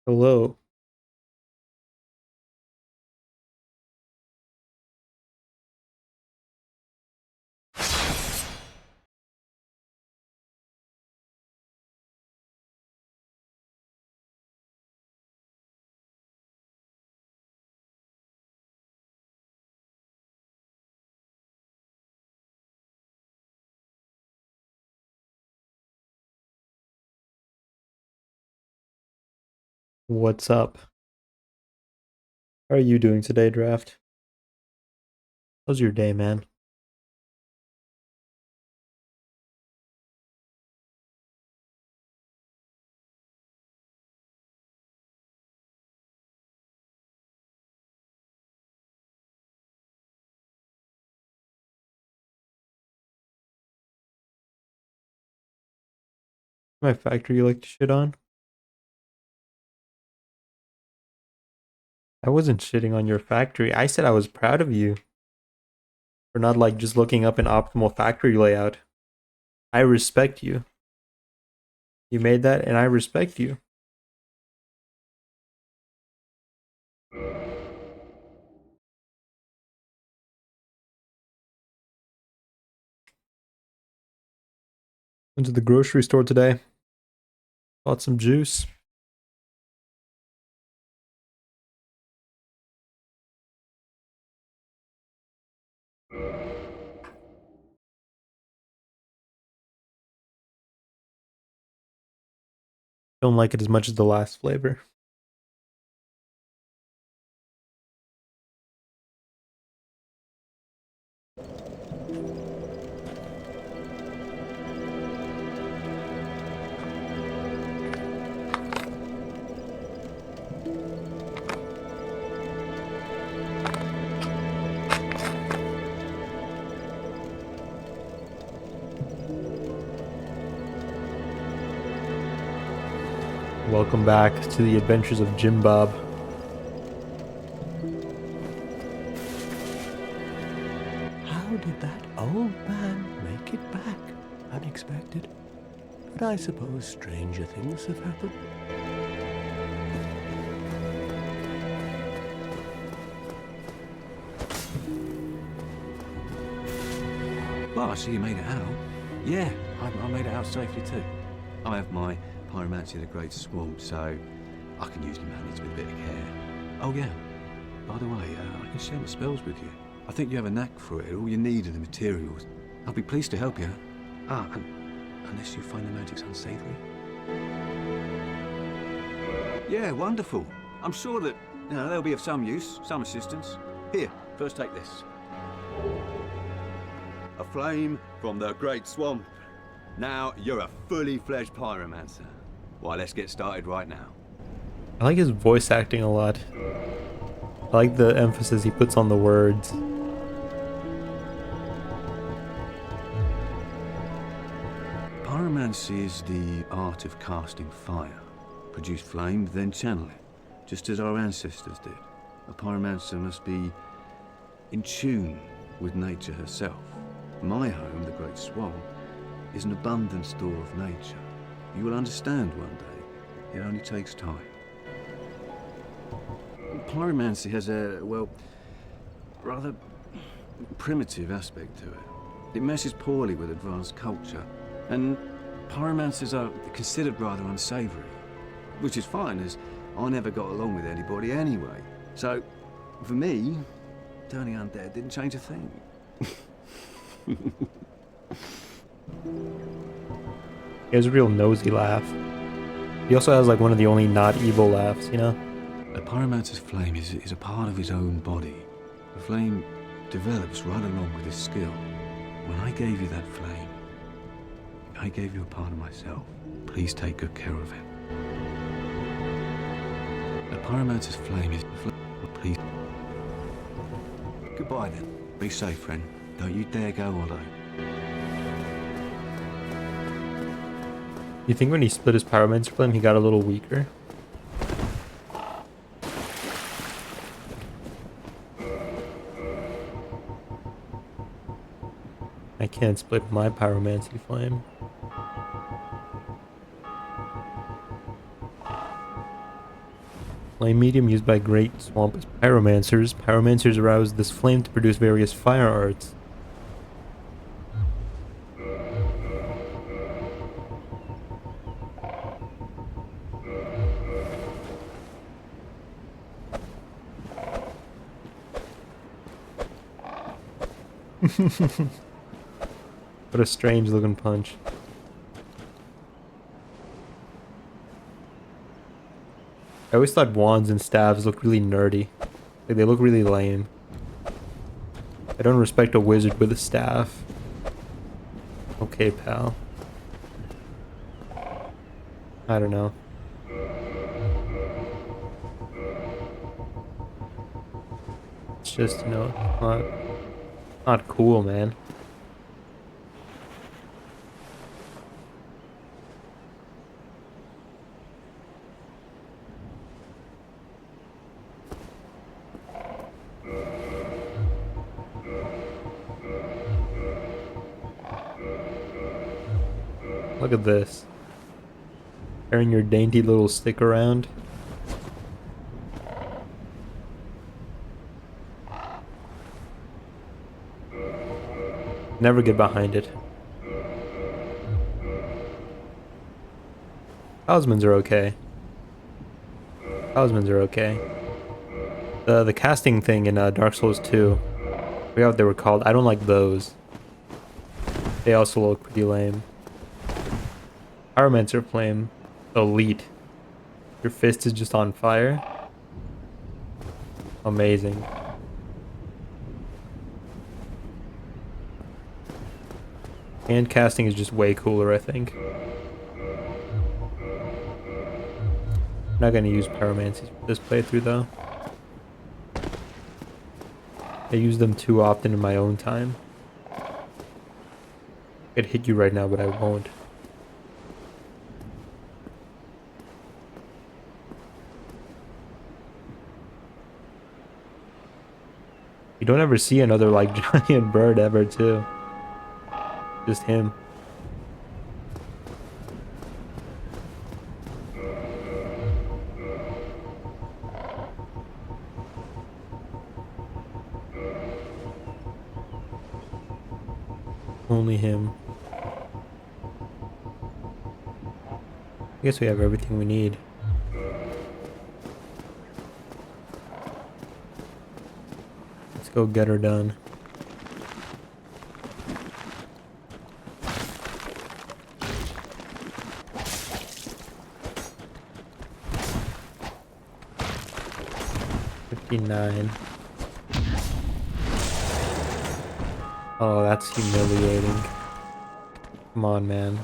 Hello. What's up? How are you doing today, Draft? How's your day, man? My factory you like to shit on? I wasn't shitting on your factory. I said I was proud of you for not like just looking up an optimal factory layout. I respect you. You made that and I respect you. Went to the grocery store today. Bought some juice. Don't like it as much as the last flavor. Welcome back to the adventures of Jim Bob. How did that old man make it back? Unexpected. But I suppose stranger things have happened. Well, I see you made it out. Yeah, I made it out safely too. I have my pyromancy of the Great Swamp, so I can use my magic with a bit of care. Oh yeah, by the way, I can share my spells with you. I think you have a knack for it. All you need are the materials. I'll be pleased to help you. Unless you find the magic's unsavory. Yeah, wonderful. I'm sure that they'll be of some use, some assistance. Here, first take this. A flame from the Great Swamp. Now you're a fully fledged pyromancer. Why, let's get started right now. I like his voice acting a lot. I like the emphasis he puts on the words. Pyromancy is the art of casting fire. Produce flame, then channel it, just as our ancestors did. A pyromancer must be in tune with nature herself. My home, the Great Swamp, is an abundant store of nature. You will understand one day. It only takes time. Pyromancy has a, well, rather primitive aspect to it. It meshes poorly with advanced culture, and pyromancers are considered rather unsavory, which is fine, as I never got along with anybody anyway. So, for me, turning undead didn't change a thing. He has a real nosy laugh. He also has like one of the only not evil laughs, you know? A pyromancer's flame is a part of his own body. The flame develops right along with his skill. When I gave you that flame, I gave you a part of myself. Please take good care of it. A pyromancer's flame is... Please... Goodbye then. Be safe, friend. Don't you dare go alone. You think when he split his pyromancer flame, he got a little weaker? I can't split my pyromancy flame. Flame medium used by great swamp pyromancers. Pyromancers arouse this flame to produce various fire arts. What a strange looking punch. I always thought wands and staves look really nerdy. Like, they look really lame. I don't respect a wizard with a staff. Okay, pal. I don't know. It's just, you know, not cool, man. Look at this. Carrying your dainty little stick around. Never get behind it. Talismans are okay. Talismans are okay. The casting thing in Dark Souls 2. I forgot what they were called. I don't like those. They also look pretty lame. Pyromancer Flame. Elite. Your fist is just on fire. Amazing. Hand casting is just way cooler, I think. Not gonna use pyromancies for this playthrough though. I use them too often in my own time. I could hit you right now, but I won't. You don't ever see another like giant bird ever too. Just him. Only him. I guess we have everything we need. Let's go get her done. $59. Oh, that's humiliating. Come on, man.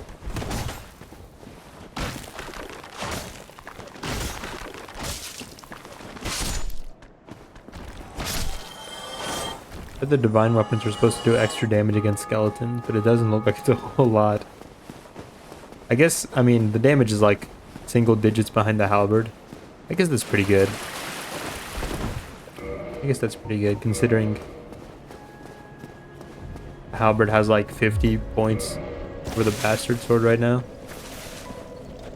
The divine weapons are supposed to do extra damage against skeletons, but it doesn't look like it's a whole lot. I guess, I mean, the damage is like single digits behind the halberd. I guess that's pretty good. I guess that's pretty good considering halberd has like 50 points for the bastard sword right now.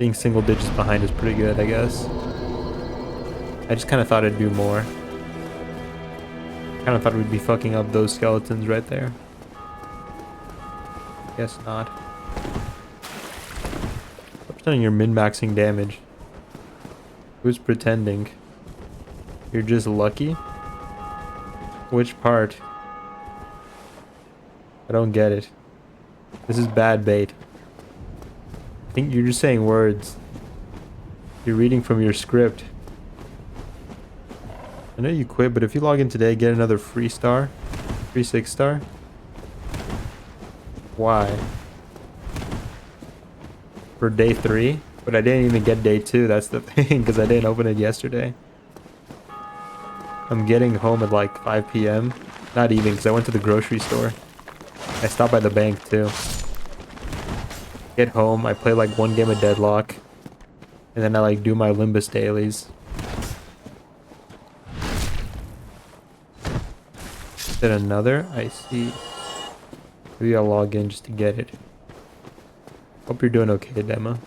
Being single digits behind is pretty good, I guess. I just kind of thought it'd do more. Kind of thought we'd be fucking up those skeletons right there. Guess not. Stop pretending you're min-maxing damage. Who's pretending? You're just lucky? Which part? I don't get it. This is bad bait. I think you're just saying words. You're reading from your script. I know you quit, but if you log in today, get another free star. Free 6-star. Why? For day 3? But I didn't even get day 2, that's the thing, because I didn't open it yesterday. I'm getting home at like 5 p.m. Not even, because I went to the grocery store. I stopped by the bank too. Get home, I play like one game of Deadlock. And then I like do my Limbus dailies. Is it another? I see. Maybe I'll log in just to get it. Hope you're doing okay, Dema.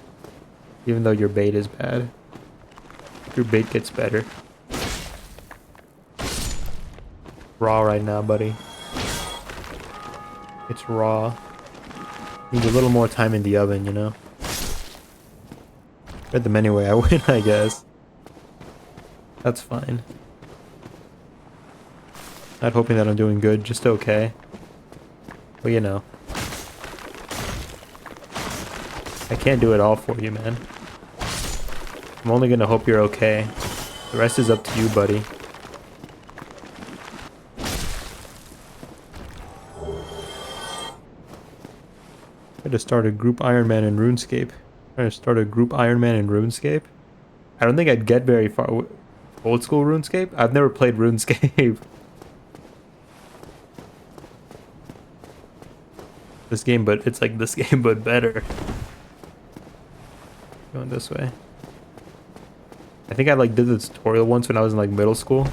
Even though your bait is bad. Your bait gets better. Raw right now, buddy. It's raw. Needs a little more time in the oven, you know? Read them anyway, I win, I guess. That's fine. Not hoping that I'm doing good, just okay. But you know. I can't do it all for you, man. I'm only gonna hope you're okay. The rest is up to you, buddy. Try to start a group Iron Man in RuneScape. Try to start a group Iron Man in RuneScape. I don't think I'd get very far. Old school RuneScape? I've never played RuneScape. This game, but it's like this game, but better. Going this way. I think I like did the tutorial once when I was in like middle school.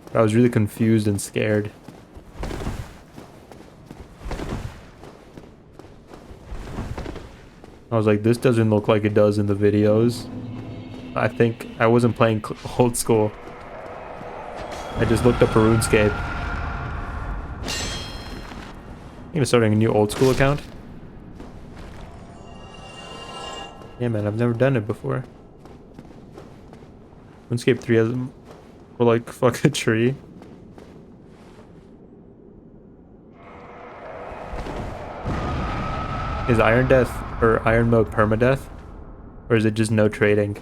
But I was really confused and scared. I was like, this doesn't look like it does in the videos. I think I wasn't playing old school. I just looked up a RuneScape. I'm gonna start a new old school account. Yeah, man, I've never done it before. RuneScape 3 has for like fuck a tree. Is Iron Death or Iron Mode permadeath? Or is it just no trading?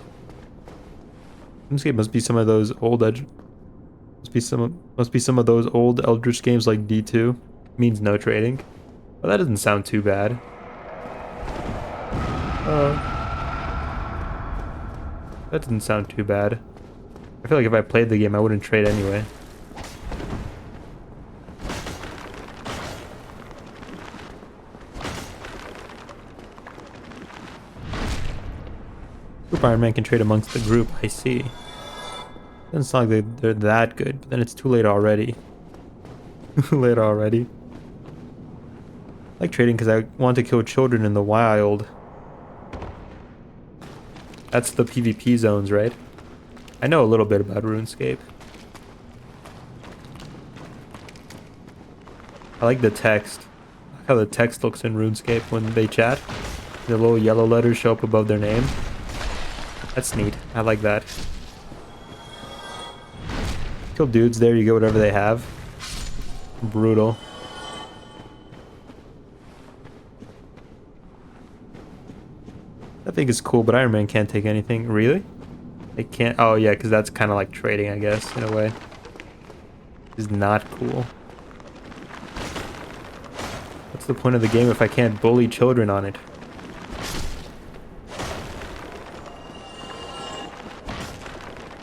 RuneScape must be some of those old must be some of those old Eldritch games like D2. Means no trading. Well, that doesn't sound too bad. That doesn't sound too bad. I feel like if I played the game, I wouldn't trade anyway. Group Iron Man can trade amongst the group, I see. Doesn't sound like they're that good, but then it's too late already. Too late already. I like trading because I want to kill children in the wild. That's the PvP zones, right? I know a little bit about RuneScape. I like the text. I like how the text looks in RuneScape when they chat. The little yellow letters show up above their name. That's neat. I like that. Kill dudes there, you get whatever they have. Brutal. I think it's cool, but Iron Man can't take anything. Really? They can't? Oh, yeah, because that's kind of like trading, I guess, in a way. It's not cool. What's the point of the game if I can't bully children on it?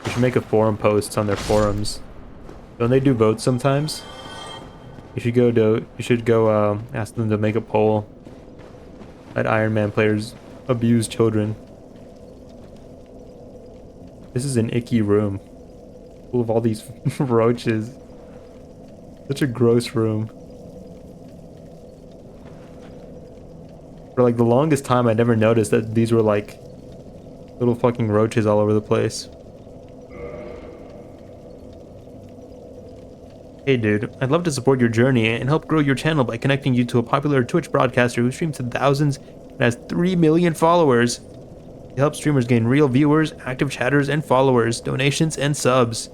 We should make a forum post on their forums. Don't they do votes sometimes? You should go ask them to make a poll. Let Iron Man players abuse children. This is an icky room. Full of all these roaches. Such a gross room. For like the longest time I never noticed that these were like little fucking roaches all over the place. Hey dude, I'd love to support your journey and help grow your channel by connecting you to a popular Twitch broadcaster who streams to thousands and has 3 million followers. He helps streamers gain real viewers, active chatters, and followers, donations, and subs.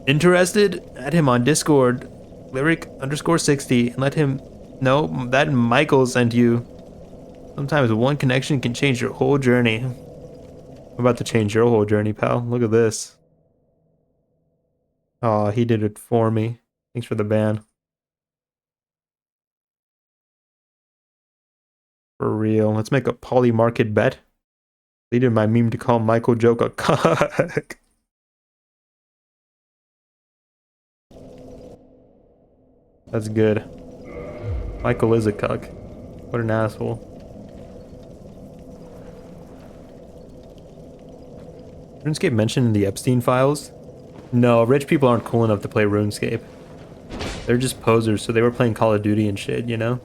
Interested? Add him on Discord, lyric_60, and let him know that Michael sent you. Sometimes one connection can change your whole journey. I'm about to change your whole journey, pal. Look at this. Oh, he did it for me. Thanks for the ban. For real. Let's make a poly market bet. Deleted my meme to call Michael Joke a cuck. That's good. Michael is a cuck. What an asshole. RuneScape mentioned in the Epstein files? No, rich people aren't cool enough to play RuneScape. They're just posers, so they were playing Call of Duty and shit, you know?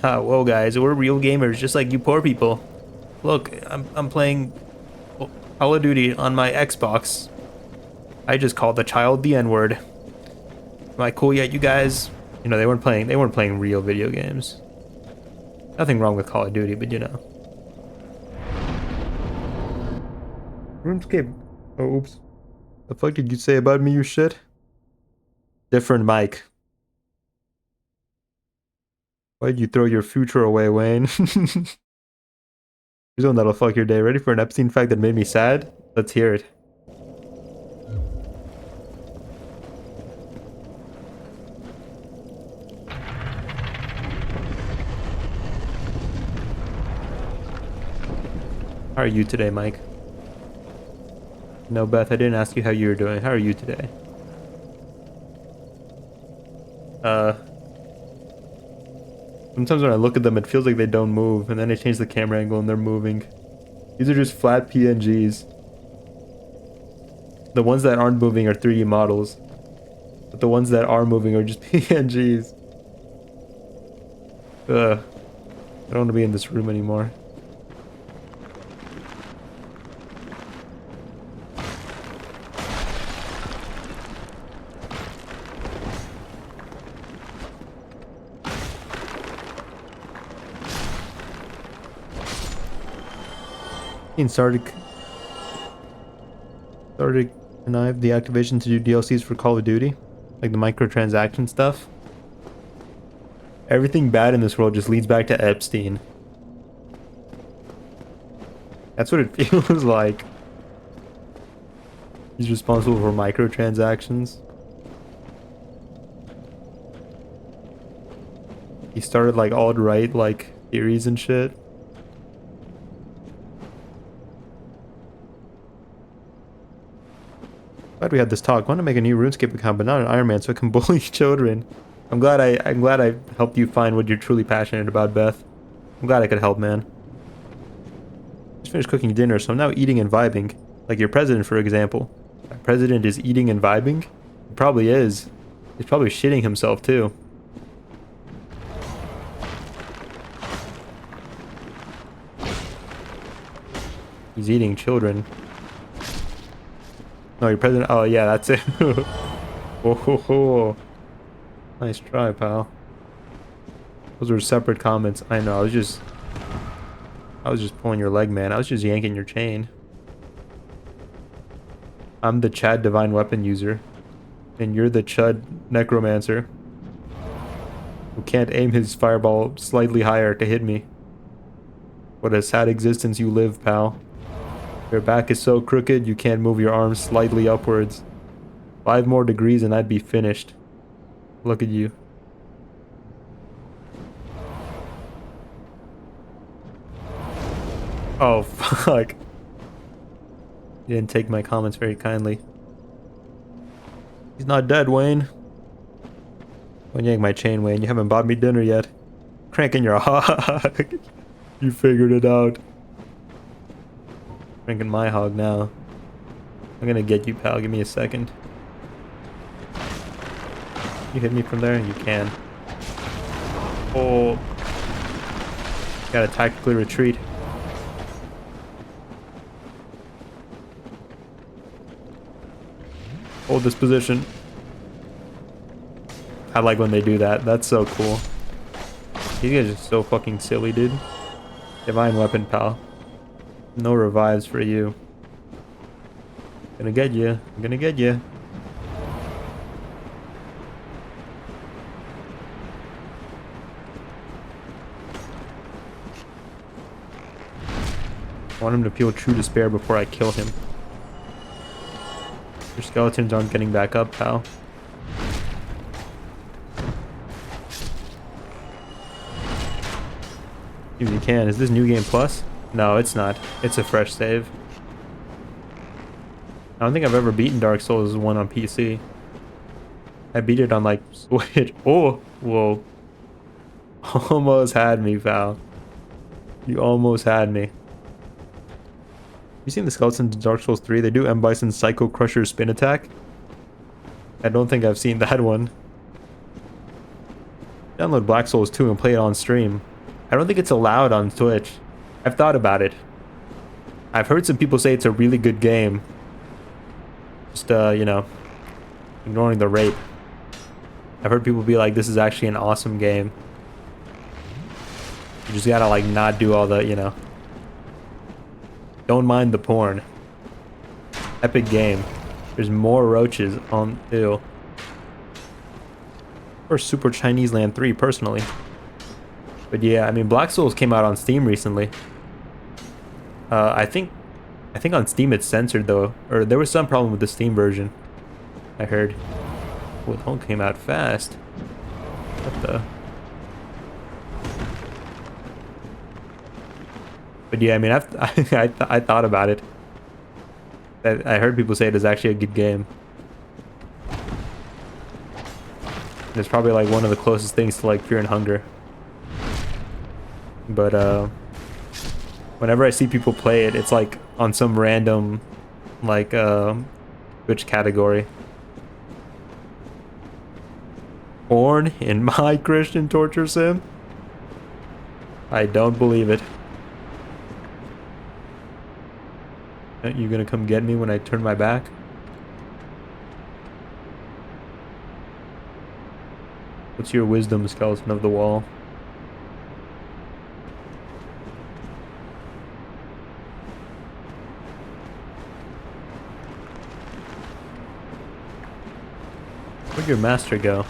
Whoa guys, we're real gamers just like you poor people. Look, I'm playing Call of Duty on my Xbox. I just called the child the N-word. Am I cool yet, you guys? You know, they weren't playing real video games. Nothing wrong with Call of Duty, but you know. RuneScape. Oh, oops. The fuck did you say about me, you shit? Different mic. Why'd you throw your future away, Wayne? Here's one that'll fuck your day. Ready for an Epstein fact that made me sad? Let's hear it. How are you today, Mike? No, Beth, I didn't ask you how you were doing. How are you today? Sometimes when I look at them, it feels like they don't move, and then I change the camera angle and they're moving. These are just flat PNGs. The ones that aren't moving are 3D models, but the ones that are moving are just PNGs. I don't want to be in this room anymore. Started connive the activation to do DLCs for Call of Duty, like the microtransaction stuff. Everything bad in this world just leads back to Epstein. That's what it feels like. He's responsible for microtransactions. He started like alt-right like theories and shit. Glad we had this talk. I want to make a new RuneScape account, but not an Iron Man, so I can bully children. I'm glad I helped you find what you're truly passionate about, Beth. I'm glad I could help, man. Just finished cooking dinner, so I'm now eating and vibing. Like your president, for example. My president is eating and vibing? He probably is. He's probably shitting himself, too. He's eating children. No, your president. Oh, yeah, that's it. Oh, ho, ho. Nice try, pal. Those were separate comments. I know. I was just pulling your leg, man. I was just yanking your chain. I'm the Chad Divine Weapon user, and you're the Chud Necromancer who can't aim his fireball slightly higher to hit me. What a sad existence you live, pal. Your back is so crooked you can't move your arms slightly upwards. 5 more degrees and I'd be finished. Look at you. Oh, fuck. You didn't take my comments very kindly. He's not dead, Wayne. Don't yank my chain, Wayne. You haven't bought me dinner yet. Cranking your hog. You figured it out. Cranking my hog now. I'm gonna get you, pal. Give me a second. You hit me from there? You can. Oh. Gotta tactically retreat. Hold this position. I like when they do that. That's so cool. These guys are so fucking silly, dude. Divine weapon, pal. No revives for you. Gonna get you. I'm gonna get you. I want him to feel true despair before I kill him. Your skeletons aren't getting back up, pal. If you can. Is this New Game Plus? No, it's not. It's a fresh save. I don't think I've ever beaten Dark Souls 1 on PC. I beat it on like Switch. Oh, whoa. Almost had me, pal. You almost had me. You seen the skeletons in Dark Souls 3? They do M. Bison's Psycho Crusher spin attack. I don't think I've seen that one. Download Black Souls 2 and play it on stream. I don't think it's allowed on Twitch. I've thought about it. I've heard some people say it's a really good game. Just, you know, ignoring the rape. I've heard people be like, this is actually an awesome game. You just gotta, like, not do all the, you know. Don't mind the porn. Epic game. There's more roaches on... Ew. Or Super Chinese Land 3, personally. But yeah, I mean, Black Souls came out on Steam recently. I think on Steam it's censored though, or there was some problem with the Steam version. I heard. Oh, the one came out fast. What the? But yeah, I mean, I thought about it. I heard people say it is actually a good game. And it's probably like one of the closest things to like Fear and Hunger. But whenever I see people play it, it's like on some random like Twitch category. Porn in my Christian torture sim? I don't believe it. Aren't you gonna come get me when I turn my back? What's your wisdom, skeleton of the wall? Where'd your master go?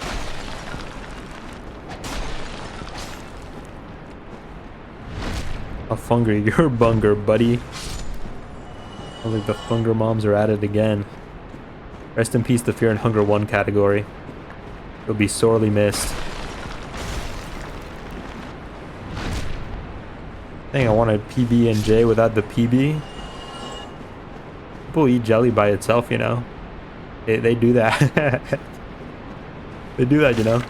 A Funger, you're a bunger, buddy. I think the Funger moms are at it again. Rest in peace, the Fear and Hunger 1 category. You'll be sorely missed. Dang, I wanted PB and J without the PB. People eat jelly by itself, you know. They do that. They do that, you know.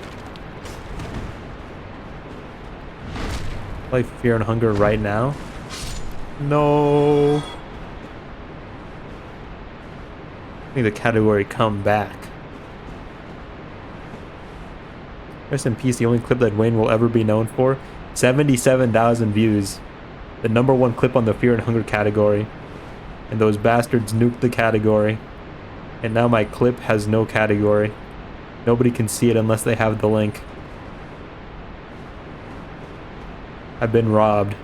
Play Fear and Hunger right now. No. I think the category come back. Rest in peace, the only clip that Wayne will ever be known for. 77,000 views. The #1 clip on the Fear and Hunger category. And those bastards nuked the category. And now my clip has no category. Nobody can see it unless they have the link. I've been robbed.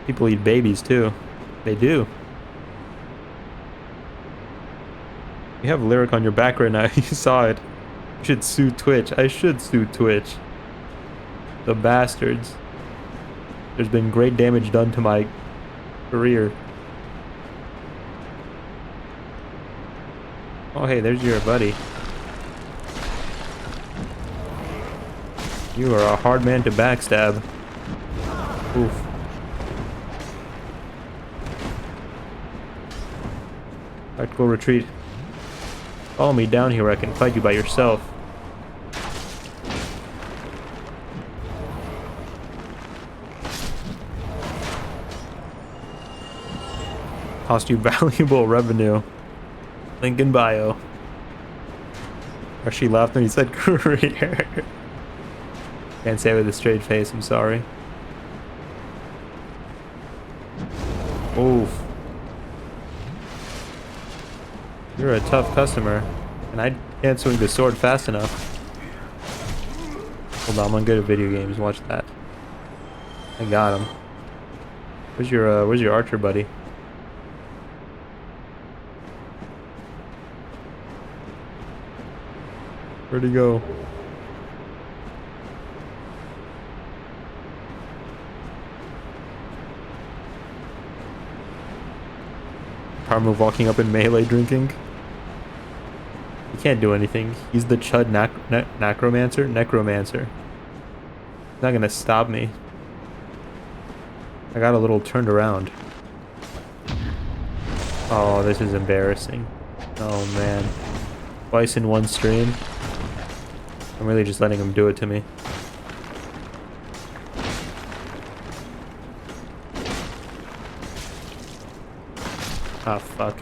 People eat babies too. They do. You have lyric on your back right now. You saw it. You should sue Twitch. I should sue Twitch. The bastards. There's been great damage done to my career. Oh hey, there's your buddy. You are a hard man to backstab. Oof. Tactical retreat. Follow me down here, I can fight you by yourself. Cost you valuable revenue. Link in bio. Or she laughed when he said career. Can't say it with a straight face, I'm sorry. Oof. You're a tough customer, and I can't swing the sword fast enough. Hold on, I'm good at video games, watch that. I got him. Where's your archer buddy? Where'd he go? Power move walking up in melee drinking. He can't do anything. He's the Chud Necromancer? Necromancer. He's not gonna stop me. I got a little turned around. Oh, this is embarrassing. Oh man. Twice in one stream. I'm really just letting him do it to me. Ah, fuck.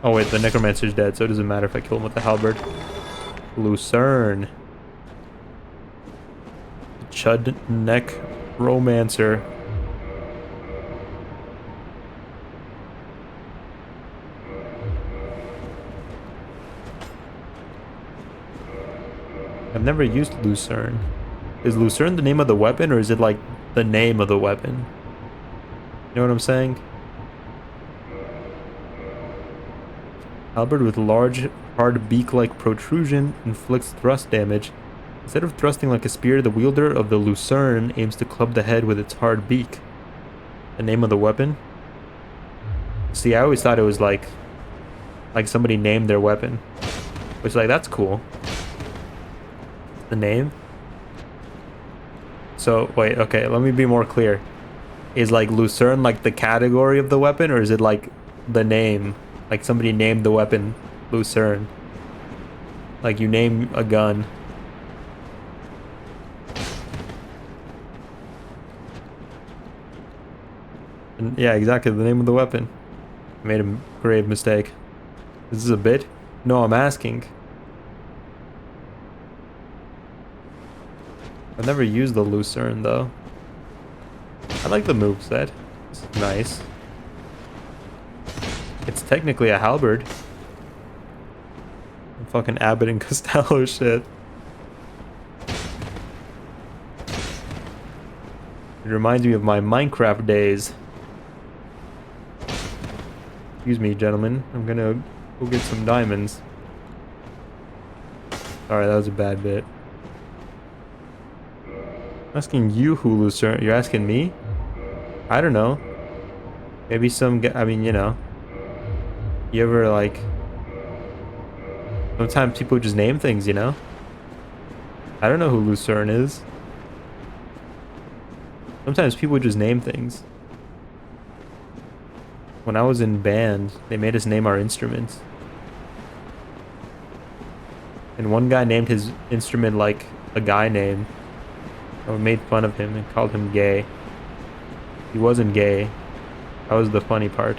Oh wait, the Necromancer's dead, so it doesn't matter if I kill him with the halberd. Lucerne. Chud Neck Romancer. I've never used Lucerne. Is Lucerne the name of the weapon, or is it like the name of the weapon? You know what I'm saying? Halberd with large, hard beak-like protrusion inflicts thrust damage. Instead of thrusting like a spear, the wielder of the Lucerne aims to club the head with its hard beak. The name of the weapon? See, I always thought it was like somebody named their weapon. Which, like, that's cool. The name? So, wait, okay, let me be more clear. Is, like, Lucerne, like, the category of the weapon, or is it, like, the name? Like, somebody named the weapon Lucerne. Like, you name a gun. And, yeah, exactly, the name of the weapon. I made a grave mistake. Is this a bit? No, I'm asking. I've never used the Lucerne, though. I like the moveset. It's nice. It's technically a halberd. Fucking Abbott and Costello shit. It reminds me of my Minecraft days. Excuse me, gentlemen. I'm gonna go get some diamonds. Sorry, that was a bad bit. I'm asking you who Lucerne. You're asking me? I don't know. Maybe some guy. I mean, you know. You ever like. Sometimes people just name things, you know? I don't know who Lucerne is. Sometimes people just name things. When I was in band, they made us name our instruments. And one guy named his instrument like a guy name. I made fun of him and called him gay. He wasn't gay. That was the funny part.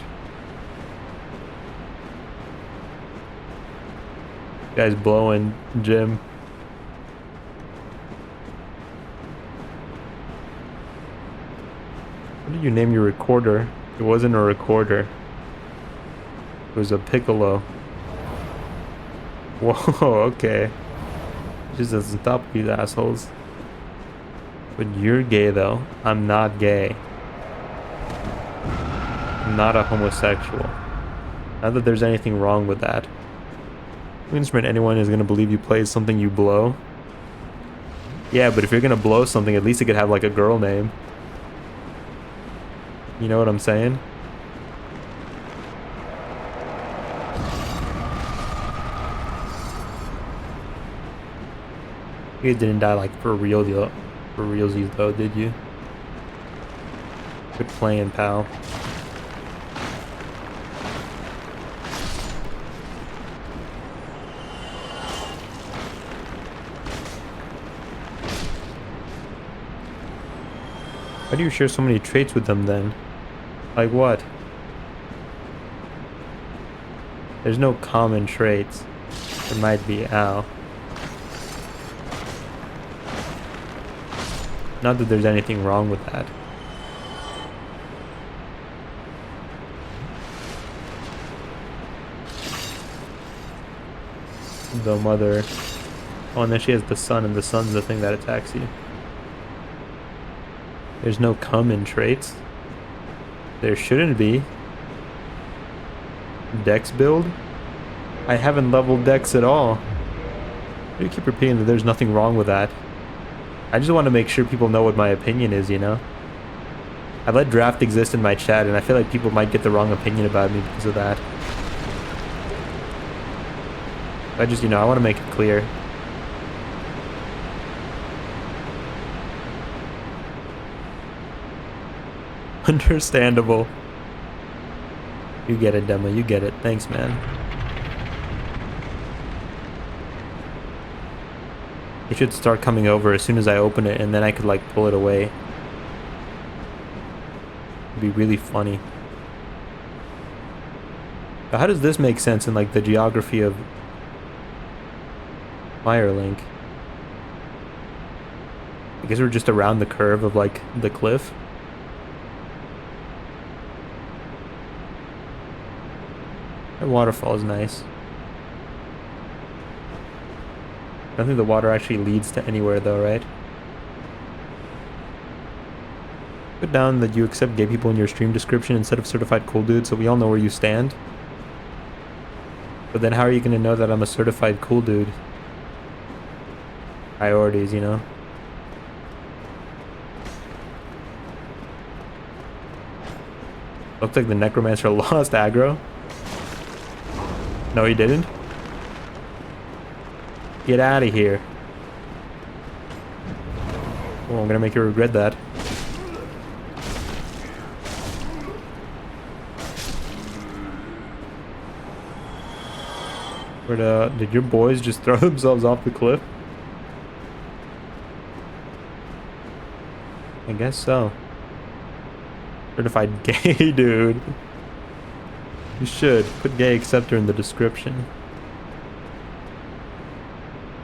Guy's blowing Jim. What did you name your recorder? It wasn't a recorder. It was a piccolo. Whoa, okay. It just doesn't stop these assholes. But you're gay though. I'm not gay. I'm not a homosexual. Not that there's anything wrong with that. Instrument anyone is gonna believe you play something you blow. Yeah, but if you're gonna blow something, at least it could have like a girl name. You know what I'm saying? You didn't die like for real, for realsies though, did you? Good playing, pal. Why do you share so many traits with them then? Like what? There's no common traits. There might be, ow. Not that there's anything wrong with that. The mother. Oh, and then she has the sun, and the sun's the thing that attacks you. There's no common traits. There shouldn't be. Dex build? I haven't leveled Dex at all. Why do you keep repeating that there's nothing wrong with that? I just want to make sure people know what my opinion is, you know? I let draft exist in my chat, and I feel like people might get the wrong opinion about me because of that. I just, you know, I want to make it clear. Understandable. You get it, Demo. You get it. Thanks, man. It should start coming over as soon as I open it, and then I could, like, pull it away. It'd be really funny. But how does this make sense in, like, the geography of... Firelink. I guess we're just around the curve of like the cliff. That waterfall is nice. I don't think the water actually leads to anywhere though, right? Put down that you accept gay people in your stream description instead of certified cool dude, so we all know where you stand. But then how are you gonna know that I'm a certified cool dude? Priorities, you know? Looks like the necromancer lost aggro. No, he didn't. Get out of here. Oh, I'm gonna make you regret that. Did your boys just throw themselves off the cliff? I guess so. Certified gay, dude. You should. Put gay acceptor in the description.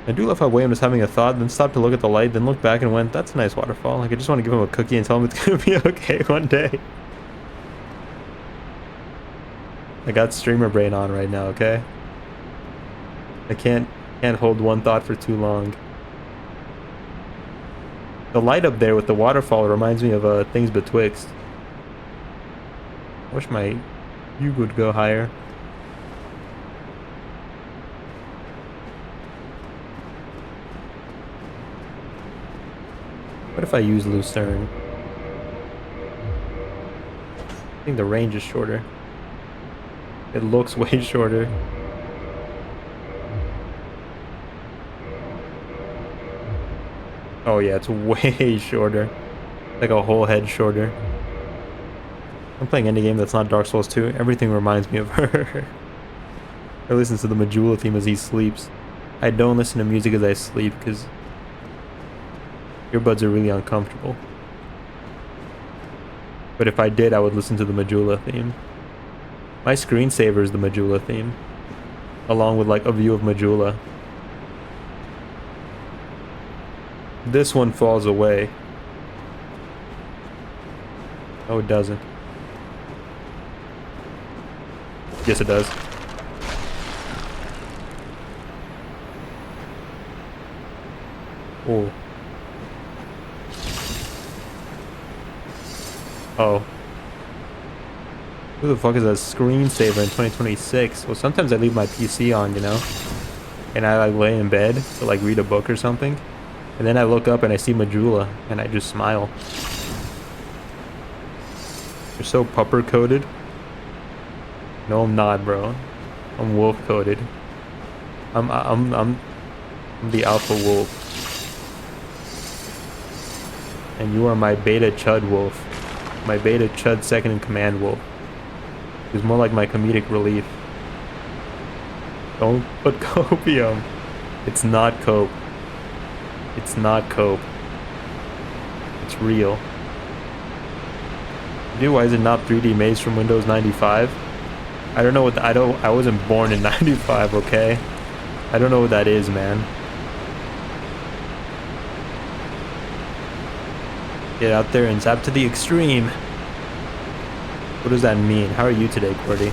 I do love how William was having a thought, then stopped to look at the light, then looked back and went, that's a nice waterfall. Like, I just want to give him a cookie and tell him it's gonna be okay one day. I got streamer brain on right now, okay? I can't hold one thought for too long. The light up there with the waterfall reminds me of Things Betwixt. I wish my you would go higher. What if I use Lucerne? I think the range is shorter. It looks way shorter. Oh yeah, it's way shorter. Like a whole head shorter. I'm playing any game that's not Dark Souls 2. Everything reminds me of her. I listen to the Majula theme as he sleeps. I don't listen to music as I sleep because earbuds are really uncomfortable. But if I did, I would listen to the Majula theme. My screensaver is the Majula theme, along with like a view of Majula. This one falls away. No, it doesn't. Yes, it does. Oh. Oh. Who the fuck is a screensaver in 2026? Well, sometimes I leave my PC on, you know? And I like lay in bed to like read a book or something. And then I look up and I see Majula and I just smile. You're so pupper coded. No, I'm not, bro. I'm wolf coded. I'm the alpha wolf. And you are my beta chud wolf. My beta chud second in command wolf. He's more like my comedic relief. Don't put copium. It's not cope. It's not cope. It's real. Dude, why is it not 3D Maze from Windows 95? I don't know what I wasn't born in 95, okay? I don't know what that is, man. Get out there and zap to the extreme. What does that mean? How are you today, Cordy?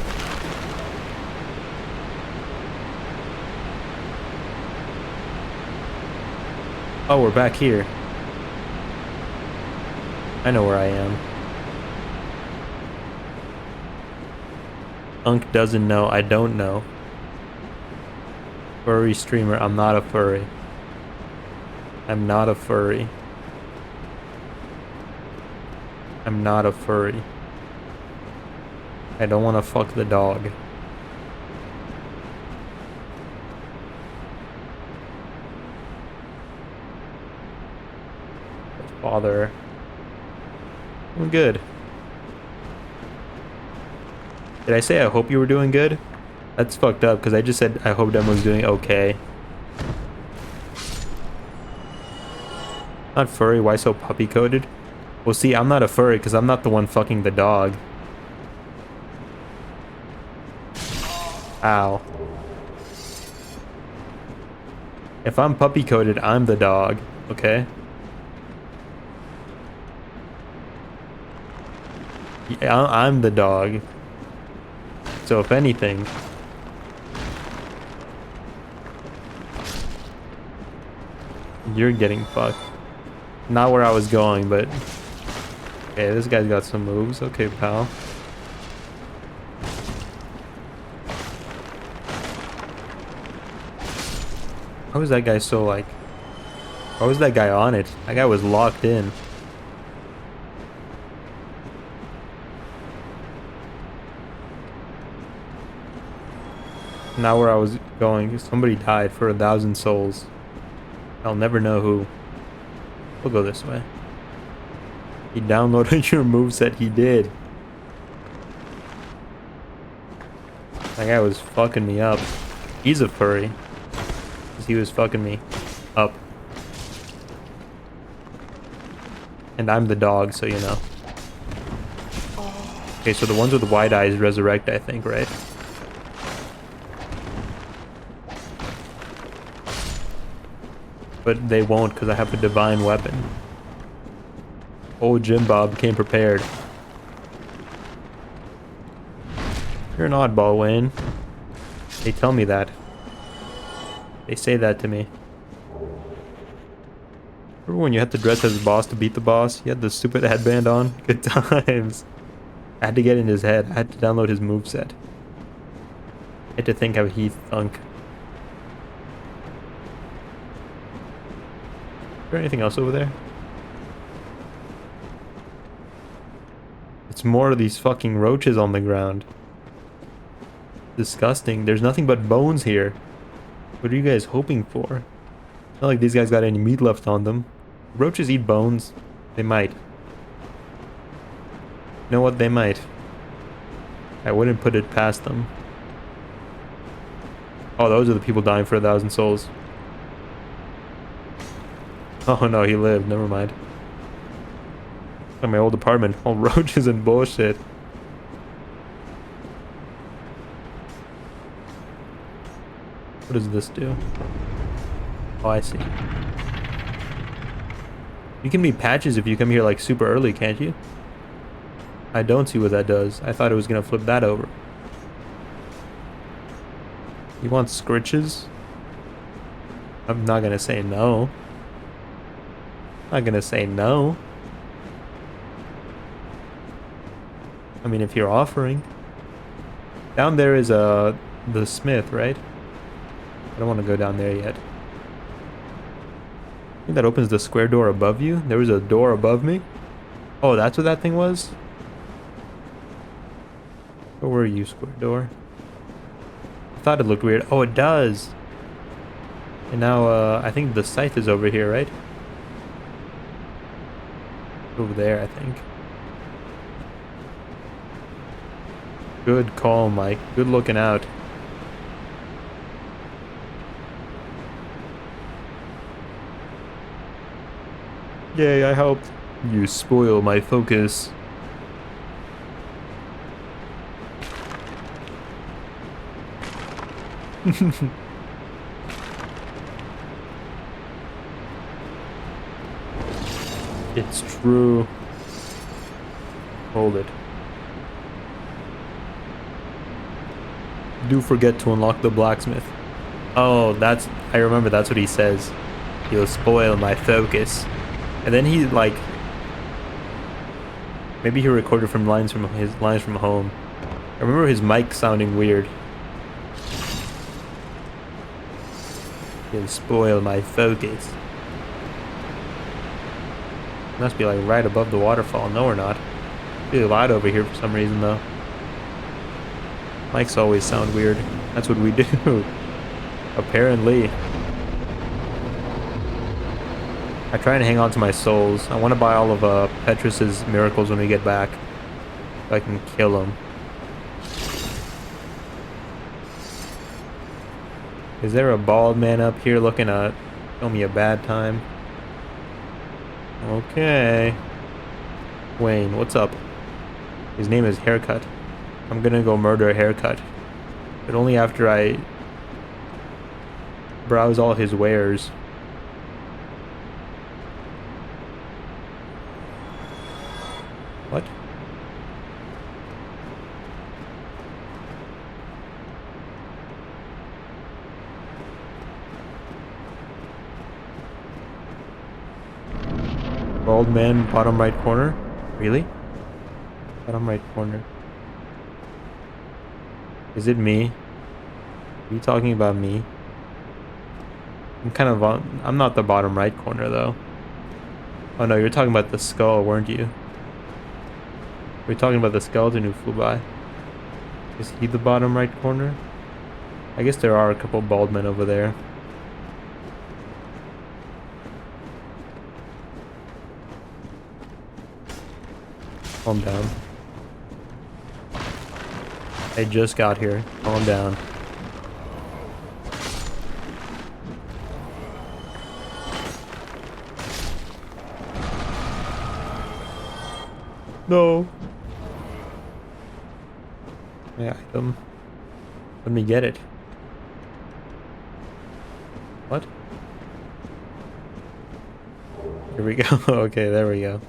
Oh, we're back here. I know where I am. Unk doesn't know. I don't know. Furry streamer. I'm not a furry. I'm not a furry. I'm not a furry. I don't want to fuck the dog. Father. I'm good. Did I say I hope you were doing good? That's fucked up because I just said I hope Demo's doing okay. Not furry, why so puppy coded? Well, see, I'm not a furry because I'm not the one fucking the dog. Ow. If I'm puppy coated, I'm the dog, okay? Yeah, I'm the dog. So if anything, you're getting fucked. Not where I was going, but okay, this guy's got some moves. Okay, pal. How is that guy so like? How was that guy on it? That guy was locked in. Not where I was going. Somebody died for 1,000 souls. I'll never know who. We'll go this way. He downloaded your moveset. He did. That guy was fucking me up. He's a furry. He was fucking me up. And I'm the dog, so you know. Okay, so the ones with the wide eyes resurrect, I think, right? But they won't because I have a divine weapon. Old Jim Bob came prepared. You're an oddball, Wayne. They tell me that. They say that to me. Remember when you had to dress as a boss to beat the boss? You had the stupid headband on? Good times. I had to get in his head. I had to download his moveset. I had to think how he thunk. Is there anything else over there? It's more of these fucking roaches on the ground. Disgusting. There's nothing but bones here. What are you guys hoping for? Not like these guys got any meat left on them. Roaches eat bones. They might. You know what? They might. I wouldn't put it past them. Oh, those are the people dying for 1,000 souls. Oh no, he lived. Never mind. Like my old apartment. All roaches and bullshit. What does this do? Oh, I see. You can be patches if you come here like super early, can't you? I don't see what that does. I thought it was gonna flip that over. You want scritches? I'm not gonna say no. Not gonna say no. I mean, if you're offering. Down there is the smith, right? I don't want to go down there yet. I think that opens the square door above you. There was a door above me. Oh, that's what that thing was? Where were you, square door? I thought it looked weird. Oh, it does. And now, I think the scythe is over here, right? Over there, I think. Good call, Mike. Good looking out. Yay, I helped. You spoil my focus. It's true. Hold it. Do forget to unlock the blacksmith. Oh, I remember that's what he says. You'll spoil my focus. And then he like, maybe he recorded from his lines from home. I remember his mic sounding weird. You'll spoil my focus. Must be like right above the waterfall. No, we're not. It's really loud over here for some reason though. Mics always sound weird. That's what we do. Apparently. I try and hang on to my souls. I want to buy all of Petrus's miracles when we get back. So I can kill him. Is there a bald man up here looking to show me a bad time? Okay. Wayne, what's up? His name is Haircut. I'm gonna go murder a Haircut. But only after I browse all his wares. What? Bald man, bottom right corner? Really? Bottom right corner. Is it me? Are you talking about me? I'm kind of on... I'm not the bottom right corner, though. Oh no, you're talking about the skull, weren't you? We're talking about the skeleton who flew by. Is he the bottom right corner? I guess there are a couple bald men over there. Calm down. I just got here. Calm down. No. My item. Let me get it. What? Here we go. Okay, there we go.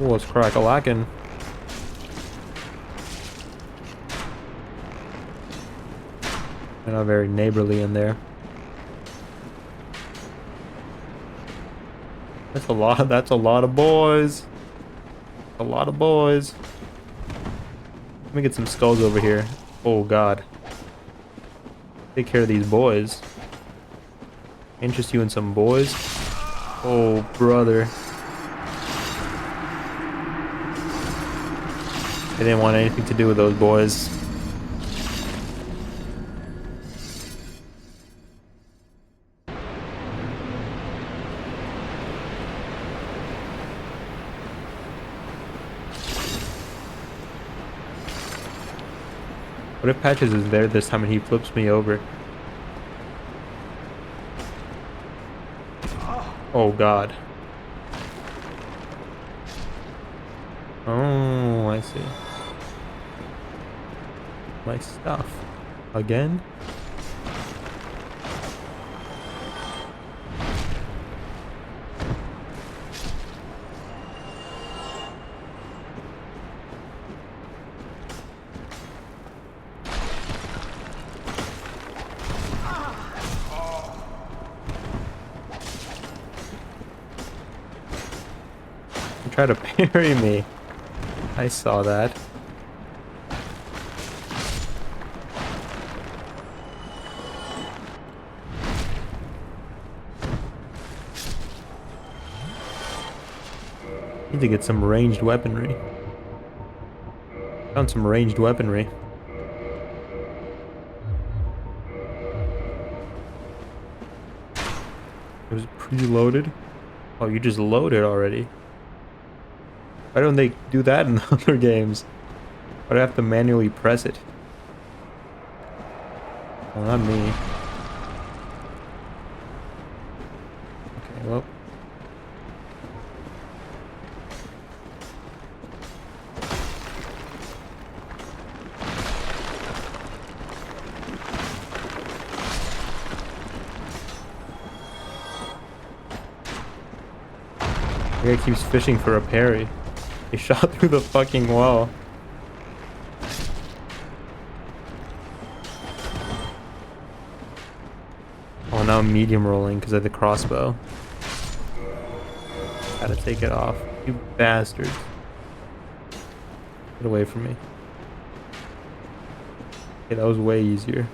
Oh, it's crack-a-lackin'. They're not very neighborly in there. That's a lot of boys. A lot of boys. Let me get some skulls over here. Oh god. Take care of these boys. Interest you in some boys? Oh brother. I didn't want anything to do with those boys. What if Patches is there this time and he flips me over? Oh god. Oh, I see. My stuff. Again? You try to parry me. I saw that. Need to get some ranged weaponry. Found some ranged weaponry. It was preloaded. Oh, you just loaded already. Why don't they do that in other games? Why do I have to manually press it? Well, not me. Okay, well. The guy keeps fishing for a parry. He shot through the fucking wall. Oh, now I'm medium rolling because of the crossbow. Gotta take it off. You bastards. Get away from me. Okay, that was way easier.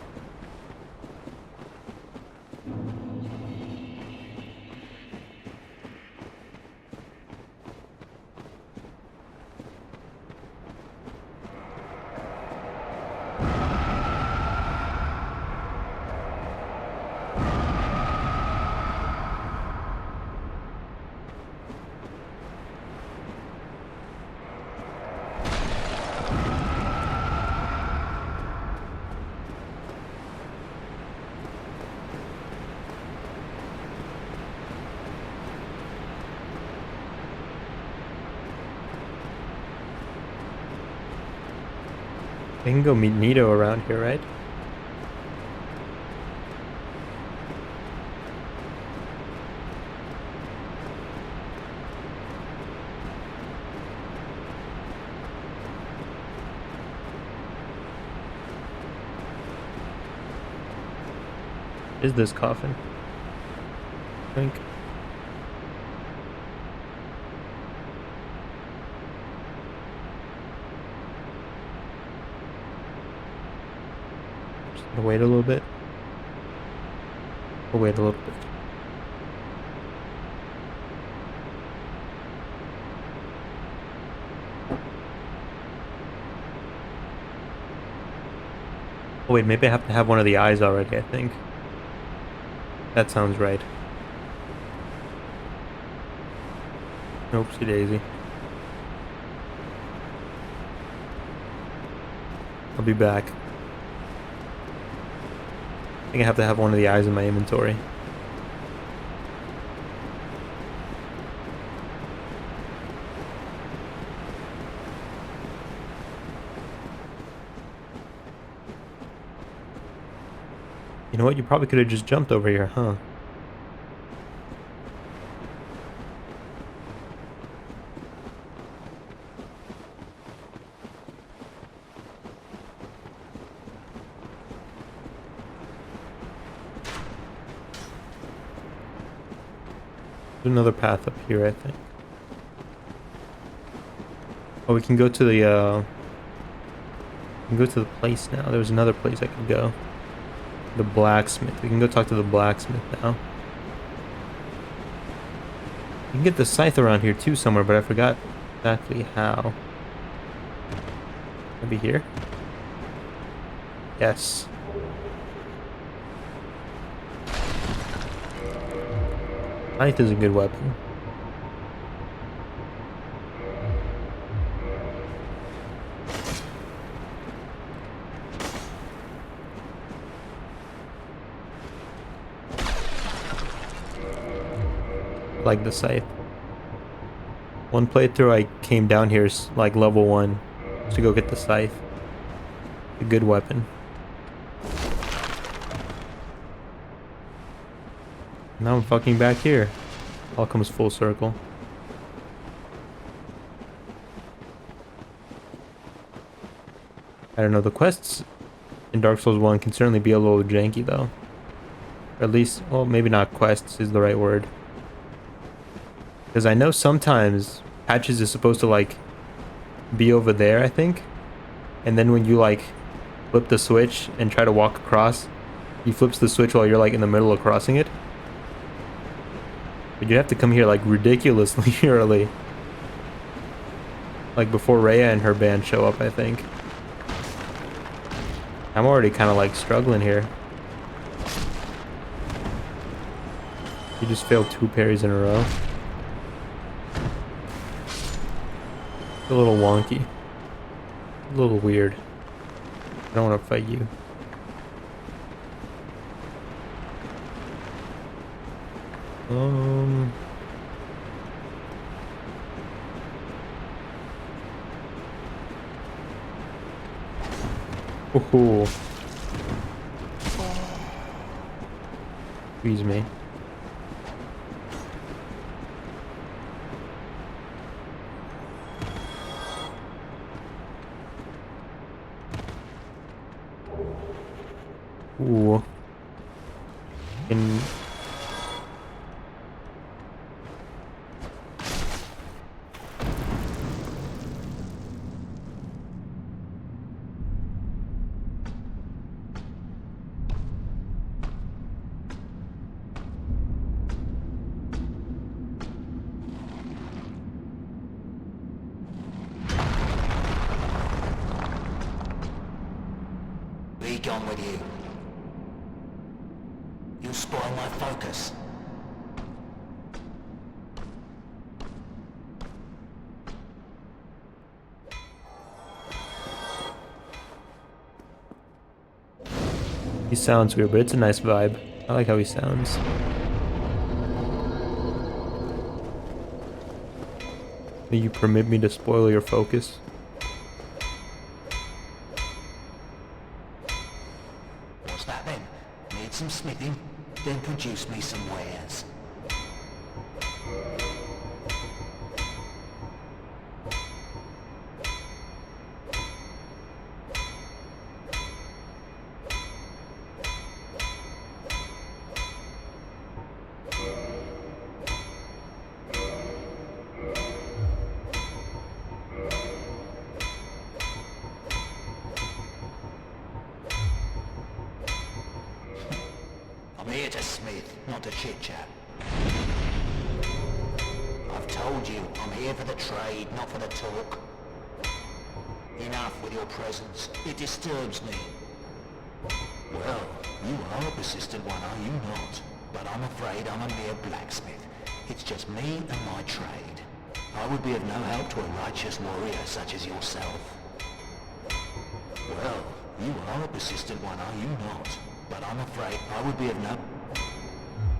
We can go meet Nito around here, right? Is this coffin? I think. Just gonna wait a little bit. We'll wait a little bit. Oh wait, maybe I have to have one of the eyes already, I think. That sounds right. Oopsie daisy. I'll be back. I think I have to have one of the eyes in my inventory. You know what? You probably could have just jumped over here, huh? There's another path up here, I think. Oh, we can go to the, we can go to the place now. There was another place I could go. The blacksmith. We can go talk to the blacksmith now. You can get the scythe around here too somewhere, but I forgot exactly how. Maybe here? Yes. Scythe is a good weapon. Like the scythe. One playthrough I came down here like level 1 to go get the scythe. A good weapon. Now I'm fucking back here. All comes full circle. I don't know, the quests in Dark Souls 1 can certainly be a little janky though. Or at least, well, maybe not quests is the right word. Because I know sometimes Patches is supposed to like be over there, I think. And then when you like flip the switch and try to walk across, he flips the switch while you're like in the middle of crossing it. But you have to come here like ridiculously early. Like before Rhea and her band show up, I think. I'm already kind of like struggling here. You just failed 2 parries in a row. A little wonky. A little weird. I don't want to fight you. Oh. Excuse me. Ooh. Be gone with you. You'll spoil my focus. He sounds weird, but it's a nice vibe. I like how he sounds. Will you permit me to spoil your focus? some smithing, then produce me some wares. I'm here to smith, not to chit-chat. I've told you, I'm here for the trade, not for the talk. Enough with your presence. It disturbs me. Well, you are a persistent one, are you not? But I'm afraid I'm a mere blacksmith. It's just me and my trade. I would be of no help to a righteous warrior such as yourself. Well, you are a persistent one, are you not? But I'm afraid I would be of no...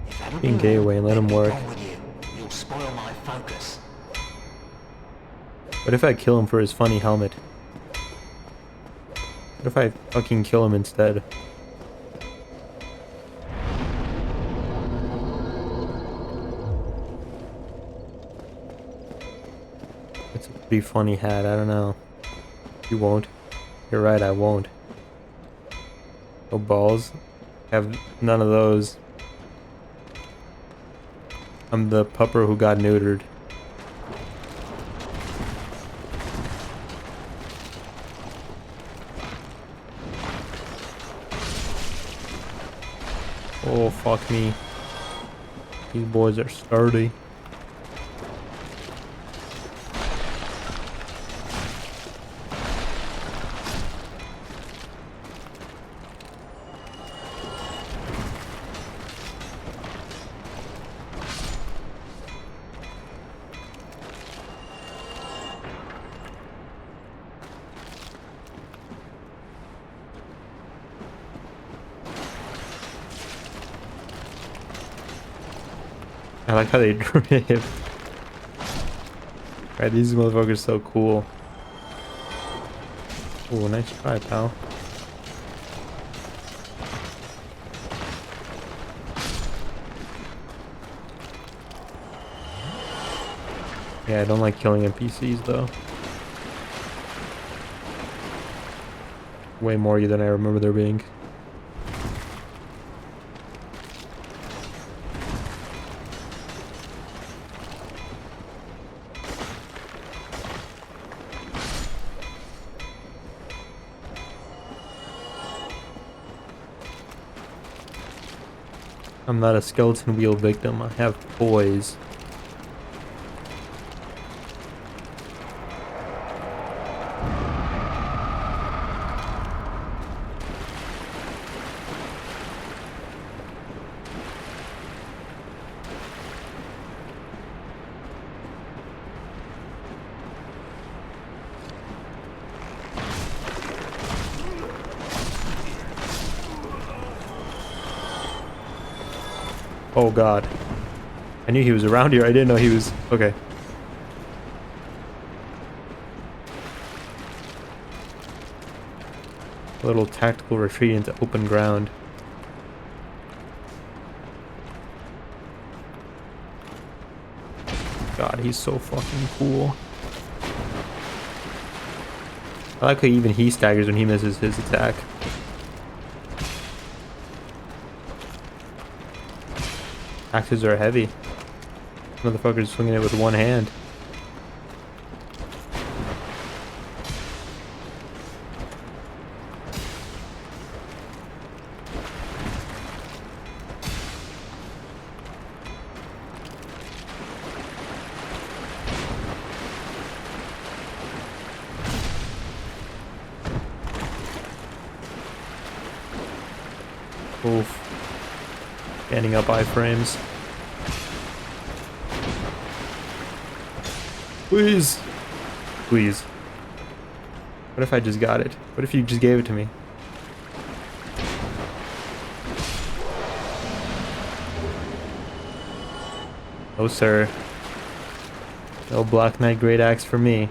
If that'll Being be gay all, away, let then him be work. gone with you. You'll spoil my focus. What if I kill him for his funny helmet? What if I fucking kill him instead? It's a pretty funny hat, I don't know. You won't. You're right, I won't. No balls. I have none of those. I'm the pupper who got neutered. Oh, fuck me. These boys are sturdy. I like how they drift. Right, these motherfuckers are so cool. Ooh, nice try, pal. Yeah, I don't like killing NPCs though. Way more than I remember there being. I'm not a skeleton wheel victim, I have poise. Oh god. I knew he was around here, I didn't know he was... Okay. A little tactical retreat into open ground. God, he's so fucking cool. I like how even he staggers when he misses his attack. Axes are heavy. Motherfucker's swinging it with one hand. Oof. Standing up iframes. Please. Please. What if I just got it? What if you just gave it to me? Oh, sir. No Black Knight Great Axe for me.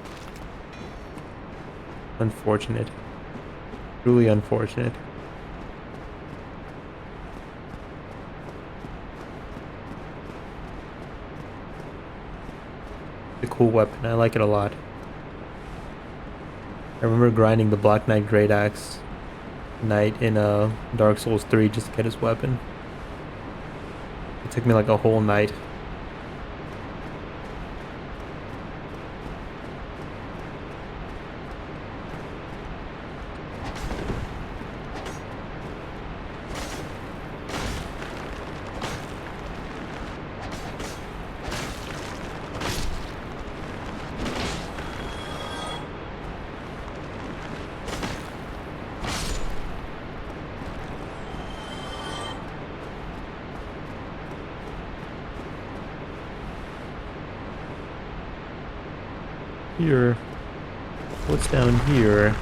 Unfortunate. Truly unfortunate. cool weapon. I like it a lot. I remember grinding the Black Knight Great Axe Knight in Dark Souls 3 just to get his weapon. It took me like a whole night. Here. What's down here?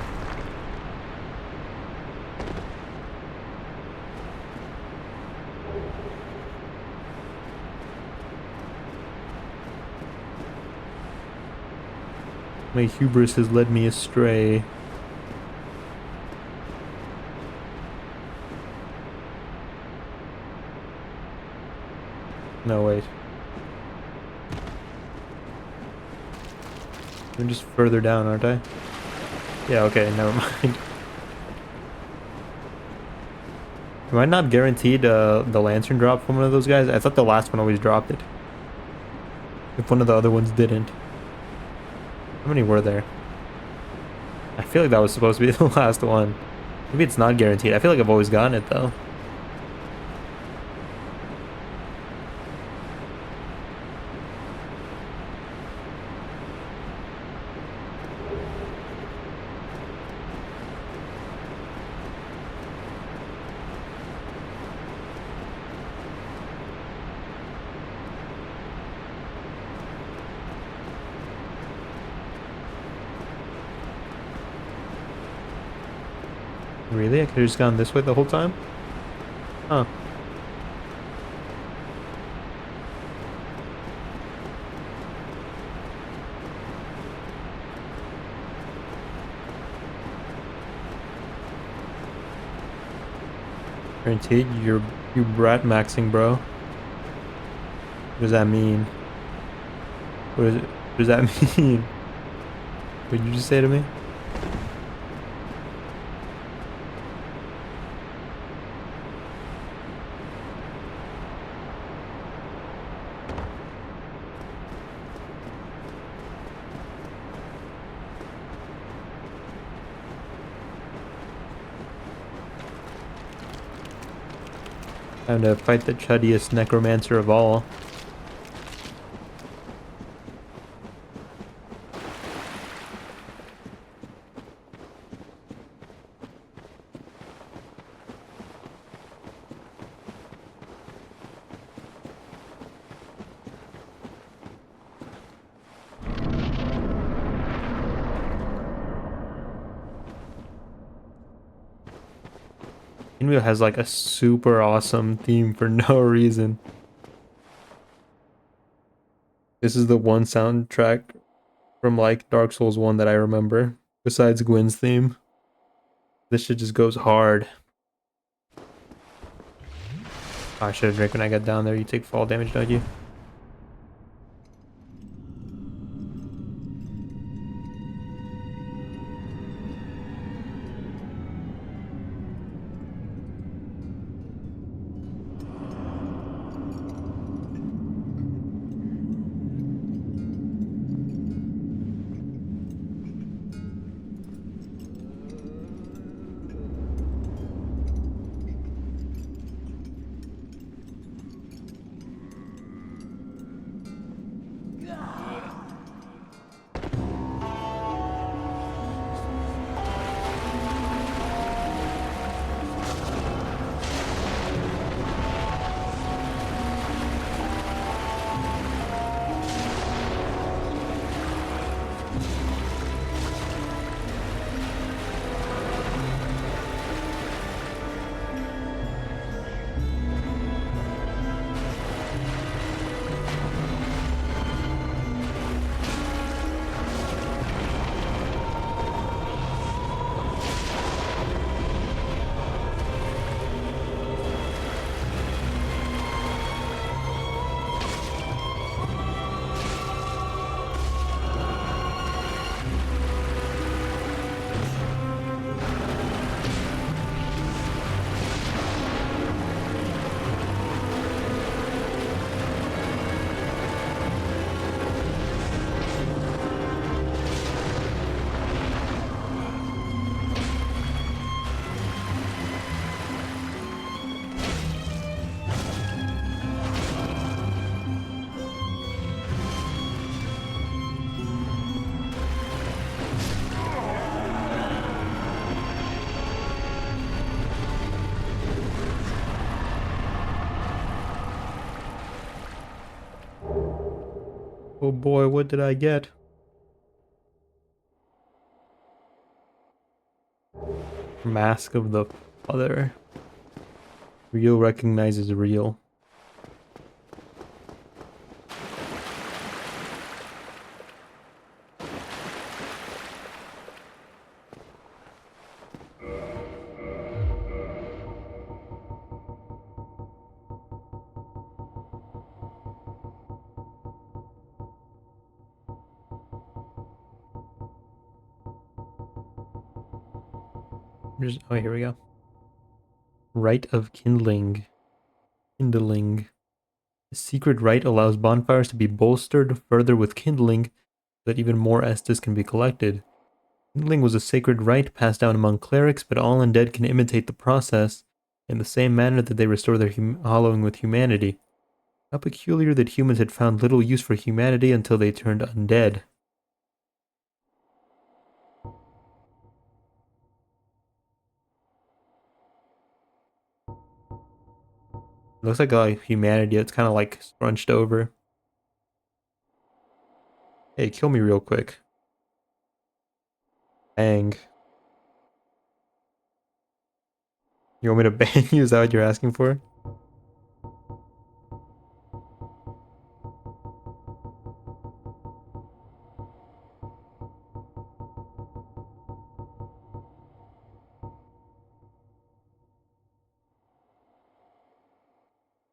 My hubris has led me astray. No, wait. I'm just further down, aren't I? Yeah, okay, never mind. Am I not guaranteed the lantern drop from one of those guys? I thought the last one always dropped it. If one of the other ones didn't. How many were there? I feel like that was supposed to be the last one. Maybe it's not guaranteed. I feel like I've always gotten it though. Really? I could have just gone this way the whole time? Huh. Guaranteed? You brat maxing, bro. What does that mean? What does that mean? What did you just say to me? Time to fight the chuddiest necromancer of all. Inrio has like a super awesome theme for no reason. This is the one soundtrack from like Dark Souls 1 that I remember, besides Gwyn's theme. This shit just goes hard. Oh, I should have drank when I got down there. You take fall damage, don't you? Oh boy, what did I get? Mask of the Father. Real recognizes real. Oh, here we go. Rite of Kindling. Kindling. The secret rite allows bonfires to be bolstered further with kindling so that even more Estus can be collected. Kindling was a sacred rite passed down among clerics, but all undead can imitate the process in the same manner that they restore their hollowing with humanity. How peculiar that humans had found little use for humanity until they turned undead. Looks like humanity, it's kind of like scrunched over. Hey, kill me real quick. Bang. You want me to ban you? Is that what you're asking for?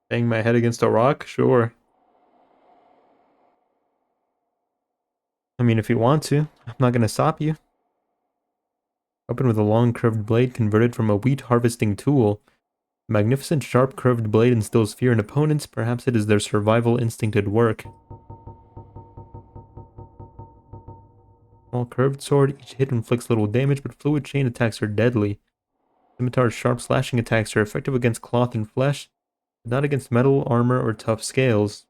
Bang my head against a rock? Sure. I mean, if you want to, I'm not gonna stop you. Weapon with a long curved blade converted from a wheat harvesting tool. A magnificent sharp curved blade instills fear in opponents. Perhaps it is their survival instinct at work. Small curved sword, each hit inflicts little damage, but fluid chain attacks are deadly. Scimitar's sharp slashing attacks are effective against cloth and flesh, but not against metal, armor, or tough scales.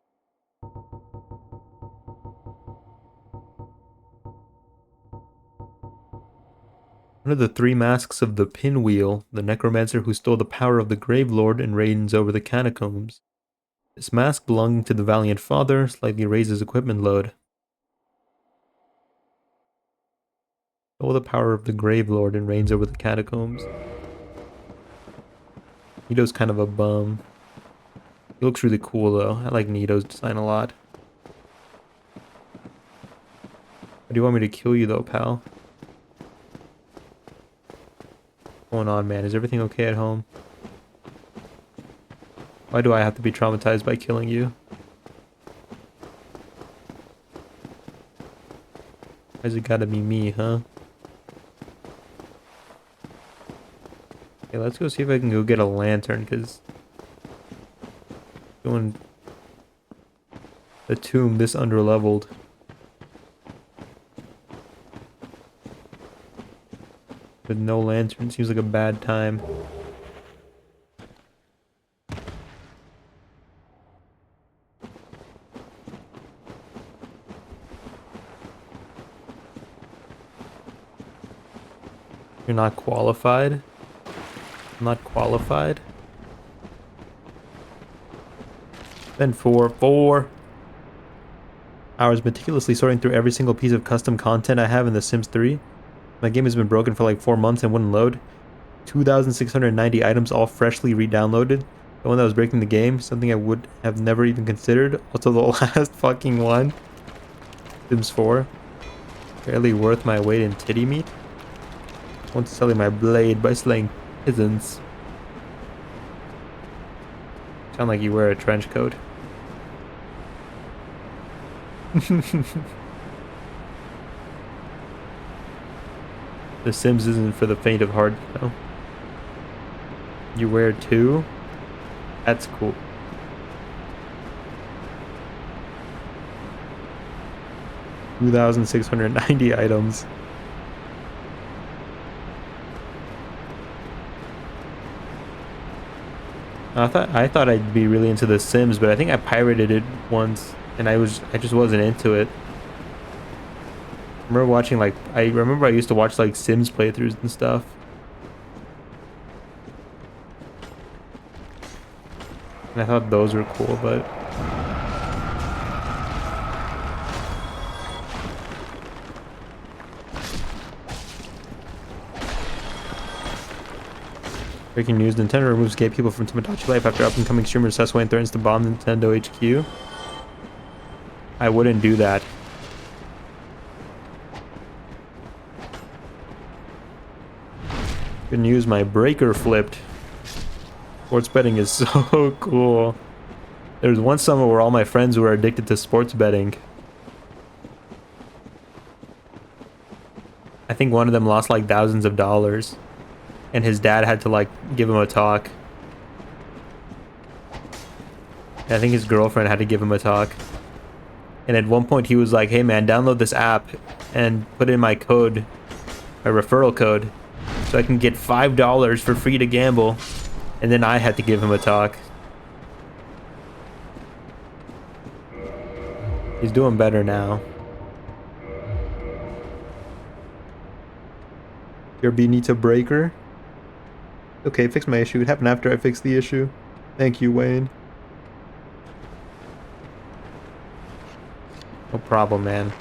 One of the three masks of the Pinwheel, the necromancer who stole the power of the Gravelord and reigns over the Catacombs. This mask, belonging to the Valiant Father, slightly raises equipment load. Stole the power of the Gravelord and reigns over the Catacombs. Nito's kind of a bum. He looks really cool though. I like Nito's design a lot. Why do you want me to kill you though, pal? What's going on, man? Is everything okay at home? Why do I have to be traumatized by killing you? Why's it gotta be me, huh? Okay, let's go see if I can go get a lantern, because doing the tomb this underleveled. With no lantern seems like a bad time. You're not qualified? I'm not qualified? Then 4 hours meticulously sorting through every single piece of custom content I have in The Sims 3. My game has been broken for like 4 months and wouldn't load. 2,690 items all freshly re-downloaded. The one that was breaking the game, something I would have never even considered. Also the last fucking one. Sims 4. Barely worth my weight in titty meat. Once selling my blade by slaying peasants. Sound like you wear a trench coat. The Sims isn't for the faint of heart, you know. You wear two? That's cool. $2,690 items. I thought I'd be really into The Sims, but I think I pirated it once and I just wasn't into it. I remember watching I remember I used to watch like Sims playthroughs and stuff. And I thought those were cool, but Breaking news, Nintendo removes gay people from Tamagotchi Life after up-and-coming streamer Sesway threatens to bomb Nintendo HQ. I wouldn't do that. Good news, my breaker flipped. Sports betting is so cool. There was one summer where all my friends were addicted to sports betting. I think one of them lost like thousands of dollars. And his dad had to like give him a talk. And I think his girlfriend had to give him a talk. And at one point he was like, hey man, download this app and put in my code, my referral code, so I can get $5 for free to gamble. And then I had to give him a talk. He's doing better now. Your Benita breaker. Okay, fix my issue. It happened after I fixed the issue. Thank you, Wayne. No problem, man.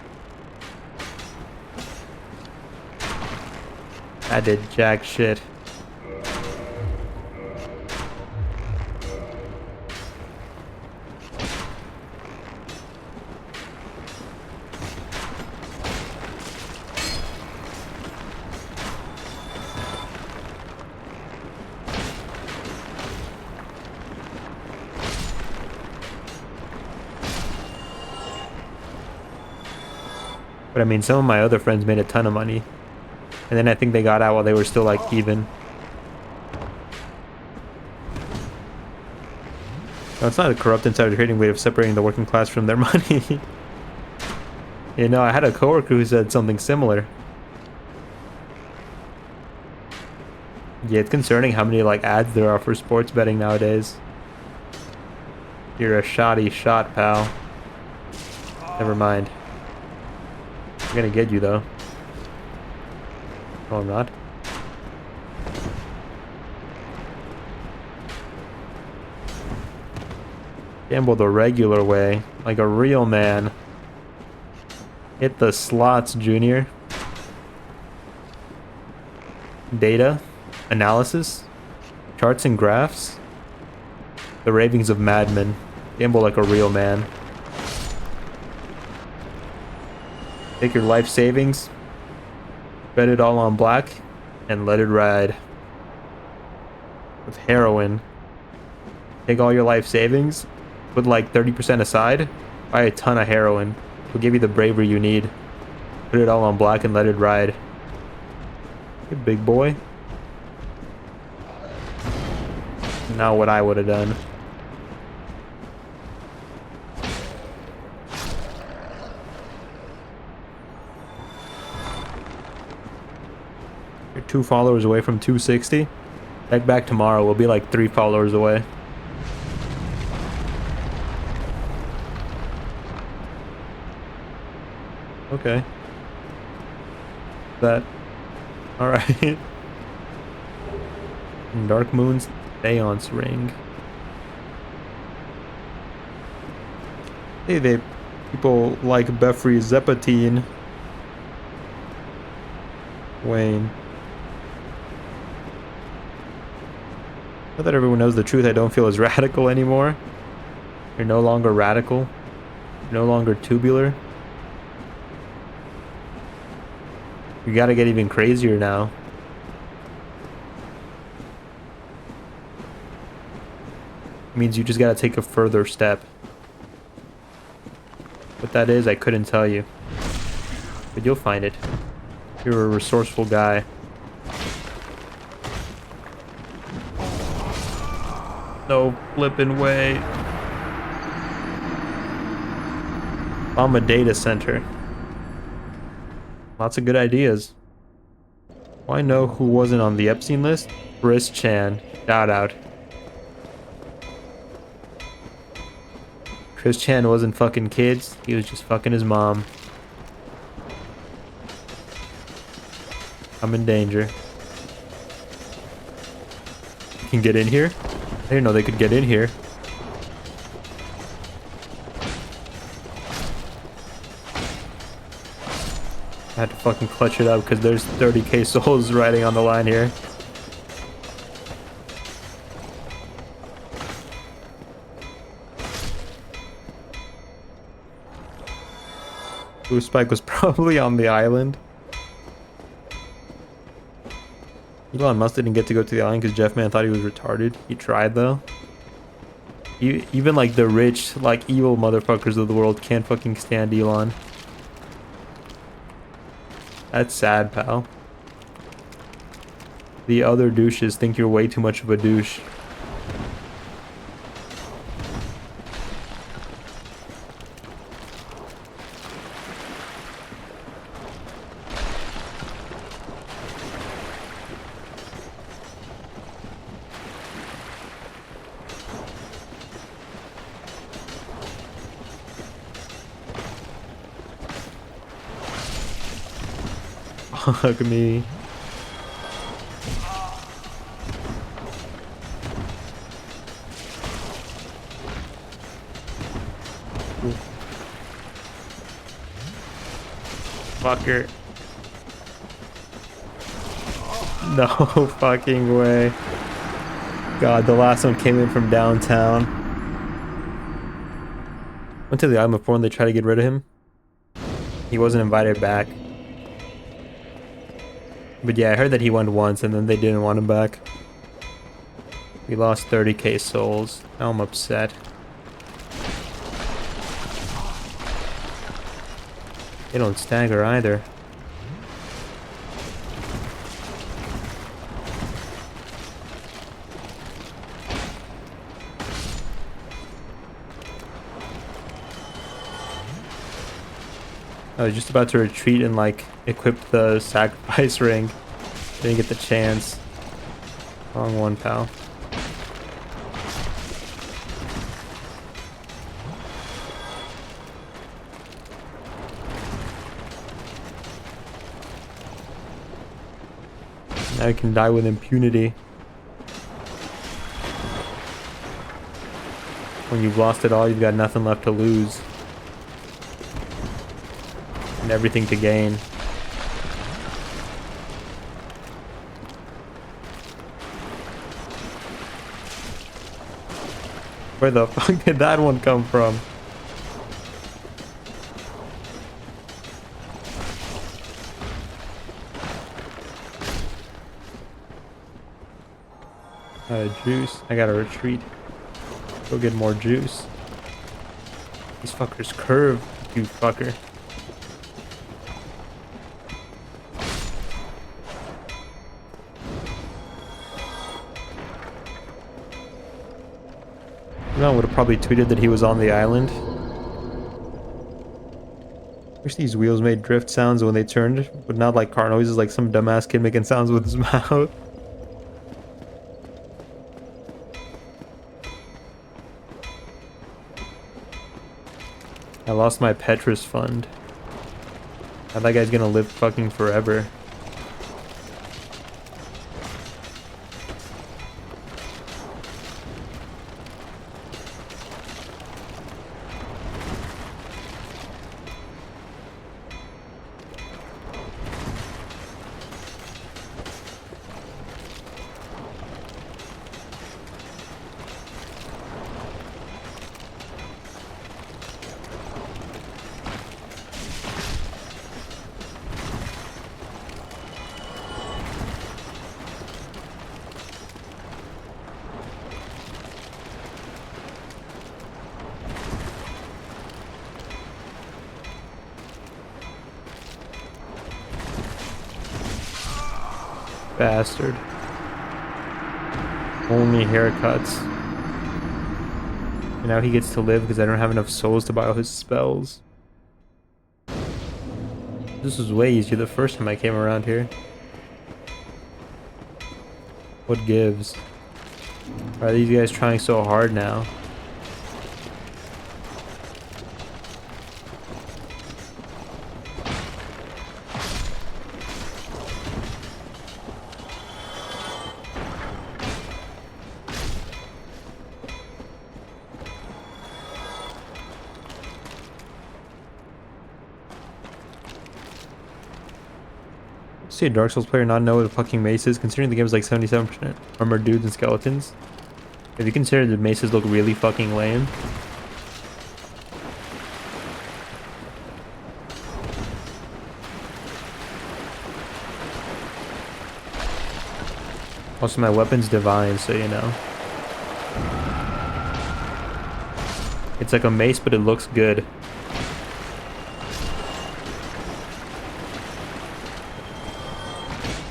I did jack shit. But I mean, some of my other friends made a ton of money. And then I think they got out while they were still like even. No, it's not a corrupt insider trading way of separating the working class from their money. You know, I had a coworker who said something similar. Yeah, it's concerning how many like ads there are for sports betting nowadays. You're a shoddy shot, pal. Never mind. I'm gonna get you though. No, I'm not. Gamble the regular way, like a real man. Hit the slots, Junior. Data, analysis, charts and graphs. The ravings of madmen. Gamble like a real man. Take your life savings, bet it all on black, and let it ride. With heroin. Take all your life savings, put like 30% aside, buy a ton of heroin. It'll give you the bravery you need. Put it all on black and let it ride. Hey, big boy. Now what I would have done. You're 2 followers away from 260. Head back tomorrow. We'll be like 3 followers away. Okay. That. Alright. Dark Moon's Seance Ring. Hey, they people like Befri Zepatine. Wayne. Now that everyone knows the truth, I don't feel as radical anymore. You're no longer radical. You're no longer tubular. You gotta get even crazier now. It means you just gotta take a further step. What that is, I couldn't tell you. But you'll find it. You're a resourceful guy. No flipping way. I'm a data center. Lots of good ideas. Well, I know who wasn't on the Epstein list. Briss Chan. Shout out. Chris Chan wasn't fucking kids. He was just fucking his mom. I'm in danger. You can get in here? I didn't know they could get in here. I had to fucking clutch it up because there's 30k souls riding on the line here. Blue Spike was probably on the island. Elon Musk didn't get to go to the island because Jeff Man thought he was retarded. He tried though. Even like the rich, like evil motherfuckers of the world can't fucking stand Elon. That's sad, pal. The other douches think you're way too much of a douche. Hug me. Ooh. Fucker. No fucking way. God, the last one came in from downtown. Went to the island before and they tried to get rid of him. He wasn't invited back. But yeah, I heard that he went once and then they didn't want him back. We lost 30k souls. Now I'm upset. They don't stagger either. I was just about to retreat and like equip the sacrifice ring. Didn't get the chance. Wrong one, pal. Now you can die with impunity. When you've lost it all, you've got nothing left to lose. And everything to gain. Where the fuck did that one come from? Juice. I gotta retreat. Go get more juice. These fuckers curve, you fucker. No, would have probably tweeted that he was on the island. Wish these wheels made drift sounds when they turned, but not like car noises, like some dumbass kid making sounds with his mouth. I lost my Petrus fund. Now that guy's gonna live fucking forever. Bastard. Only haircuts. And now he gets to live because I don't have enough souls to buy all his spells. This was way easier the first time I came around here. What gives? Why are these guys trying so hard now? See a Dark Souls player not know what a fucking mace is, considering the game is like 77% armored dudes and skeletons. If you consider the maces look really fucking lame. Also, my weapon's divine, so you know. It's like a mace, but it looks good.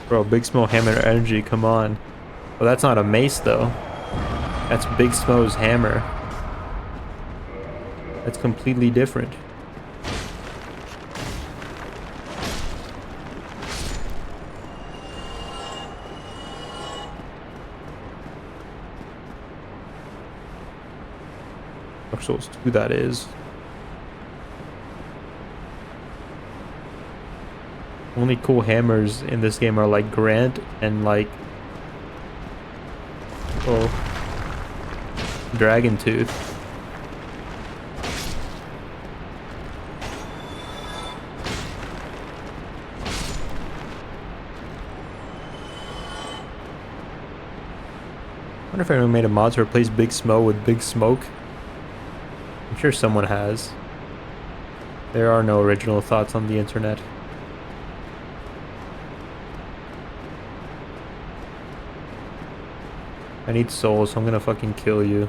Bro, Big Smo hammer energy, come on. Well, that's not a mace, though. That's Big Smo's hammer. That's completely different. Dark Souls 2, that is. Only cool hammers in this game are like Grant and like... oh, Dragon Tooth. I wonder if anyone made a mod to replace Big Smo with Big Smoke. I'm sure someone has. There are no original thoughts on the internet. I need souls, so I'm gonna fucking kill you.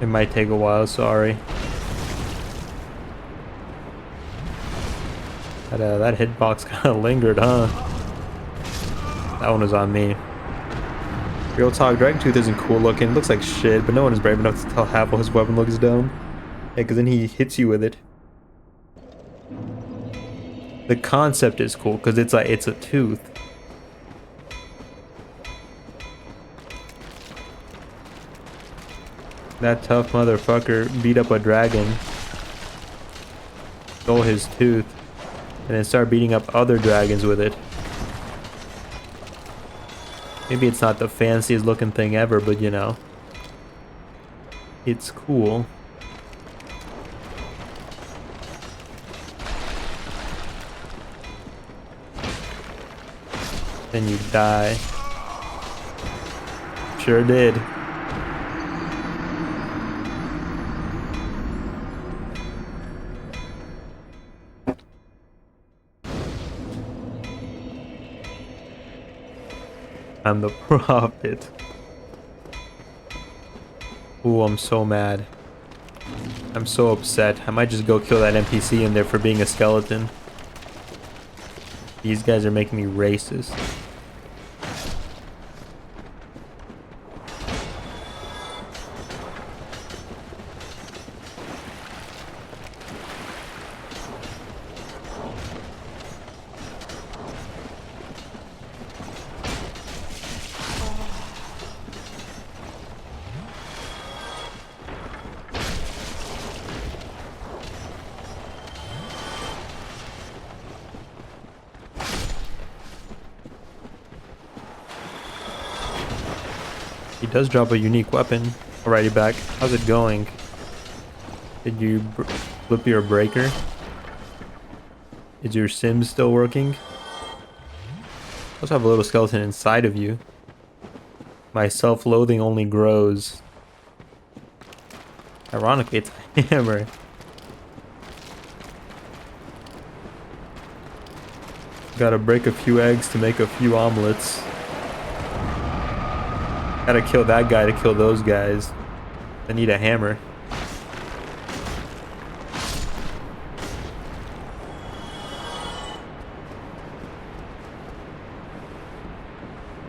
It might take a while, sorry. That hitbox kind of lingered, huh? That one was on me. Real talk, Dragon Tooth isn't cool looking. Looks like shit, but no one is brave enough to tell Havel his weapon looks dumb. Yeah, because then he hits you with it. The concept is cool, because it's like, it's a tooth. That tough motherfucker beat up a dragon. Stole his tooth. And then start beating up other dragons with it. Maybe it's not the fanciest looking thing ever, but you know. It's cool. Then you die. Sure did. I'm the prophet. Ooh, I'm so mad. I'm so upset. I might just go kill that NPC in there for being a skeleton. These guys are making me racist. He does drop a unique weapon. Alrighty, back. How's it going? Did you flip your breaker? Is your sim still working? You also have a little skeleton inside of you. My self-loathing only grows. Ironically, it's a hammer. Gotta break a few eggs to make a few omelets. Gotta kill that guy to kill those guys. I need a hammer.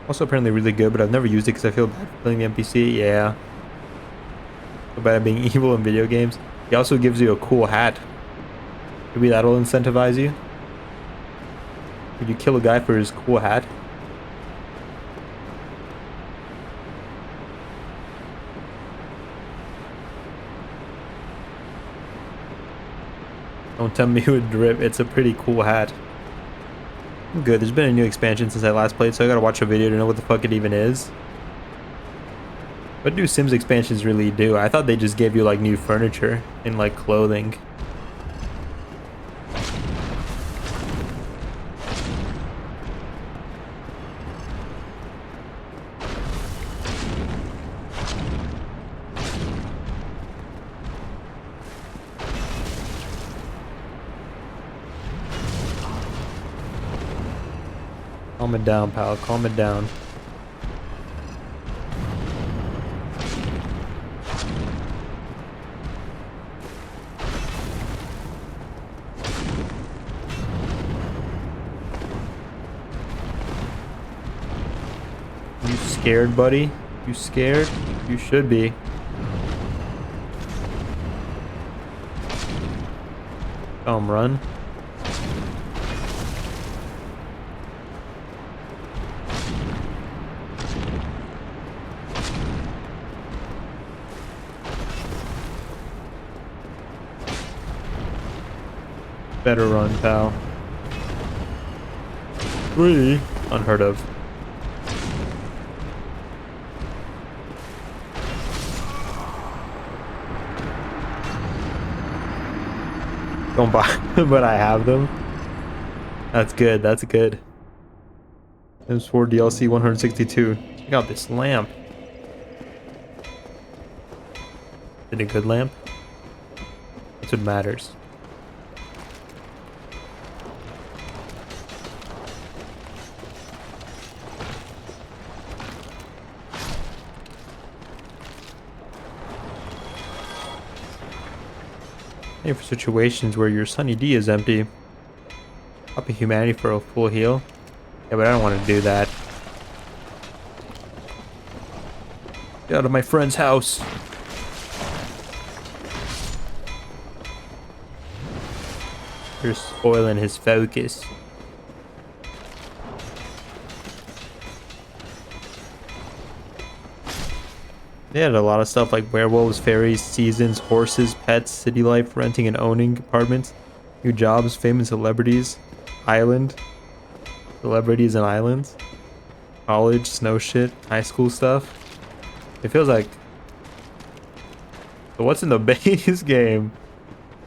Also apparently really good, but I've never used it because I feel bad for killing the NPC. Yeah. Feel bad at being evil in video games. He also gives you a cool hat. Maybe that'll incentivize you. Would you kill a guy for his cool hat? Don't tell me it would drip. It's a pretty cool hat. I'm good. There's been a new expansion since I last played, so I gotta watch a video to know what the fuck it even is. What do Sims expansions really do? I thought they just gave you like new furniture and like clothing. Calm it down, pal. Calm it down. You scared, buddy? You scared? You should be. Run. Better run, pal. 3. Unheard of. Don't buy, but I have them. That's good. That's good. M4 DLC 162. Check out this lamp. Is it a good lamp? That's what matters. And for situations where your Sunny D is empty, up a humanity for a full heal. Yeah, but I don't want to do that. Get out of my friend's house. You're spoiling his focus. They had a lot of stuff like werewolves, fairies, seasons, horses, pets, city life, renting and owning apartments, new jobs, famous celebrities, island, celebrities and islands, college, snow shit, high school stuff. It feels like... So what's in the base game?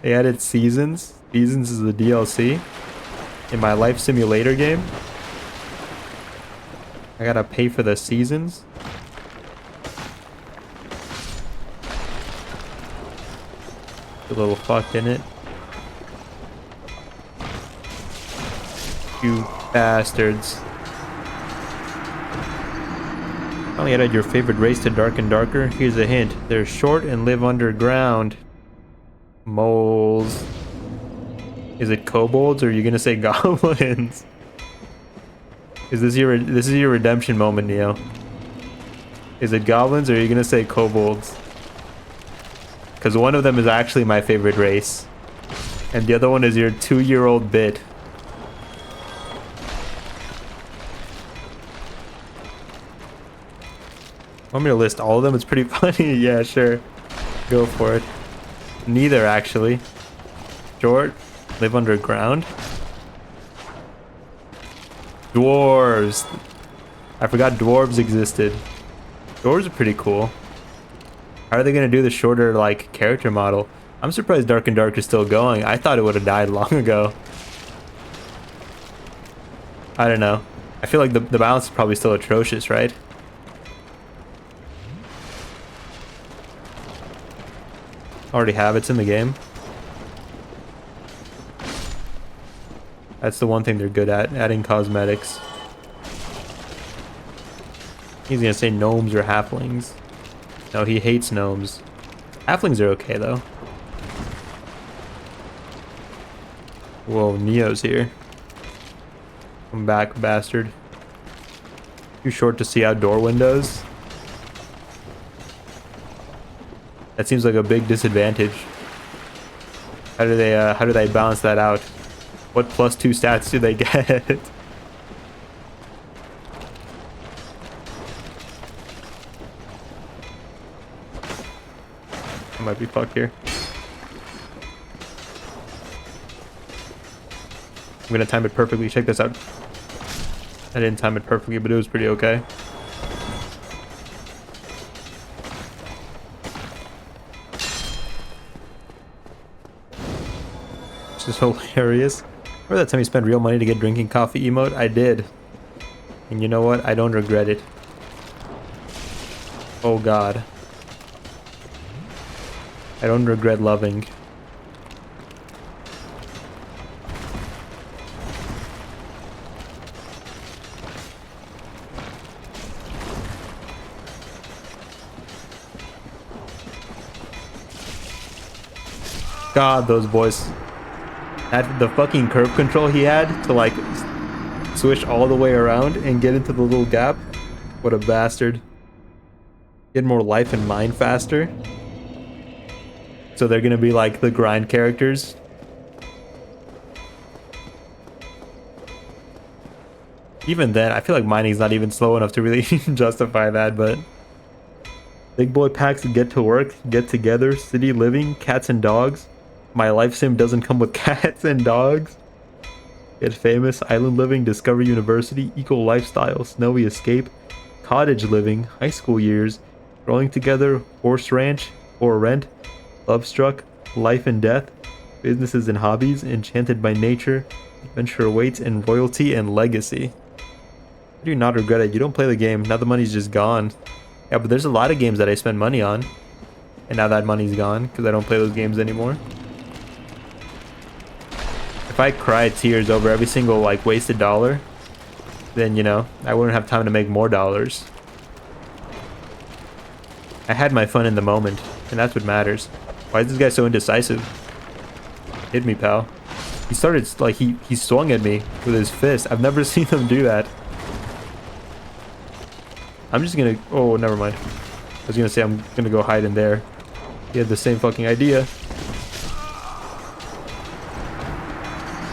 They added seasons. Seasons is the DLC. In my life simulator game, I gotta pay for the seasons. A little fucked in it. You bastards. Finally added your favorite race to Dark and Darker. Here's a hint. They're short and live underground. Moles. Is it kobolds or are you gonna say goblins? Is this your redemption moment, Neo? Is it goblins or are you gonna say kobolds? Because one of them is actually my favorite race. And the other one is your 2-year-old bit. Want me to list all of them? It's pretty funny. Yeah, sure. Go for it. Neither, actually. Short. Live underground. Dwarves. I forgot dwarves existed. Dwarves are pretty cool. How are they gonna do the shorter, like, character model? I'm surprised Dark and Dark is still going. I thought it would have died long ago. I don't know. I feel like the balance is probably still atrocious, right? Already have it's in the game. That's the one thing they're good at, adding cosmetics. He's gonna say gnomes or halflings. No, he hates gnomes. Halflings are okay, though. Whoa, Neo's here. Come back, bastard. Too short to see outdoor windows. That seems like a big disadvantage. How do they balance that out? What +2 stats do they get? I might be fucked here. I'm gonna time it perfectly. Check this out. I didn't time it perfectly, but it was pretty okay. This is hilarious. Remember that time you spent real money to get drinking coffee emote? I did. And you know what? I don't regret it. Oh god. I don't regret loving. God, those boys. That the fucking curve control he had to like switch all the way around and get into the little gap. What a bastard. Get more life and mind faster. So they're gonna be like the grind characters. Even then, I feel like mining's not even slow enough to really justify that, but... Big boy packs get to work, get together, city living, cats and dogs. My life sim doesn't come with cats and dogs. Get famous, island living, Discover University, eco lifestyle, snowy escape, cottage living, high school years, growing together, horse ranch, or rent, love struck, life and death, businesses and hobbies, enchanted by nature, adventure awaits, and royalty and legacy. I do not regret it. You don't play the game. Now the money's just gone. Yeah, but there's a lot of games that I spend money on. And now that money's gone because I don't play those games anymore. If I cried tears over every single like wasted dollar, then you know, I wouldn't have time to make more dollars. I had my fun in the moment, and that's what matters. Why is this guy so indecisive? Hit me, pal. He started like he swung at me with his fist. I've never seen him do that. I'm just gonna... Oh, never mind. I was gonna say I'm gonna go hide in there. He had the same fucking idea.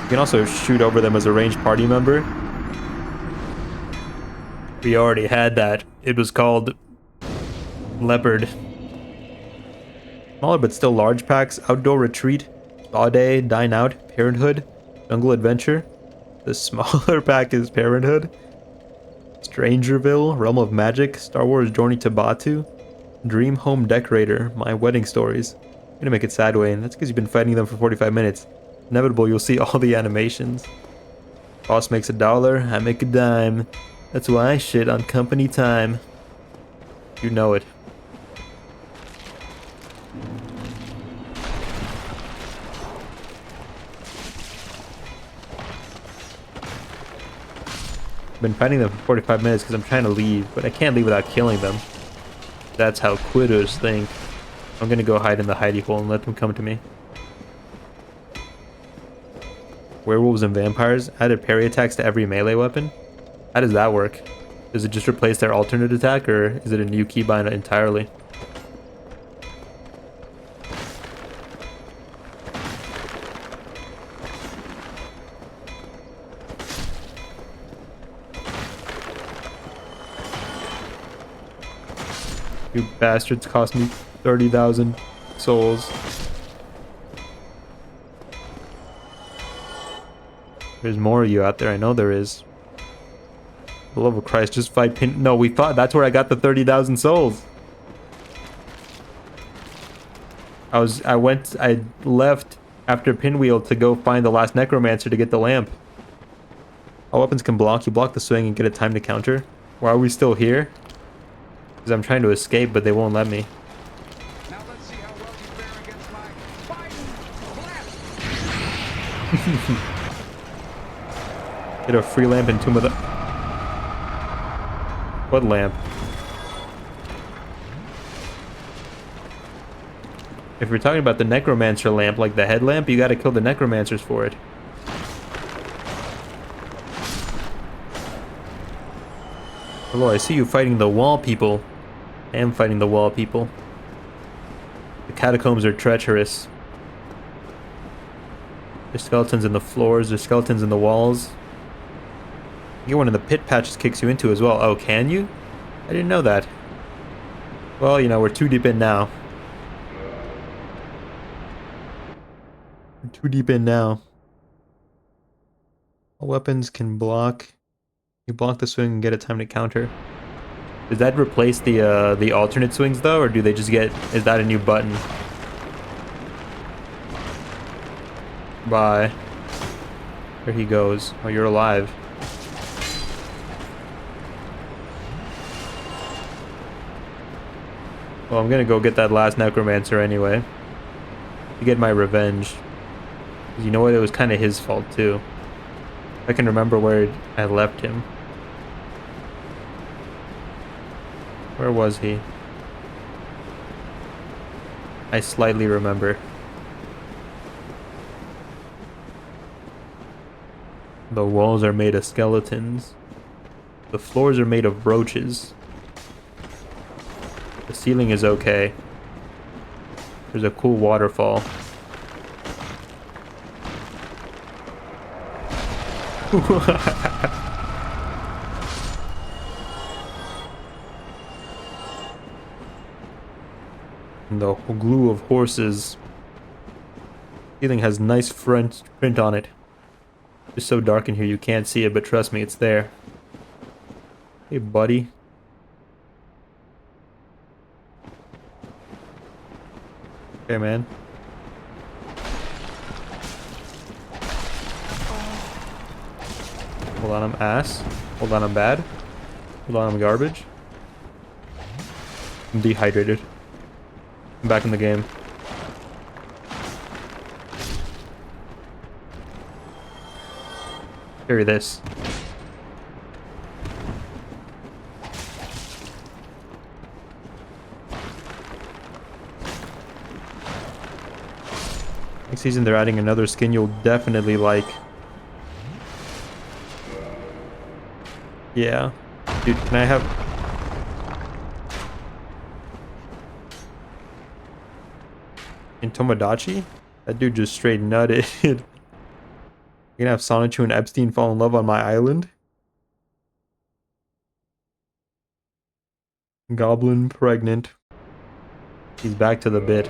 You can also shoot over them as a ranged party member. We already had that. It was called... Leopard. Smaller but still large packs. Outdoor retreat. Spa day. Dine out. Parenthood. Jungle adventure. The smaller pack is Parenthood. Strangerville, Realm of Magic, Star Wars Journey to Batu, Dream Home Decorator, My Wedding Stories. I'm gonna make it sad, Wayne. That's because you've been fighting them for 45 minutes. Inevitable, you'll see all the animations. Boss makes $1, I make a dime. That's why I shit on company time. You know it. Been fighting them for 45 minutes because I'm trying to leave, but I can't leave without killing them. That's how quitters think. I'm gonna go hide in the hidey hole and let them come to me. Werewolves and vampires added parry attacks to every melee weapon. How does that work? Does it just replace their alternate attack, or is it a new keybind entirely? You bastards cost me 30,000 souls. There's more of you out there. I know there is. For the love of Christ, just fight Pin. No, we thought that's where I got the 30,000 souls. I left after Pinwheel to go find the last Necromancer to get the lamp. All weapons can block. You block the swing and get a time to counter. Why are we still here? Because I'm trying to escape, but they won't let me. Now let's see how well you fare against my fighting blast. Get a free lamp and Tomb of the... What lamp? If you're talking about the Necromancer lamp, like the headlamp, you gotta kill the Necromancers for it. Hello, I see you fighting the wall people. I am fighting the wall people. The catacombs are treacherous. There's skeletons in the floors, there's skeletons in the walls. You get one of the pit patches kicks you into as well. Oh, can you? I didn't know that. Well, you know, we're too deep in now. We're too deep in now. All weapons can block. You block the swing and get a time to counter. Does that replace the alternate swings though, or do they just get... Is that a new button? Bye. There he goes. Oh, you're alive. Well, I'm gonna go get that last Necromancer anyway. To get my revenge. You know what? It was kind of his fault too. I can remember where I left him. Where was he? I slightly remember. The walls are made of skeletons. The floors are made of brooches. The ceiling is okay. There's a cool waterfall. And the glue of horses. Ceiling has nice French print on it. It's so dark in here you can't see it, but trust me, it's there. Hey, buddy. Okay, man. Hold on, I'm ass. Hold on, I'm bad. Hold on, I'm garbage. I'm dehydrated. I'm back in the game. Carry this. Next season they're adding another skin you'll definitely like. Yeah. Dude, can I have... In Tomodachi? That dude just straight nutted. You're gonna have Sonichu and Epstein fall in love on my island? Goblin pregnant. He's back to the bit.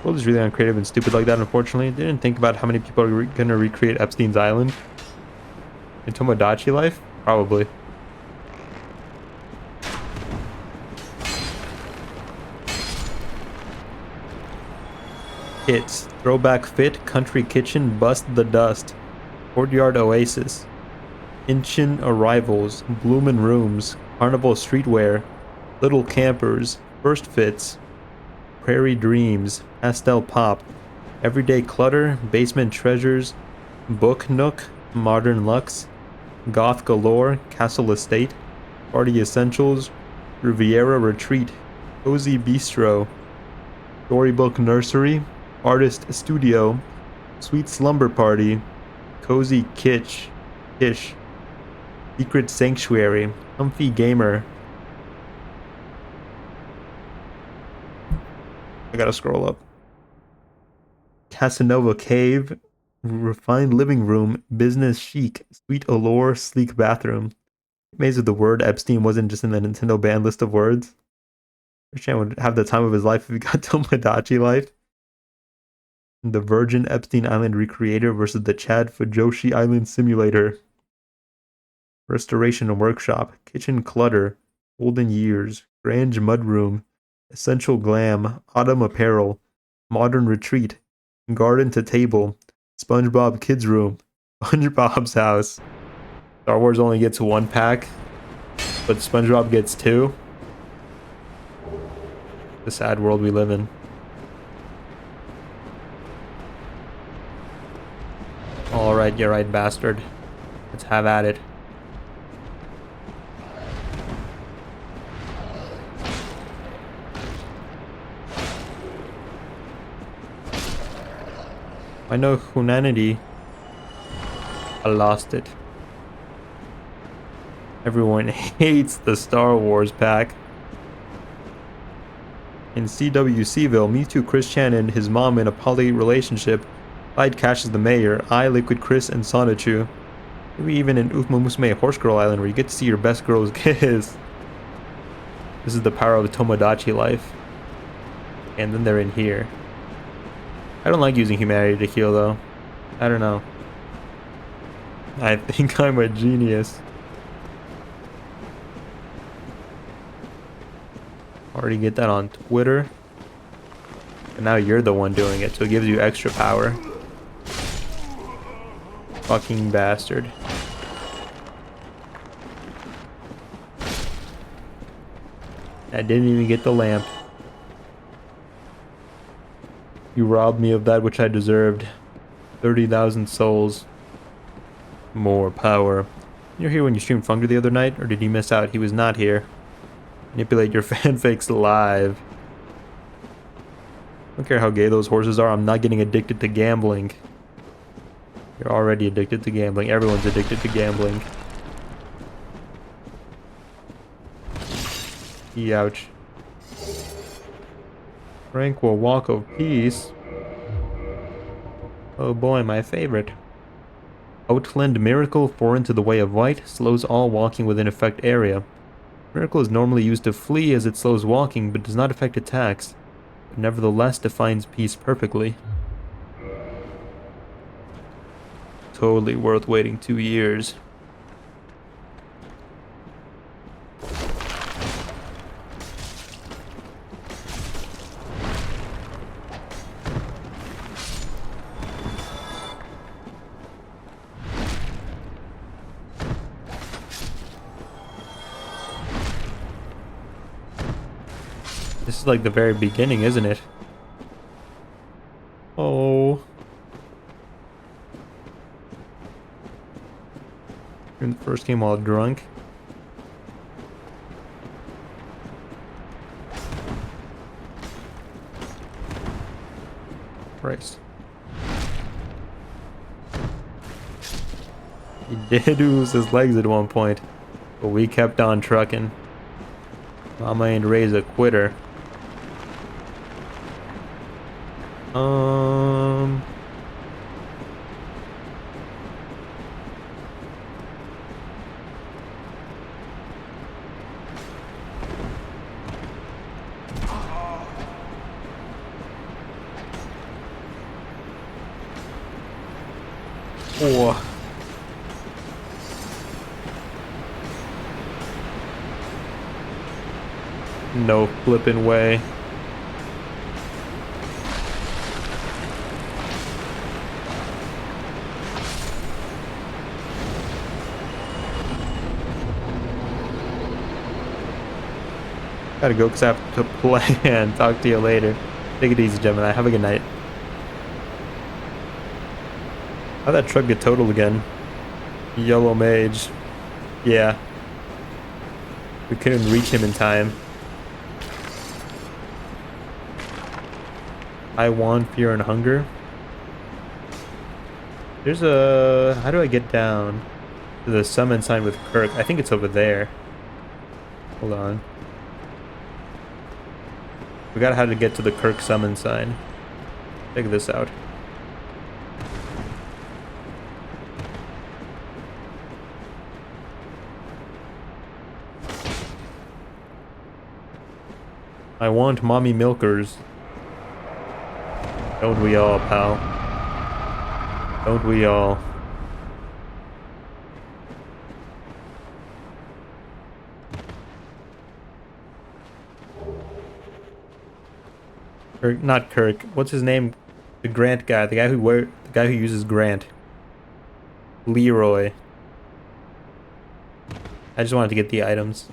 World is really uncreative and stupid like that, unfortunately. They didn't think about how many people are gonna recreate Epstein's Island. In Tomodachi life? Probably. Hits. Throwback fit, country kitchen, bust the dust. Courtyard oasis. Inchin arrivals, bloomin' rooms, carnival streetwear, little campers, first fits, prairie dreams, pastel pop, everyday clutter, basement treasures, book nook, modern luxe, goth galore, castle estate, party essentials, Riviera retreat, cozy bistro, storybook nursery, artist studio, sweet slumber party, cozy kitsch, ish, secret sanctuary, comfy gamer. I gotta scroll up. Casanova cave, refined living room, business chic, sweet allure, sleek bathroom. Amazed if the word Epstein wasn't just in the Nintendo banned list of words. Christian would have the time of his life if he got Tomodachi life. The Virgin Epstein Island Recreator versus the Chad Fujoshi Island Simulator. Restoration and Workshop, Kitchen Clutter, Golden Years, Grange Mudroom, Essential Glam, Autumn Apparel, Modern Retreat, Garden to Table, SpongeBob Kids Room, SpongeBob's House. Star Wars only gets one pack, but SpongeBob gets two. The sad world we live in. Alright, you're right, bastard. Let's have at it. I know humanity. I lost it. Everyone hates the Star Wars pack. In CWCville, Mewtwo, Chris Chan, and his mom in a poly relationship. Clyde Cash is the mayor. I, Liquid Chris, and Sonichu. Maybe even in Ufma Musume Horse Girl Island where you get to see your best girl's kiss. This is the power of the Tomodachi life. And then they're in here. I don't like using humanity to heal though. I don't know. I think I'm a genius. Already get that on Twitter. But now you're the one doing it, so it gives you extra power. Fucking bastard. I didn't even get the lamp. You robbed me of that which I deserved. 30,000 souls. More power. You're here when you streamed Funger the other night, or did you miss out? He was not here. Manipulate your fanfics live. I don't care how gay those horses are, I'm not getting addicted to gambling. You're already addicted to gambling. Everyone's addicted to gambling. Ouch. Tranquil walk of peace. Oh boy, my favorite. Outland Miracle, foreign to the Way of White, slows all walking within effect area. Miracle is normally used to flee as it slows walking, but does not affect attacks, but nevertheless defines peace perfectly. Totally worth waiting 2 years. This is like the very beginning, isn't it? Oh. In the first game all drunk. Christ. He did lose his legs at one point, but we kept on trucking. Mama ain't raised a quitter. Oh. No flipping way. Gotta go because I have to plan. Talk to you later. Take it easy, Gemini. Have a good night. How'd that truck get totaled again? Yellow Mage. Yeah. We couldn't reach him in time. I want fear and hunger. There's a... How do I get down to the summon sign with Kirk? I think it's over there. Hold on. We got how to get to the Kirk summon sign. Check this out. I want mommy milkers. Don't we all, pal? Don't we all? Kirk, not Kirk. What's his name? The Grant guy. The guy who uses Grant. Leroy. I just wanted to get the items.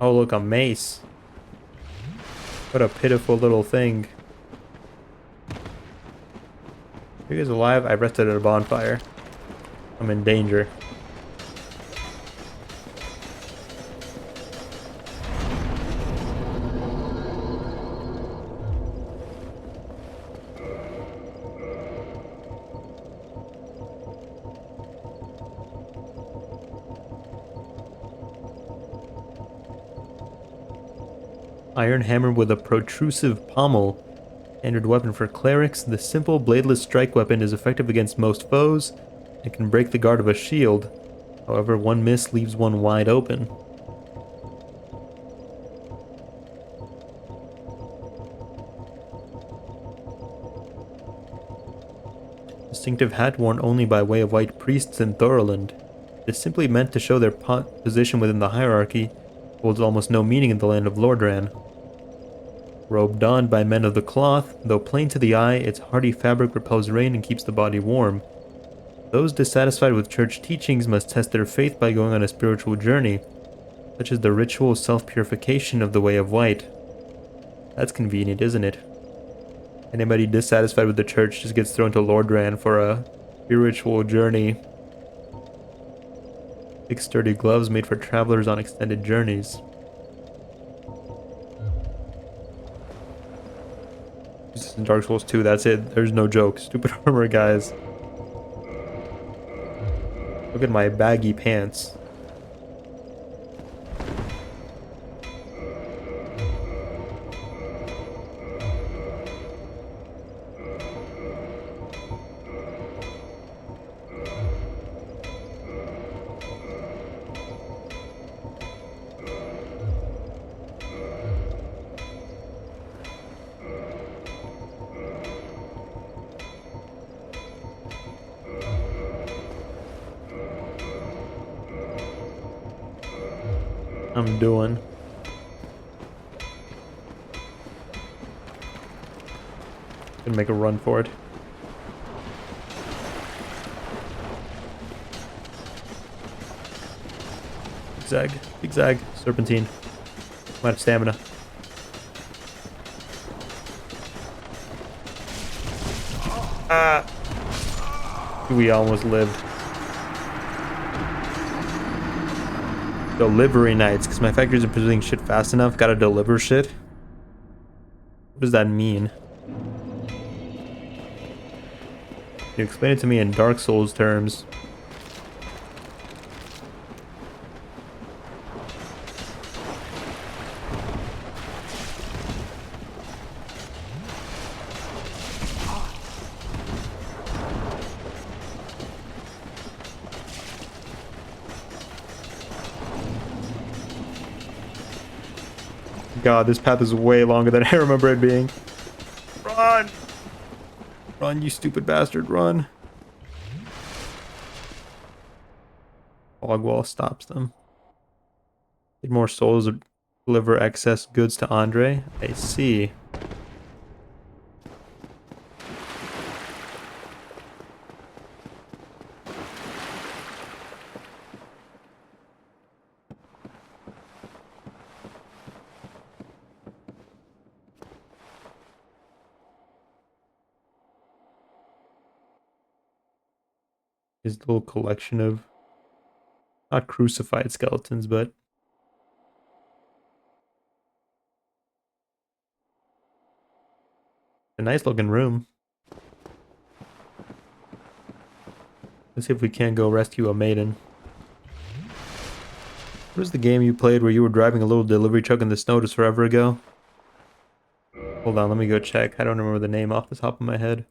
Oh, look, a mace. What a pitiful little thing. Are you guys alive? I rested at a bonfire. I'm in danger. Iron hammer with a protrusive pommel. Standard weapon for clerics, the simple bladeless strike weapon is effective against most foes and can break the guard of a shield. However, one miss leaves one wide open. Distinctive hat worn only by way of white priests in Thoroland. It is simply meant to show their position within the hierarchy, holds almost no meaning in the land of Lordran. Robe donned by men of the cloth, though plain to the eye, its hardy fabric repels rain and keeps the body warm. Those dissatisfied with church teachings must test their faith by going on a spiritual journey, such as the ritual self-purification of the Way of White. That's convenient, isn't it? Anybody dissatisfied with the church just gets thrown to Lordran for a Spiritual journey. Thick sturdy gloves made for travelers on extended journeys. This is in Dark Souls 2, that's it. There's no joke. Stupid armor, guys. Look at my baggy pants. I'm doing. Gonna make a run for it. Zigzag, zigzag, serpentine. I'm out of stamina. Ah! We almost lived. Delivery nights, because my factory isn't producing shit fast enough. Gotta deliver shit. What does that mean? Can you explain it to me in Dark Souls terms? God, this path is way longer than I remember it being. Run! Run, you stupid bastard, run. Fog wall stops them. Need more souls to deliver excess goods to Andre. I see. His little collection of not crucified skeletons, but a nice looking room. Let's see if we can't go rescue a maiden. What was the game you played where you were driving a little delivery truck in the snow just forever ago? Hold on, let me go check. I don't remember the name off the top of my head.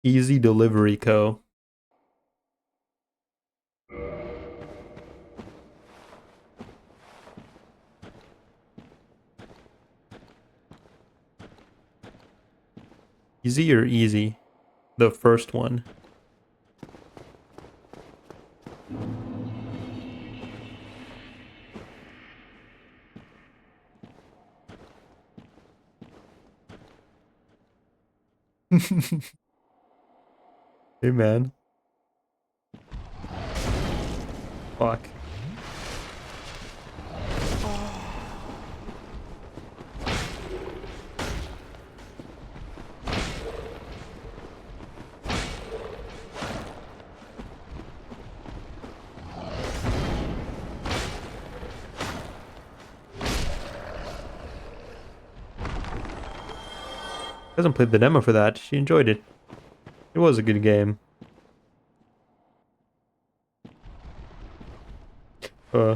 Easy Delivery Co. Easy or easy? The first one. Hey man. Fuck. Hasn't played the demo for that. She enjoyed it. It was a good game. Uh.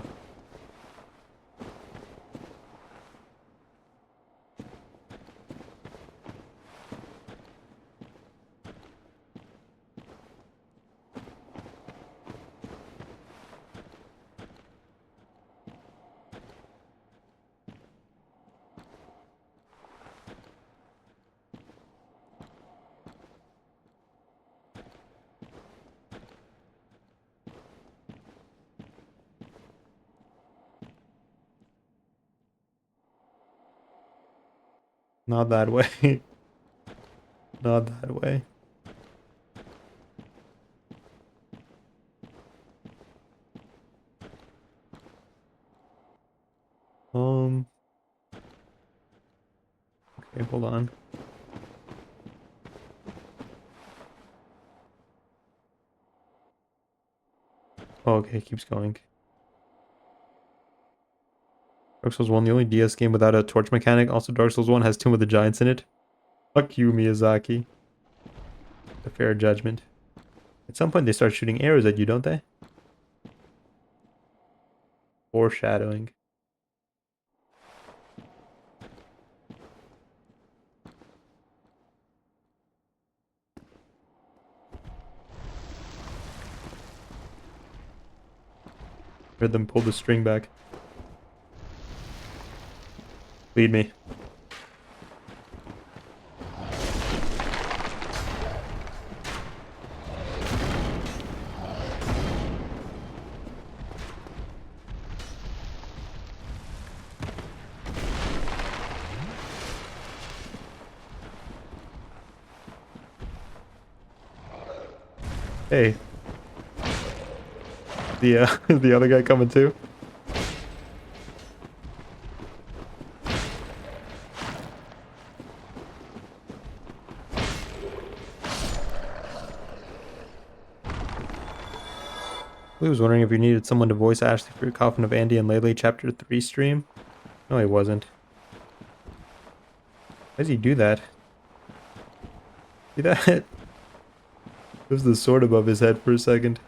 Not that way. Not that way. Okay, hold on. Oh, okay, it keeps going. Dark Souls 1, the only DS game without a torch mechanic. Also, Dark Souls 1 has Tomb of the Giants in it. Fuck you, Miyazaki. A fair judgment. At some point, they start shooting arrows at you, don't they? Foreshadowing. Heard them pull the string back. Lead me. Hey. The other guy coming too? I was wondering if you needed someone to voice Ashley for your Coffin of Andy and Lele Chapter 3 stream. No, he wasn't. Why does he do that? See that? There's the sword above his head for a second.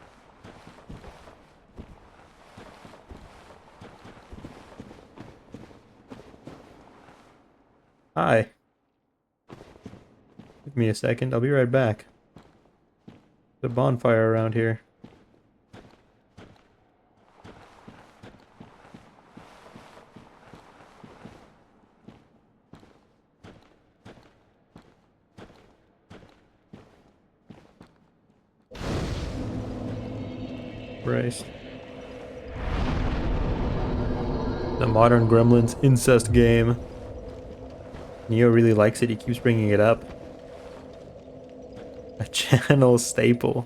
Hi. Give me a second, I'll be right back. There's a bonfire around here. Christ. The modern Gremlins incest game. Neo really likes it, he keeps bringing it up. A channel staple.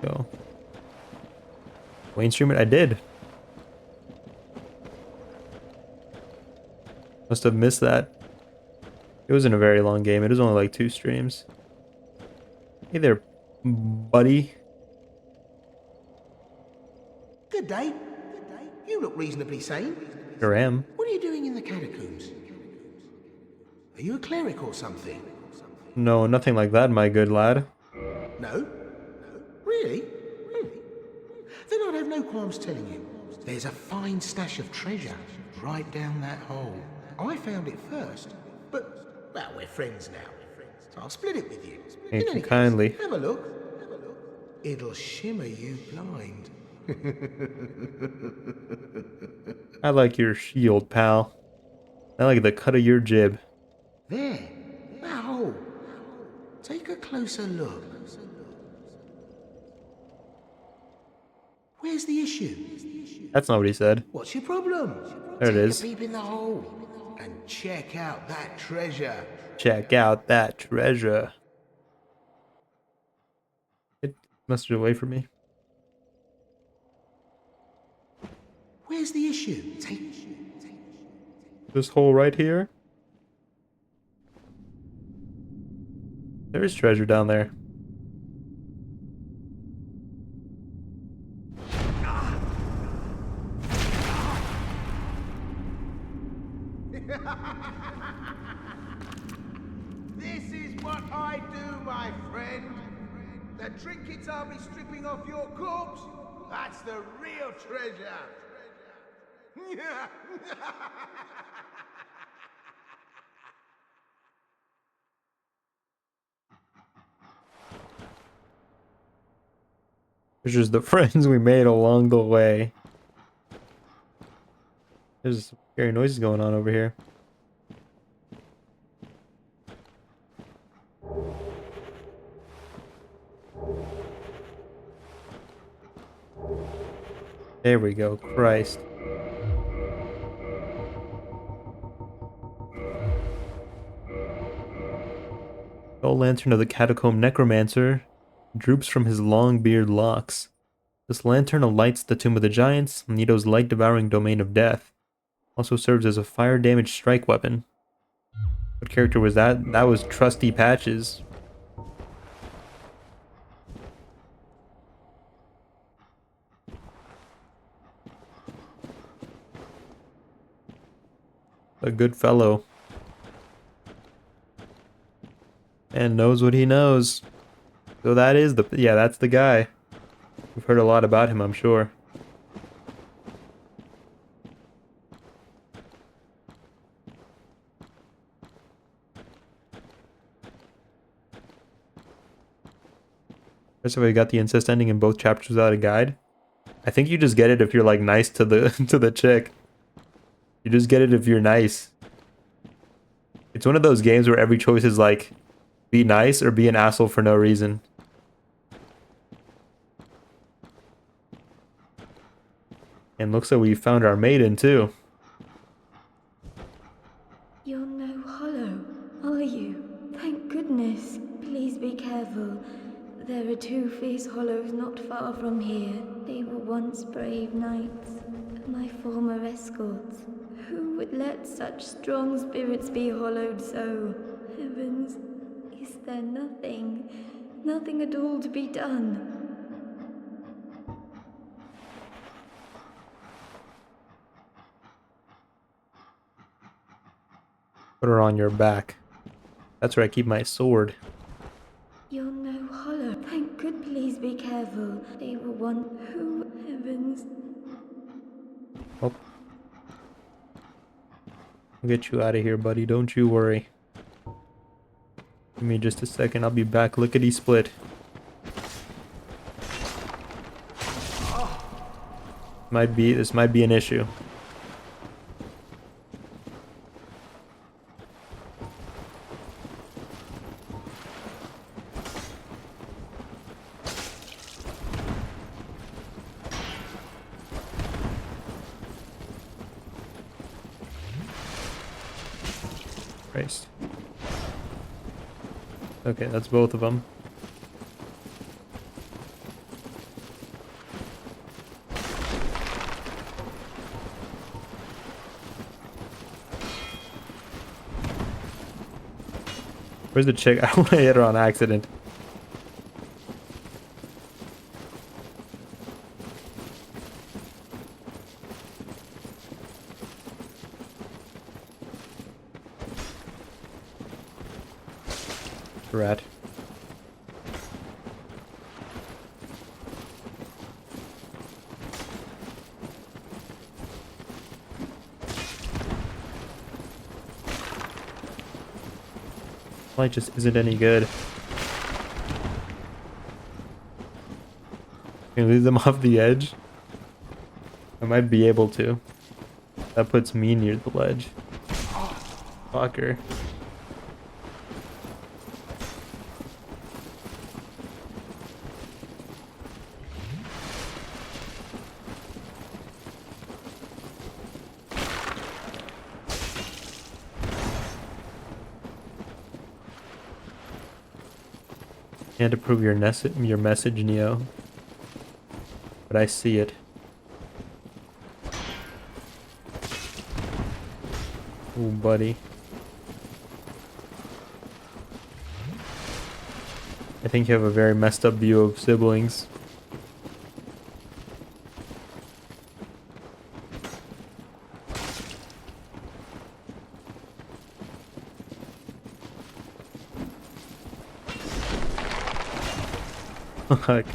Go. Wayne stream it? I did. Must have missed that. It wasn't a very long game, it was only like 2 streams. Hey there, buddy. Good day. You look reasonably sane. Sure am. What are you doing in the catacombs? Are you a cleric or something? No, nothing like that, my good lad. No? Really? Then I'd have no qualms telling you. There's a fine stash of treasure right down that hole. I found it first, but, well, we're friends now. So I'll split it with you. Thank In you any case, kindly. have a look. It'll shimmer you blind. I like your shield, pal. I like the cut of your jib. There. That hole. Take a closer look. Where's the issue? That's not what he said. What's your problem? There it Take is. a peep in the hole and check out that treasure. Check out that treasure. It must have away from me. Where's the issue? Take. This hole right here. There is treasure down there. This is what I do, my friend. The trinkets I'll be stripping off your corpse, that's the real treasure. It's just the friends we made along the way. There's some scary noises going on over here. There we go, Christ. The lantern of the catacomb necromancer droops from his long beard locks. This lantern lights the Tomb of the Giants, Nito's light-devouring domain of death. Also serves as a fire damage strike weapon. What character was that? That was Trusty Patches. A good fellow. And knows what he knows. So that is the... yeah, that's the guy. We've heard a lot about him, I'm sure. First of all, you got the incest ending in both chapters without a guide. I think you just get it if you're like nice to the to the chick. You just get it if you're nice. It's one of those games where every choice is like, be nice or be an asshole for no reason. And looks like we found our maiden too. You're no hollow, are you? Thank goodness. Please be careful. There are two fierce hollows not far from here. They were once brave knights, my former escorts. Who would let such strong spirits be hollowed so? Heavens, is there nothing at all to be done? Put her on your back. That's where I keep my sword. You're no hollow. Thank good. Please be careful. They were once. Who? Heavens. Oh. I'll get you out of here, buddy. Don't you worry. Give me just a second. I'll be back. Lickety split. This might be an issue. Christ. Okay, that's both of them. Where's the chick? I want to hit her on accident. Rat. Light just isn't any good. Can you leave them off the edge? I might be able to. That puts me near the ledge. Fucker. Can't approve your message, Neo. But I see it. Ooh, buddy. I think you have a very messed up view of siblings. Fuck.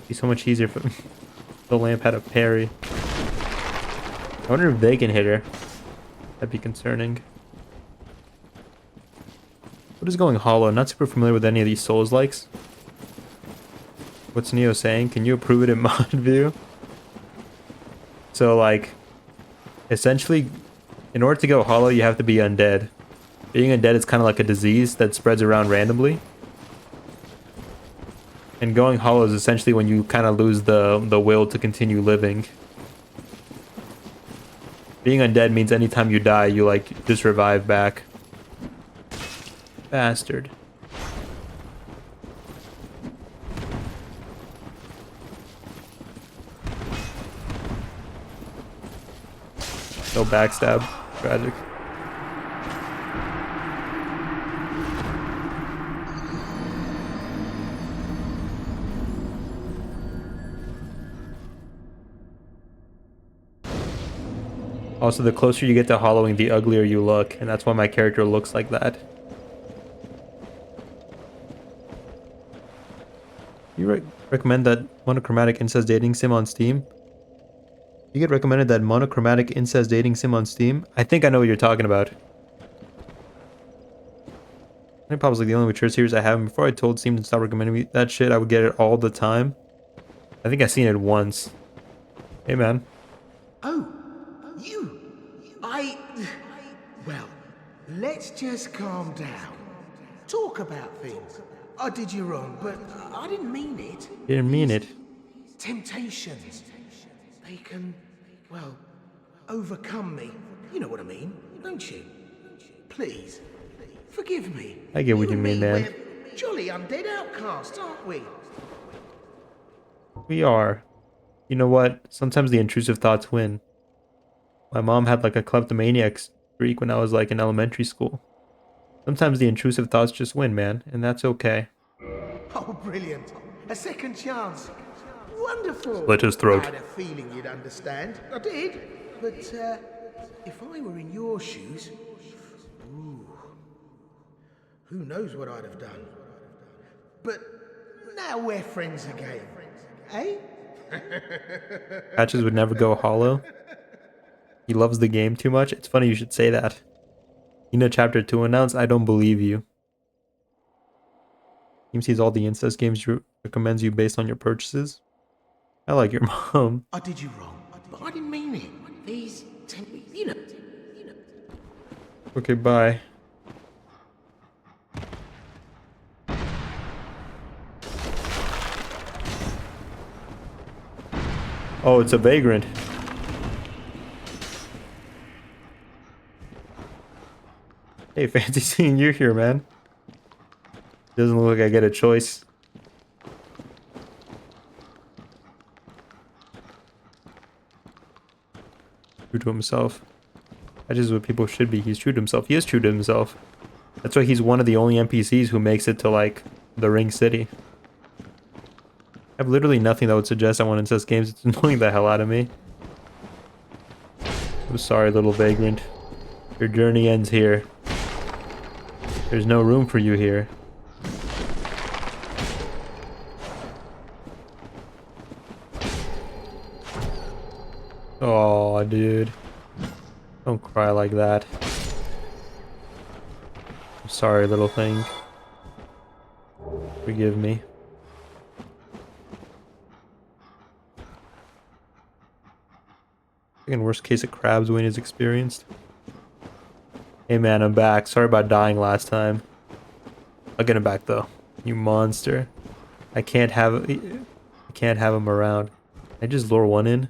Be so much easier for The lamp had a parry. I wonder if they can hit her. That'd be concerning. What is going hollow? Not super familiar with any of these Souls likes. What's Neo saying? Can you approve it in mod view? So like, essentially, in order to go hollow, you have to be undead. Being undead is kind of like a disease that spreads around randomly. And going hollow is essentially when you kind of lose the will to continue living. Being undead means anytime you die, you like just revive back. Bastard. No backstab. Tragic. Also, the closer you get to hollowing, the uglier you look, and that's why my character looks like that. You recommend that monochromatic incest dating sim on Steam? You get recommended that monochromatic incest dating sim on Steam? I think I know what you're talking about. I think Pop's like the only mature series I have, and before I told Steam to stop recommending me that shit, I would get it all the time. I think I've seen it once. Hey, man. Oh, you. Well, let's just calm down. Talk about things. I did you wrong, but I didn't mean it. Didn't mean it. Temptations. They can, well, overcome me. You know what I mean, don't you? Please, forgive me. I get what you and mean, me, man. we're jolly undead outcasts, aren't we? We are. You know what? Sometimes the intrusive thoughts win. My mom had like a kleptomaniac streak when I was like in elementary school. Sometimes the intrusive thoughts just win, man, and that's okay. Oh, brilliant. A second chance. Wonderful. Slit his throat. I had a feeling you'd understand. I did. But if I were in your shoes, ooh, who knows what I'd have done. But now we're friends again. Eh? Patches would never go hollow. He loves the game too much. It's funny you should say that. You know, chapter 2 announced. I don't believe you. Team sees all the incest games you recommends you based on your purchases. I like your mom. I did you wrong, but I didn't mean it. These, you know. Okay, bye. Oh, it's a vagrant. Hey, fancy seeing you here, man. Doesn't look like I get a choice. True to himself. That is what people should be. He's true to himself. He is true to himself. That's why he's one of the only NPCs who makes it to, like, the Ring City. I have literally nothing that would suggest I want incest games. It's annoying the hell out of me. I'm sorry, little vagrant. Your journey ends here. There's no room for you here. Oh, dude. Don't cry like that. I'm sorry, little thing. Forgive me. In worst case, a crab's win is experienced. Hey man, I'm back. Sorry about dying last time. I'll get him back though. You monster. I can't have him around. I just lure one in.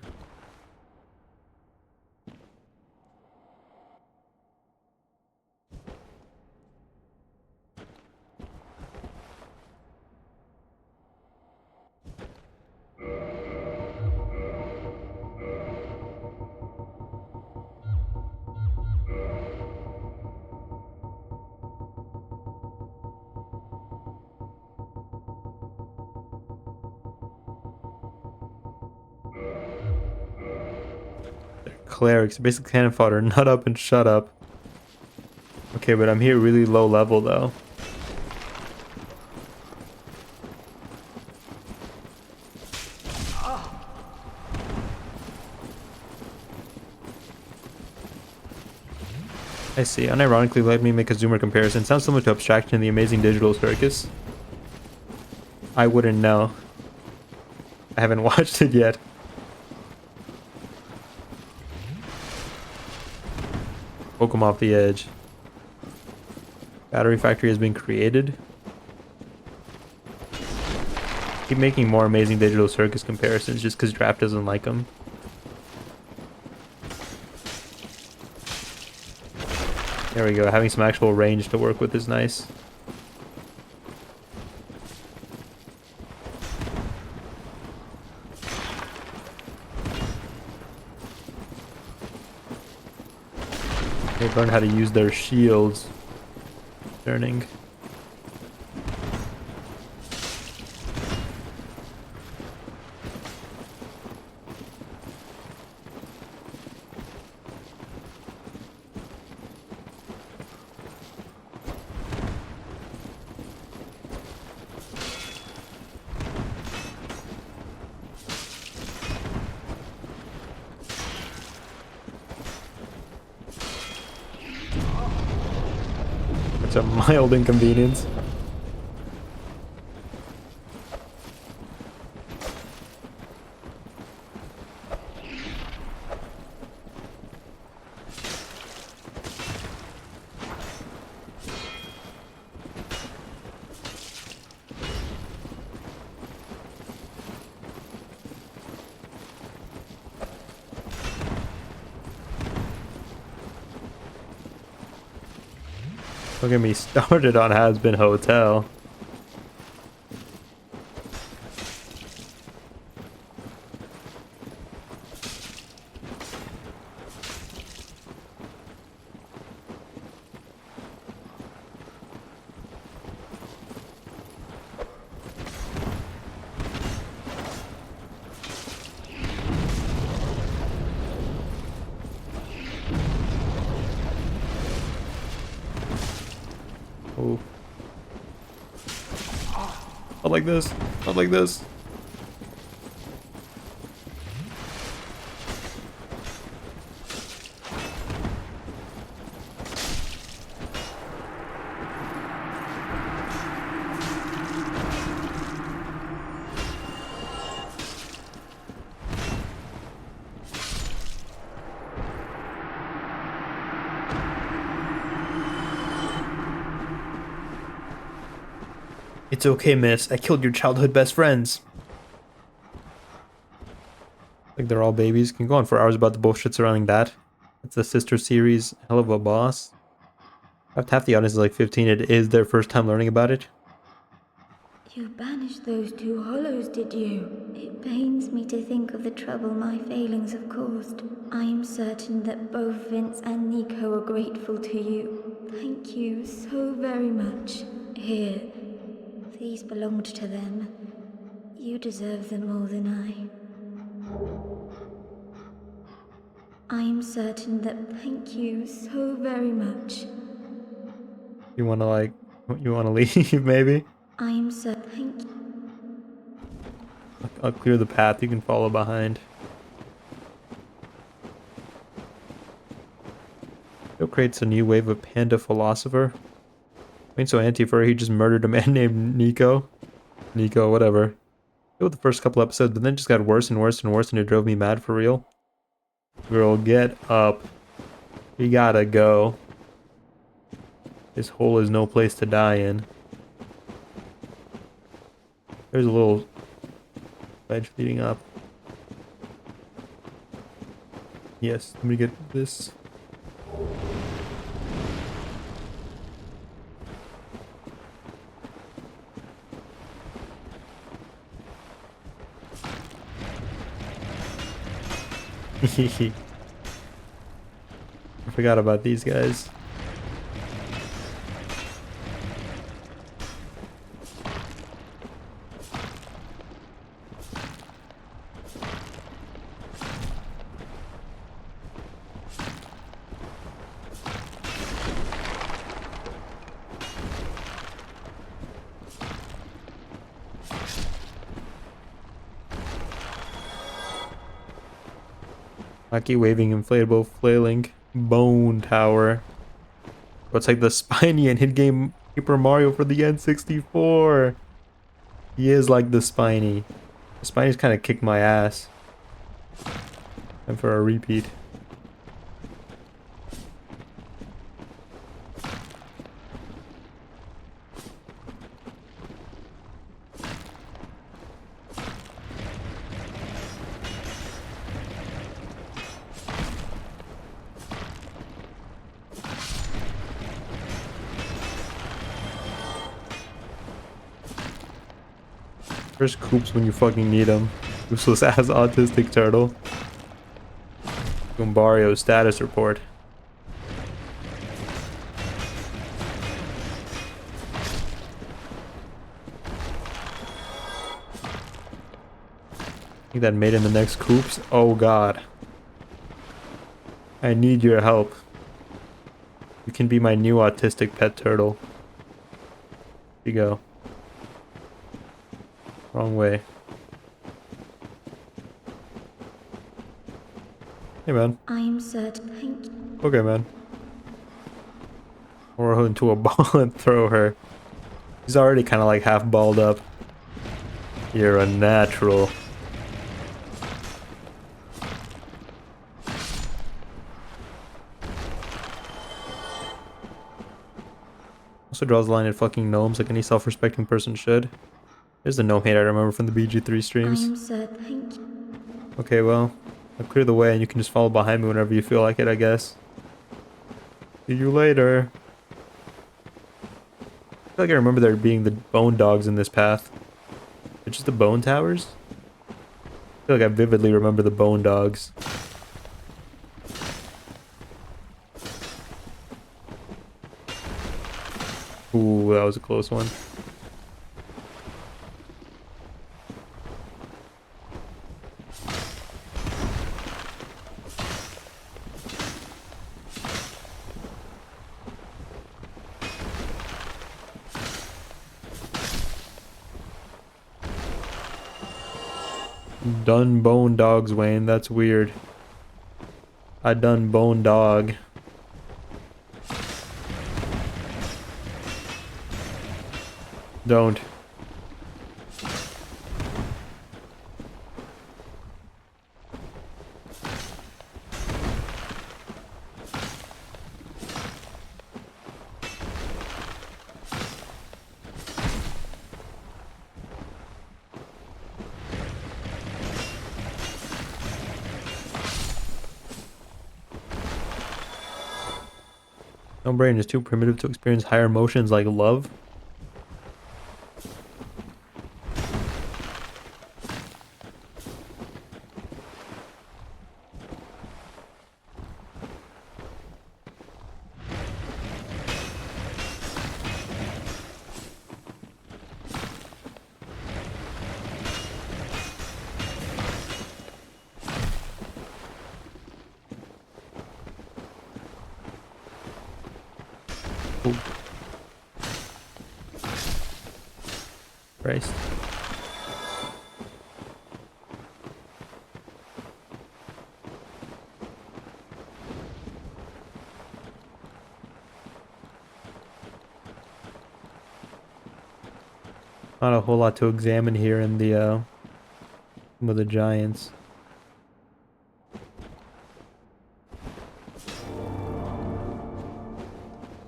Clerics, basically cannon fodder. Nut up and shut up. Okay, but I'm here really low level though. I see. Unironically, let me make a zoomer comparison. Sounds similar to Abstraction in the Amazing Digital Circus. I wouldn't know. I haven't watched it yet. Poke him off the edge. Battery factory has been created. Keep making more Amazing Digital Circus comparisons just because Draft doesn't like them. There we go. Having some actual range to work with is nice. They learn how to use their shields. Turning. It's a mild inconvenience. Don't get me started on Has Been Hotel. Oh. Not like this. Not like this. It's okay, miss. I killed your childhood best friends. Like they're all babies. Can go on for hours about the bullshit surrounding that. It's the sister series. Hell of a boss. Half the audience is like 15. It is their first time learning about it. You banished those two hollows, did you? It pains me to think of the trouble my failings have caused. I am certain that both Vince and Nico are grateful to you. Thank you so very much. Here, these belonged to them. You deserve them more than I am certain that thank you so very much. You wanna leave maybe? I am certain thank you. I'll clear the path. You can follow behind. Joe creates a new wave of panda philosopher. Ain't so anti-furry, he just murdered a man named Nico. Nico, whatever. It was the first couple episodes, but then it just got worse and worse and worse, and it drove me mad for real. Girl, get up. You gotta go. This hole is no place to die in. There's a little ledge leading up. Yes, let me get this. I forgot about these guys. Wacky waving inflatable flailing bone tower. It's like the spiny and hit game Paper Mario for the N64. He is like the spiny. The spinies kind of kicked my ass. And for a repeat. Where's Coops when you fucking need him? Useless ass autistic turtle. Gumbario status report. I think that made him the next Coops. Oh god. I need your help. You can be my new autistic pet turtle. Here you go. Wrong way. Hey man. I'm certain. Thank you. Okay man. Throw her into a ball and throw her. She's already kind of like half balled up. You're a natural. Also draws the line at fucking gnomes like any self-respecting person should. There's the gnome hate I remember from the BG3 streams. I'm certain. Thank you. Okay, well, I'll clear the way and you can just follow behind me whenever you feel like it, I guess. See you later. I feel like I remember there being the bone dogs in this path. It's just the bone towers? I feel like I vividly remember the bone dogs. Ooh, that was a close one. Done bone dogs, Wayne. That's weird. I done bone dog. Don't. No brain is too primitive to experience higher emotions like love. Ooh. Christ. Not a whole lot to examine here in the with the giants.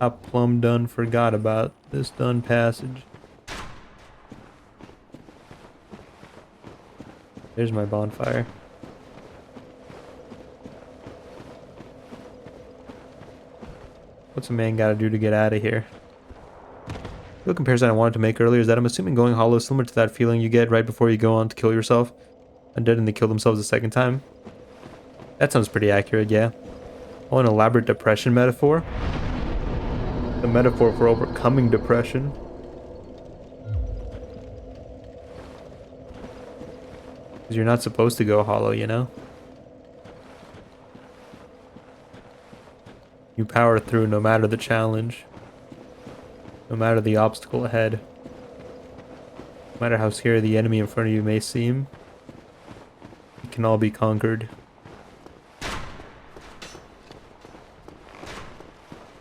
I plumb done forgot about this done passage. There's my bonfire. What's a man gotta do to get out of here? The comparison I wanted to make earlier is that I'm assuming going hollow is similar to that feeling you get right before you go on to kill yourself. Undead and they kill themselves a second time. That sounds pretty accurate, yeah. Oh, an elaborate depression metaphor? The metaphor for overcoming depression. Because you're not supposed to go hollow, you know? You power through no matter the challenge. No matter the obstacle ahead. No matter how scary the enemy in front of you may seem. It can all be conquered.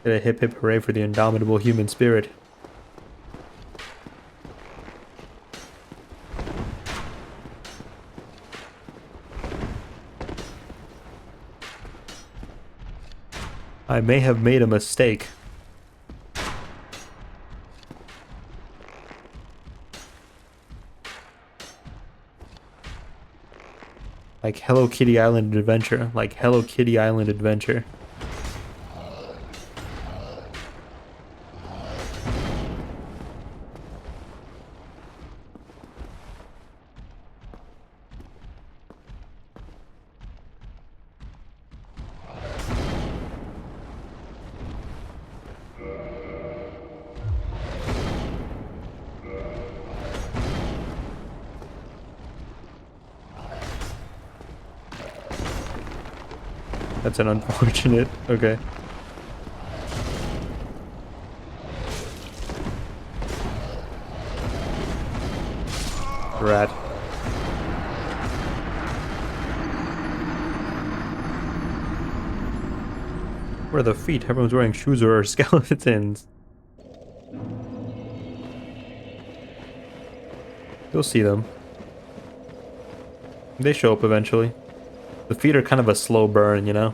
Get a hip hip hooray for the indomitable human spirit. I may have made a mistake. Like Hello Kitty Island Adventure. Like Hello Kitty Island Adventure. That's an unfortunate. Okay. Rat. Where are the feet? Everyone's wearing shoes or skeletons. You'll see them. They show up eventually. The feet are kind of a slow burn, you know?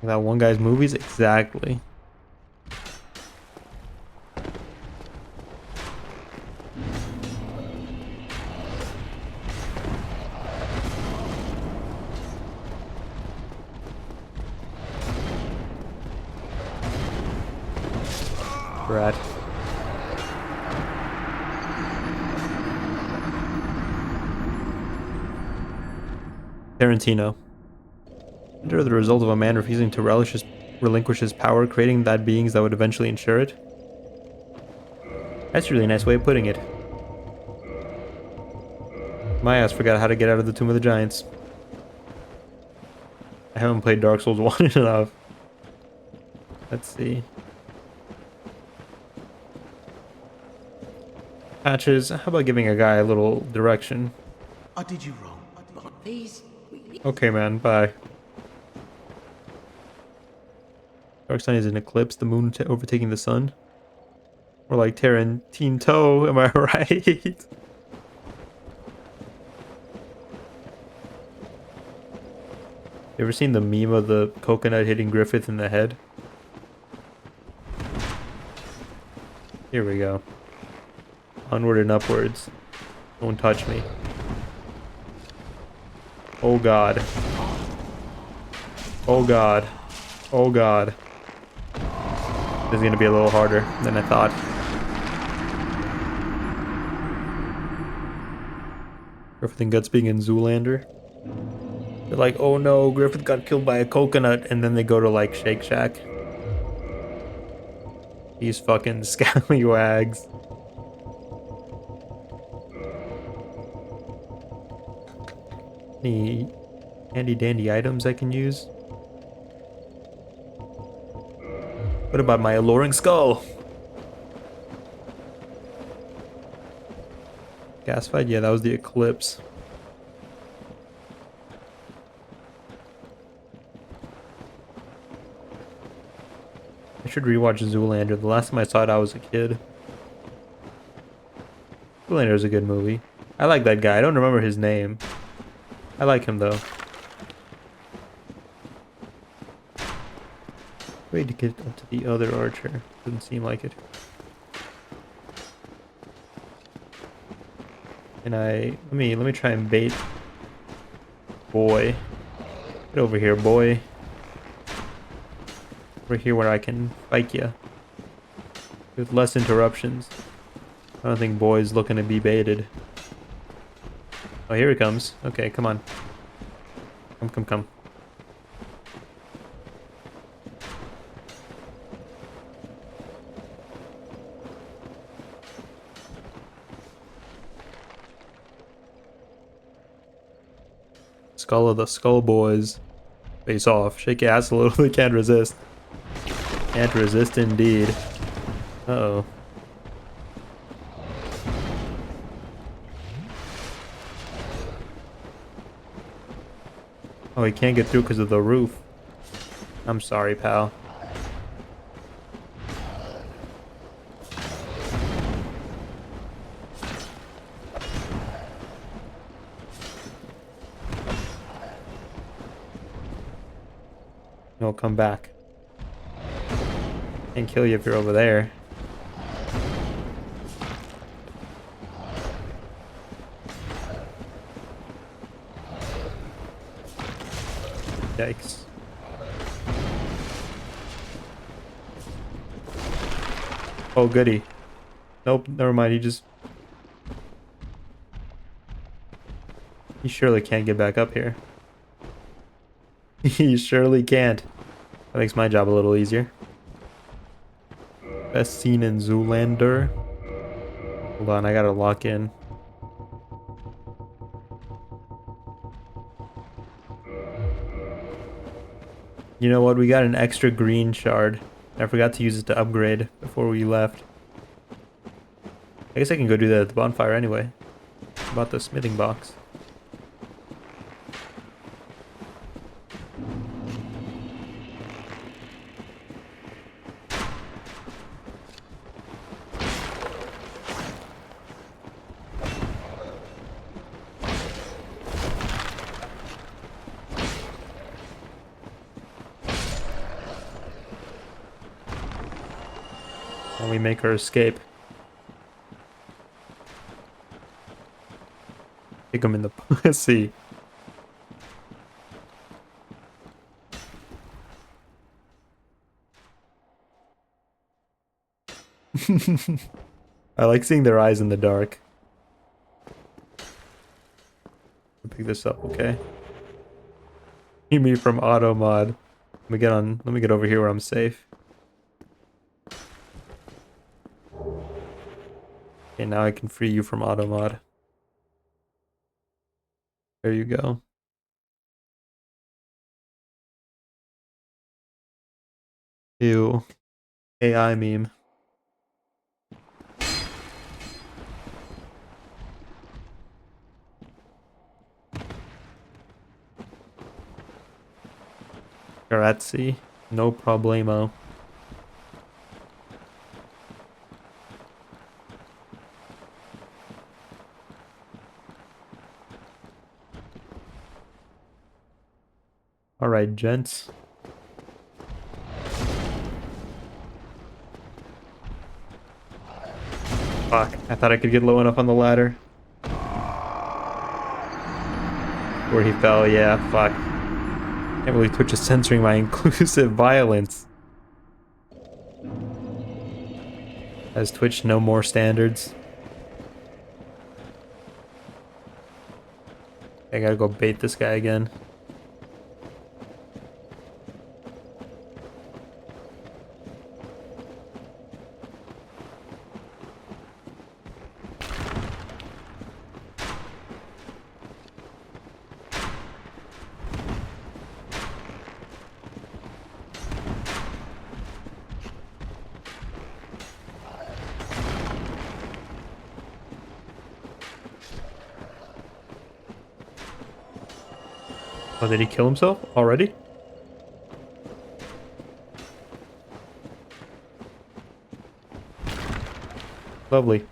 That one guy's movies? Exactly. Rat. Tarantino. Enter the result of a man refusing to relinquish his power, creating that beings that would eventually ensure it. That's a really nice way of putting it. My ass forgot how to get out of the Tomb of the Giants. I haven't played Dark Souls 1 enough. Let's see. Patches, how about giving a guy a little direction? I did you wrong. But these... Okay, man, bye. Dark Sun is an eclipse, the moon overtaking the sun. Or like Tarantino, am I right? You ever seen the meme of the coconut hitting Griffith in the head? Here we go. Onward and upwards. Don't touch me. Oh god. Oh god. Oh god. This is gonna be a little harder than I thought. Griffith and Guts being in Zoolander. They're like, oh no, Griffith got killed by a coconut, and then they go to like Shake Shack. These fucking scallywags. Any handy dandy items I can use? What about my alluring skull? Gas fight? Yeah, that was the eclipse. I should rewatch Zoolander. The last time I saw it, I was a kid. Zoolander is a good movie. I like that guy. I don't remember his name. I like him though. Way to get up to the other archer. Doesn't seem like it. And let me try and bait. Boy. Get over here, boy. Over here where I can fight ya. With less interruptions. I don't think boy's looking to be baited. Oh, here he comes. Okay, come on. Come. skull of the skull boys. Face off. Shake your ass a little. They can't resist. Can't resist indeed. Uh-oh. Oh, he can't get through because of the roof. I'm sorry, pal. No, come back. Can't kill you if you're over there. Yikes. Oh, goody. Nope, never mind. He surely can't get back up here. He surely can't. That makes my job a little easier. Best scene in Zoolander. Hold on, I gotta lock in. You know what? We got an extra green shard. I forgot to use it to upgrade before we left. I guess I can go do that at the bonfire anyway. About the smithing box. And we make her escape. Kick him in the pussy. I like seeing their eyes in the dark. Pick this up, okay? Free me from auto mod. Let me get over here where I'm safe. Okay, now I can free you from auto mod. There you go. Ew. AI meme. Grazie. No problemo. Alright, gents. Fuck, I thought I could get low enough on the ladder. Where he fell, yeah, fuck. Can't believe Twitch is censoring my inclusive violence. Has Twitch no more standards? I gotta go bait this guy again. Oh, did he kill himself already? Lovely.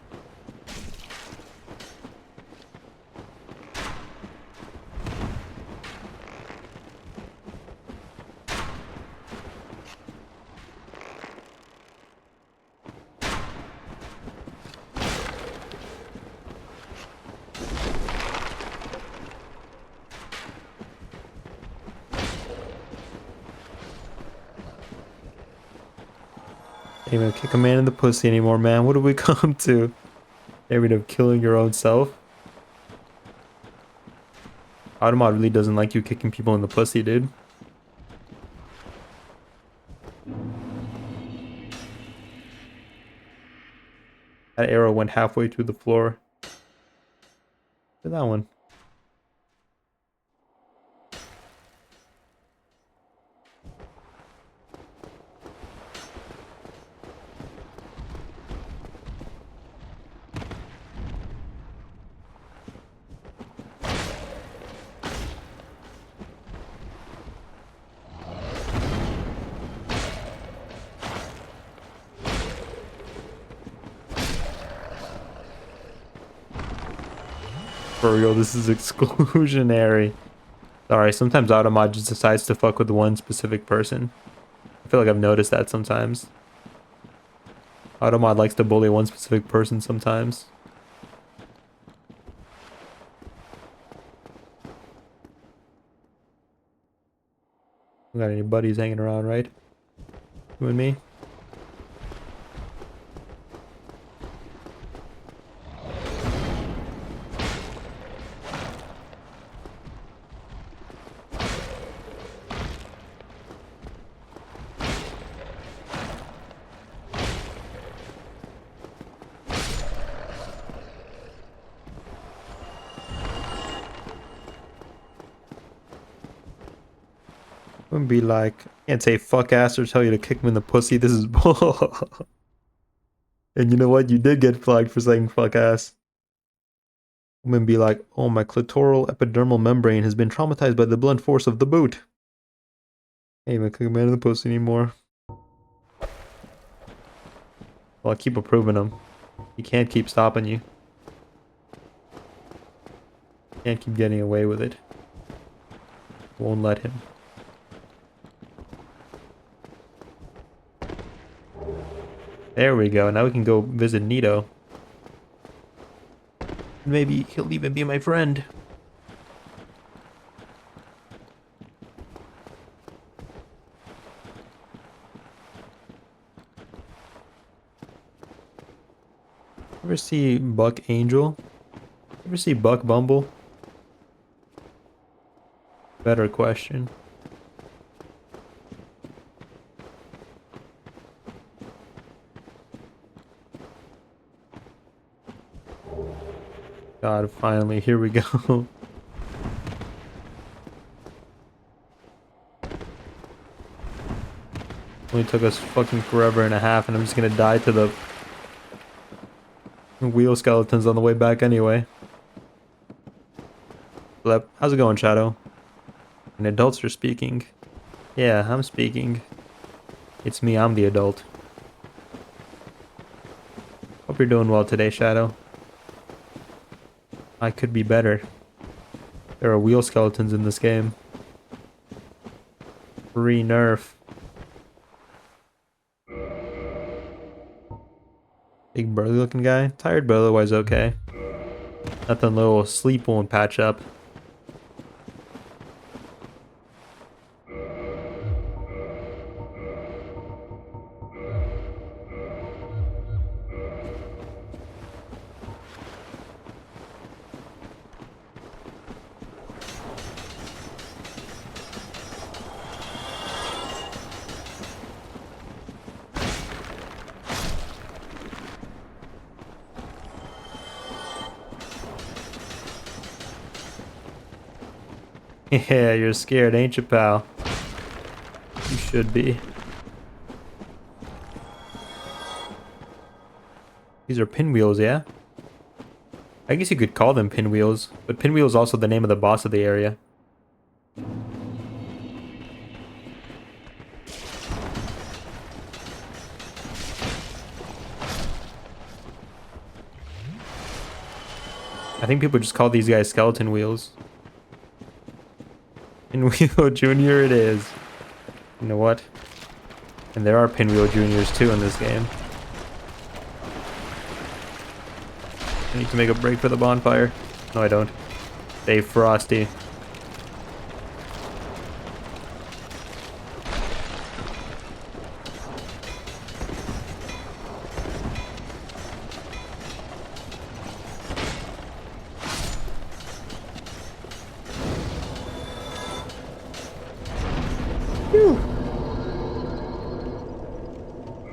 Can't even kick a man in the pussy anymore, man. What have we come to? Maybe of killing your own self? Automod really doesn't like you kicking people in the pussy, dude. That arrow went halfway through the floor. Look at that one. For real, this is exclusionary. Sorry, sometimes Automod just decides to fuck with one specific person. I feel like I've noticed that sometimes. Automod likes to bully one specific person sometimes. We got any buddies hanging around, right? You and me? Wouldn't be like, I can't say fuck ass or tell you to kick me in the pussy. This is bull. And you know what? You did get flagged for saying fuck ass. Women be like, oh, my clitoral epidermal membrane has been traumatized by the blunt force of the boot. Ain't even kick a man in the pussy anymore. Well, I keep approving him. He can't keep stopping you. Can't keep getting away with it. Won't let him. There we go. Now we can go visit Nito. Maybe he'll even be my friend. Ever see Buck Angel? Ever see Buck Bumble? Better question. God, finally, here we go. Only took us fucking forever and a half, and I'm just gonna die to the wheel skeletons on the way back anyway. Flip. How's it going, Shadow? And adults are speaking. Yeah, I'm speaking. It's me, I'm the adult. Hope you're doing well today, Shadow. I could be better. There are wheel skeletons in this game. Free nerf. Big burly looking guy. Tired but otherwise okay. Nothing little sleep won't patch up. Yeah, you're scared, ain't you, pal? You should be. These are pinwheels, yeah? I guess you could call them pinwheels, but pinwheel's also the name of the boss of the area. I think people just call these guys skeleton wheels. Pinwheel Junior it is. You know what? And there are Pinwheel Juniors too in this game. I need to make a break for the bonfire. No, I don't. Stay frosty.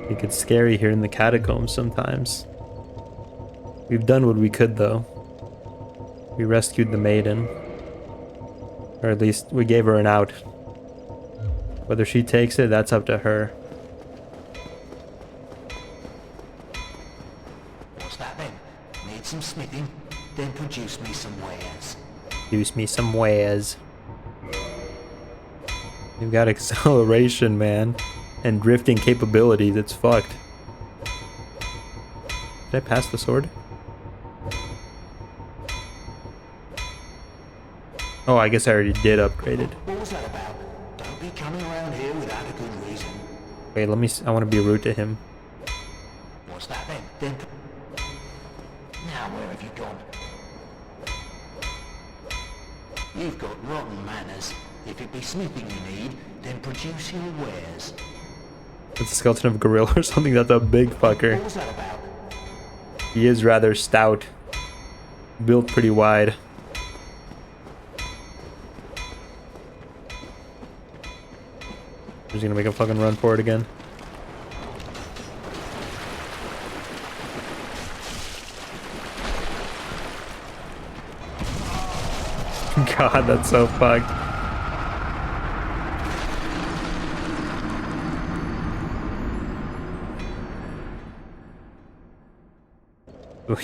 It gets scary here in the catacombs sometimes. We've done what we could though. We rescued the maiden. Or at least we gave her an out. Whether she takes it, that's up to her. What's that then? Need some smithing? Then produce me some wares. Produce me some wares. You've got acceleration, man. And drifting capabilities, it's fucked. Did I pass the sword? Oh, I guess I already did upgrade it. What was that about? Don't be coming around here without a good reason. Wait, let me. I want to be rude to him. What's that then? Now where have you gone? You've got rotten manners. If it be smithing you need, then produce your wares. It's a skeleton of a gorilla or something. That's a big fucker. What was that about? He is rather stout. Built pretty wide. He's gonna make a fucking run for it again. God, that's so fucked.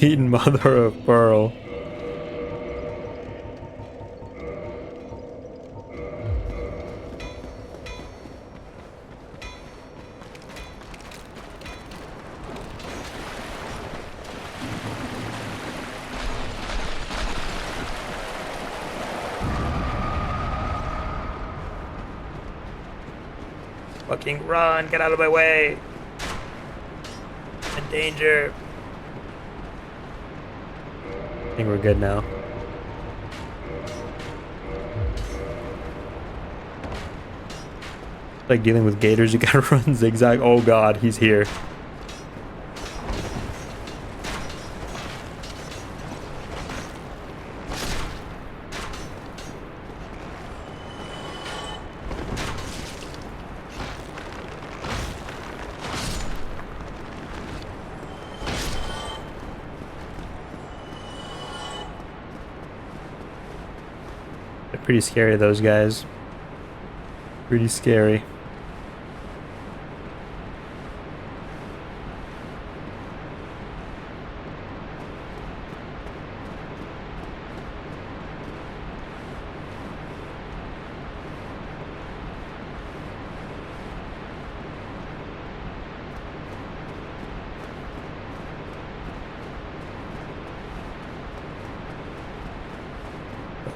Sweet mother of pearl. Fucking run, get out of my way. In danger. I think we're good now. It's like dealing with gators, you gotta run zigzag. Oh god, he's here. They're pretty scary, those guys. Pretty scary.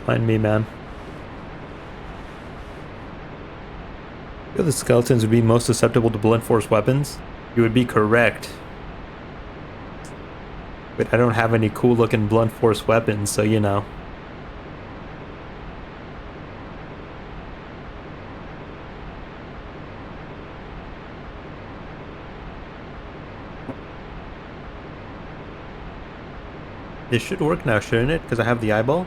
Find me, man. Feel the skeletons would be most susceptible to blunt force weapons? You would be correct. But I don't have any cool looking blunt force weapons, so you know. This should work now, shouldn't it? Because I have the eyeball?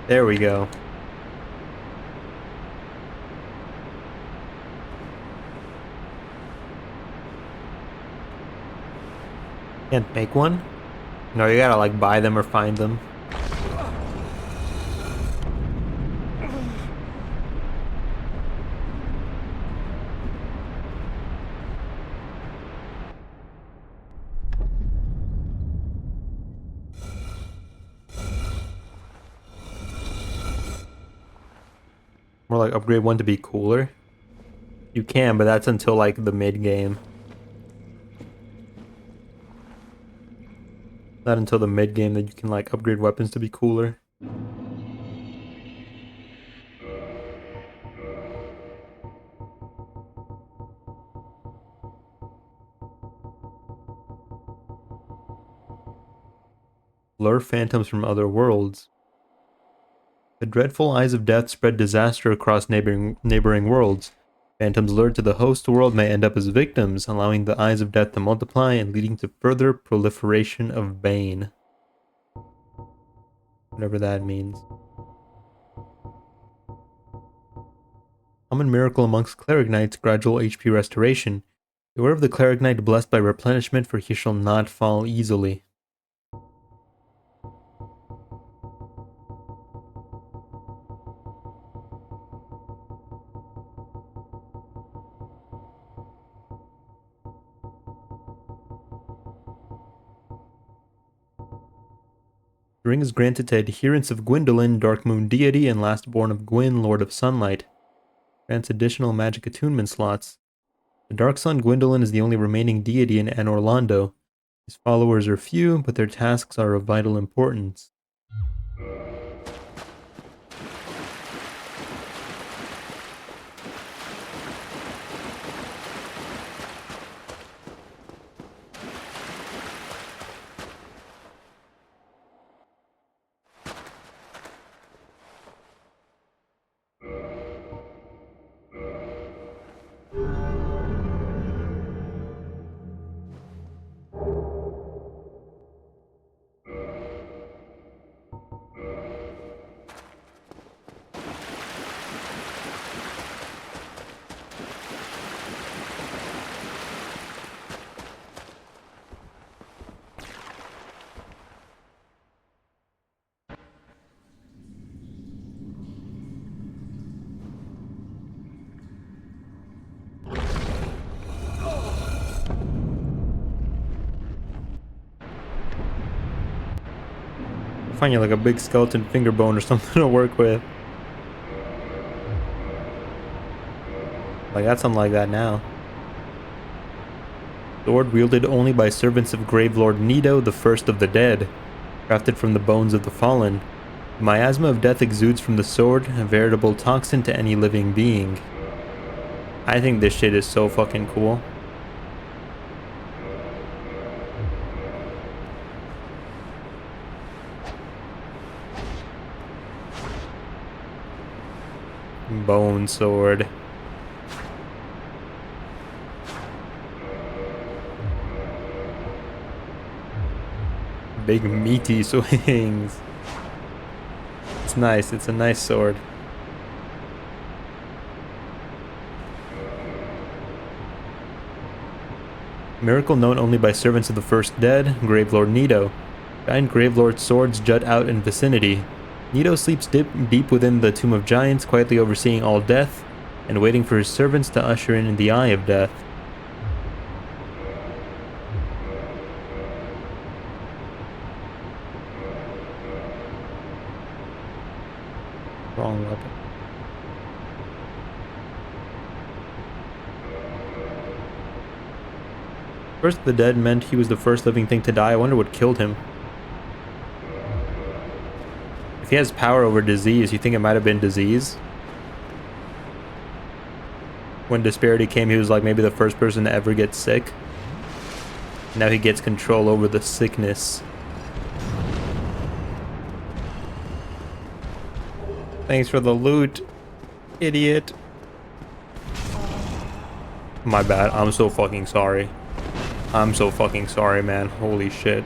There we go. Can't make one? No, you gotta like buy them or find them. More like upgrade one to be cooler. You can, but that's until like the mid game. Not until the mid game that you can like upgrade weapons to be cooler. Lure phantoms from other worlds. The dreadful eyes of death spread disaster across neighboring worlds. Phantoms lured to the host world may end up as victims, allowing the eyes of death to multiply and leading to further proliferation of bane. Whatever that means. Common miracle amongst cleric knights, gradual HP restoration. Beware of the cleric knight blessed by replenishment, for he shall not fall easily. The ring is granted to adherents of Gwyndolin, Dark Moon deity, and lastborn of Gwyn, Lord of Sunlight. Grants additional magic attunement slots. The Dark Sun Gwyndolin is the only remaining deity in Anor Londo. His followers are few, but their tasks are of vital importance. Find you like a big skeleton finger bone or something to work with. Like, that's unlike that now. Sword wielded only by servants of Gravelord Nido, the first of the dead. Crafted from the bones of the fallen. The miasma of death exudes from the sword, a veritable toxin to any living being. I think this shit is so fucking cool. Bone sword. Big meaty swings. It's nice. It's a nice sword. Miracle known only by servants of the first dead, Gravelord Nido. Giant Gravelord swords jut out in vicinity. Nido sleeps deep within the Tomb of Giants, quietly overseeing all death, and waiting for his servants to usher in the Eye of Death. Wrong weapon. First of the dead meant he was the first living thing to die. I wonder what killed him. If he has power over disease, you think it might have been disease? When Disparity came, he was like maybe the first person to ever get sick. Now he gets control over the sickness. Thanks for the loot, idiot. My bad. I'm so fucking sorry. I'm so fucking sorry, man. Holy shit.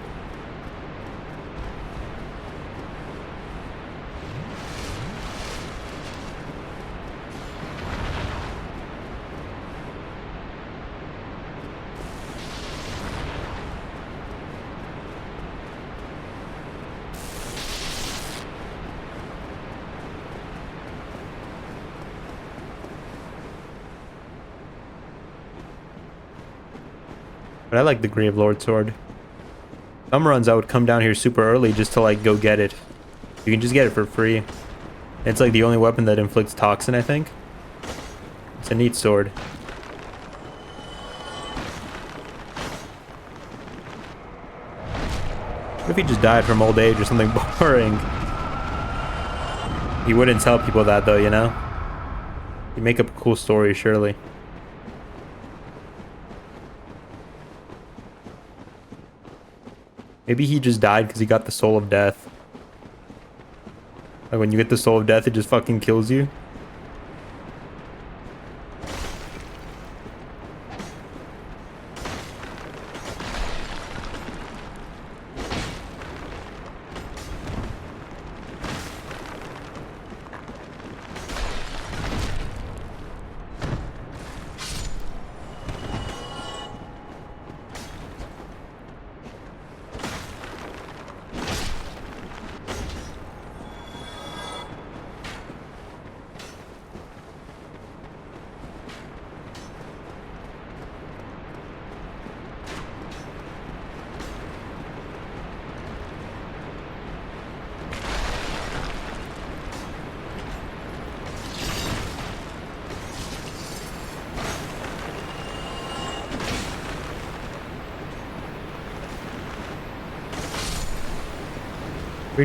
But I like the Gravelord sword. Some runs I would come down here super early just to like go get it. You can just get it for free. It's like the only weapon that inflicts toxin, I think. It's a neat sword. What if he just died from old age or something boring? He wouldn't tell people that though, you know? He'd make up a cool story, surely. Maybe he just died because he got the soul of death. Like when you get the soul of death, it just fucking kills you.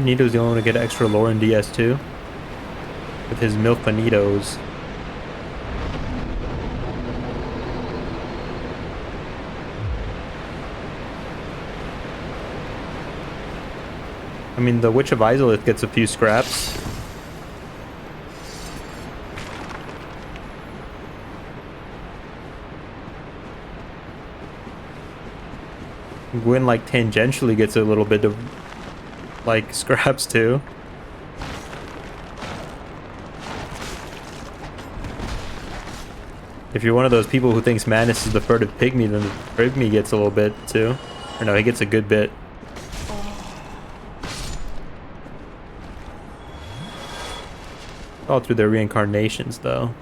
Nito's the only one to get extra lore in DS2 with his Milfanitos. I mean, the Witch of Izalith gets a few scraps. Gwyn, like, tangentially gets a little bit of, like, scraps too. If you're one of those people who thinks Madness is the furtive pygmy, then the pygmy gets a little bit too. Or no, he gets a good bit. All through their reincarnations, though.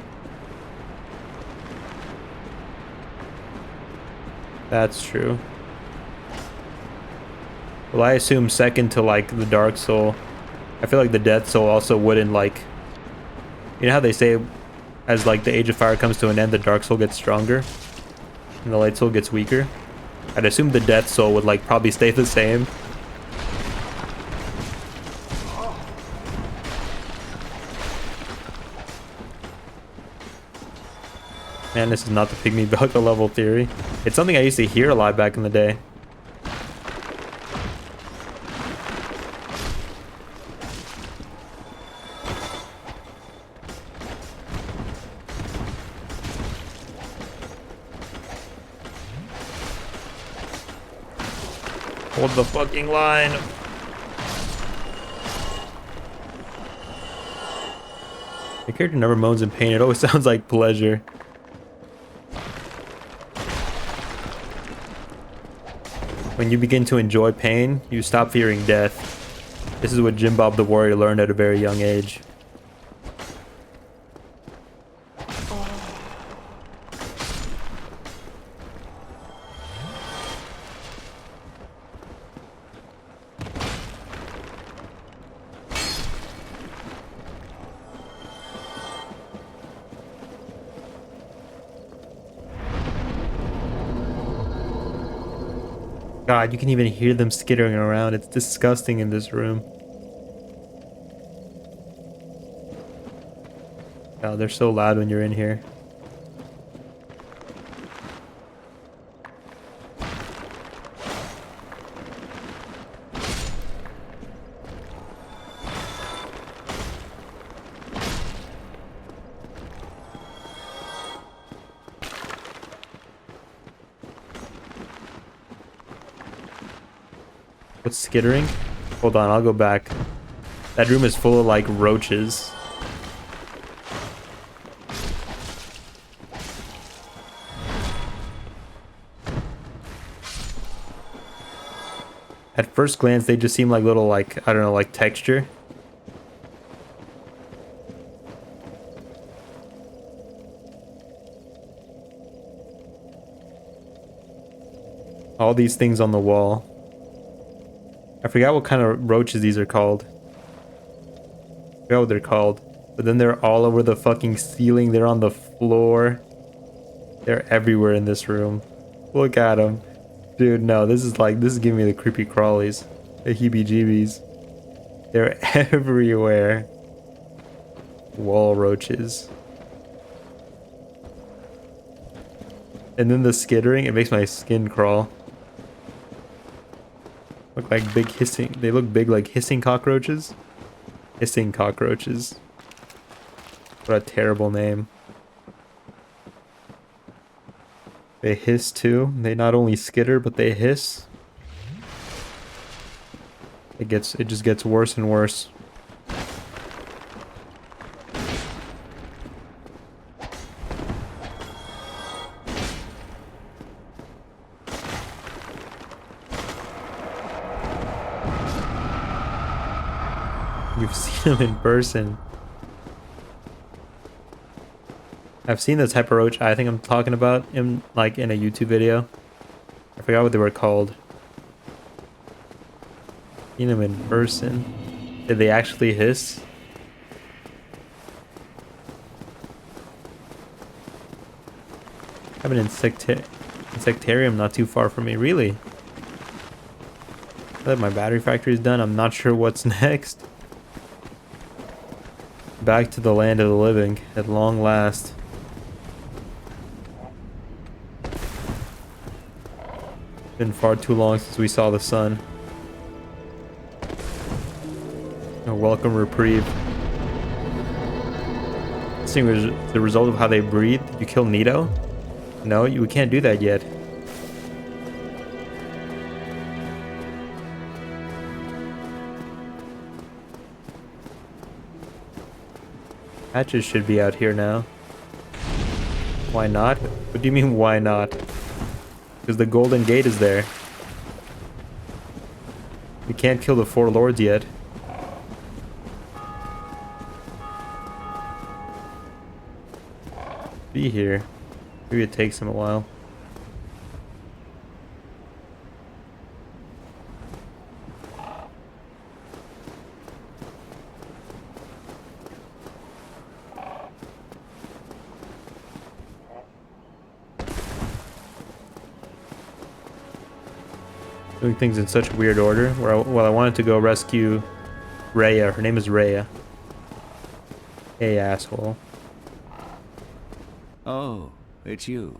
That's true. Well, I assume second to, like, the Dark Soul. I feel like the Death Soul also wouldn't, like... You know how they say, as, like, the Age of Fire comes to an end, the Dark Soul gets stronger? And the Light Soul gets weaker? I'd assume the Death Soul would, like, probably stay the same. Man, this is not the Pygmy Belka level theory. It's something I used to hear a lot back in the day. Hold the fucking line. The character never moans in pain. It always sounds like pleasure. When you begin to enjoy pain, you stop fearing death. This is what Jim Bob the Warrior learned at a very young age. God, you can even hear them skittering around. It's disgusting in this room. God, they're so loud when you're in here. What's skittering? Hold on, I'll go back. That room is full of, like, roaches. At first glance, they just seem like little, like, I don't know, like texture. All these things on the wall. I forgot what kind of roaches these are called. I forgot what they're called. But then they're all over the fucking ceiling. They're on the floor. They're everywhere in this room. Look at them. Dude, no, this is giving me the creepy crawlies. The heebie-jeebies. They're everywhere. Wall roaches. And then the skittering, it makes my skin crawl. Look like big hissing. They look big like hissing cockroaches. Hissing cockroaches. What a terrible name. They hiss too. They not only skitter, but they hiss. It just gets worse and worse. You've seen him in person. I've seen the type of roach I think I'm talking about in, like, in a YouTube video. I forgot what they were called. Seen them in person. Did they actually hiss? I have an insectarium not too far from me, really. Now that my battery factory is done, I'm not sure what's next. Back to the land of the living at long last. Been far too long since we saw the sun. A welcome reprieve. This thing was the result of how they breathe. Did you kill Nito? No, we can't do that yet. Patches should be out here now. Why not? What do you mean, why not? Because the Golden Gate is there. We can't kill the 4 lords yet. Be here. Maybe it takes him a while. Doing things in such weird order. Well, I wanted to go rescue Rhea. Her name is Rhea. Hey, asshole. Oh, it's you.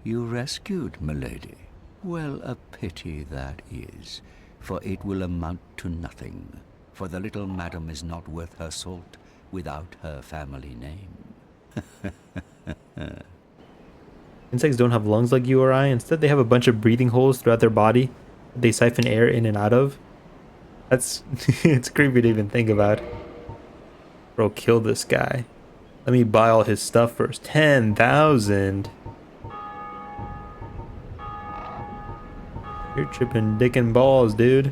You rescued milady. Well, a pity that is, for it will amount to nothing. For the little madam is not worth her salt without her family name. Insects don't have lungs like you or I. Instead, they have a bunch of breathing holes throughout their body that they siphon air in and out of. That's... it's creepy to even think about. Bro, kill this guy. Let me buy all his stuff first. 10,000. You're tripping dick and balls, dude.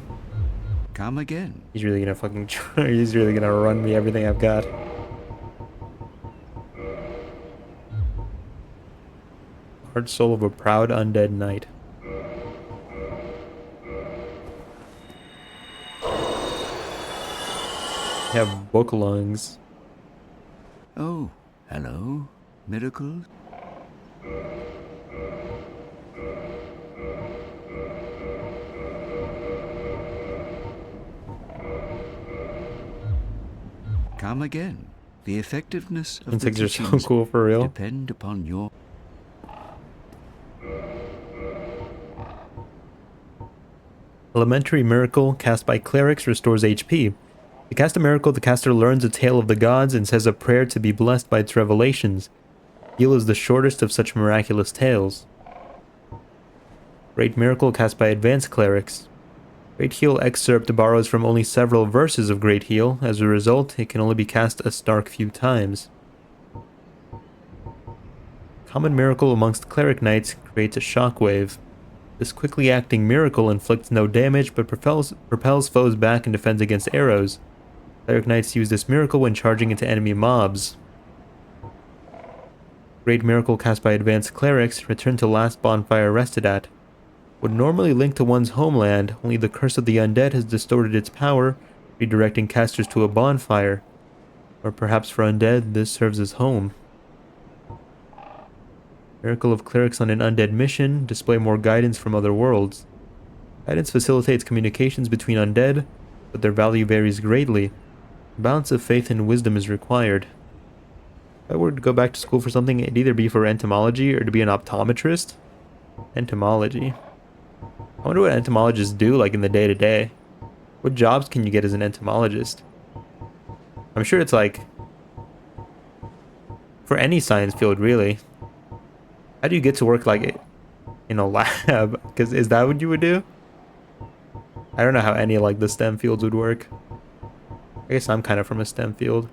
Come again. He's really gonna fucking try. He's really gonna run me everything I've got. Heart soul of a proud undead knight. Have book lungs. Oh, hello. Miracles? Come again. The effectiveness of Insects the are so teachings cool for real. depend upon your... Elementary miracle cast by clerics restores HP. To cast a miracle, the caster learns a tale of the gods and says a prayer to be blessed by its revelations. Heal is the shortest of such miraculous tales. Great miracle cast by advanced clerics. Great Heal excerpt borrows from only several verses of Great Heal. As a result, it can only be cast a stark few times. Common miracle amongst cleric knights creates a shockwave. This quickly acting miracle inflicts no damage but propels foes back and defends against arrows. Cleric knights use this miracle when charging into enemy mobs. Great miracle cast by advanced clerics return to last bonfire rested at. Would normally link to one's homeland, only the curse of the undead has distorted its power, redirecting casters to a bonfire. Or perhaps for undead, this serves as home. Miracle of clerics on an undead mission display more guidance from other worlds. Guidance facilitates communications between undead, but their value varies greatly. A balance of faith and wisdom is required. If I were to go back to school for something, it'd either be for entomology or to be an optometrist. Entomology. I wonder what entomologists do, like in the day-to-day. What jobs can you get as an entomologist? I'm sure it's like... for any science field, really. How do you get to work like it in a lab? Because is that what you would do? I don't know how any like the STEM fields would work. I guess I'm kind of from a STEM field.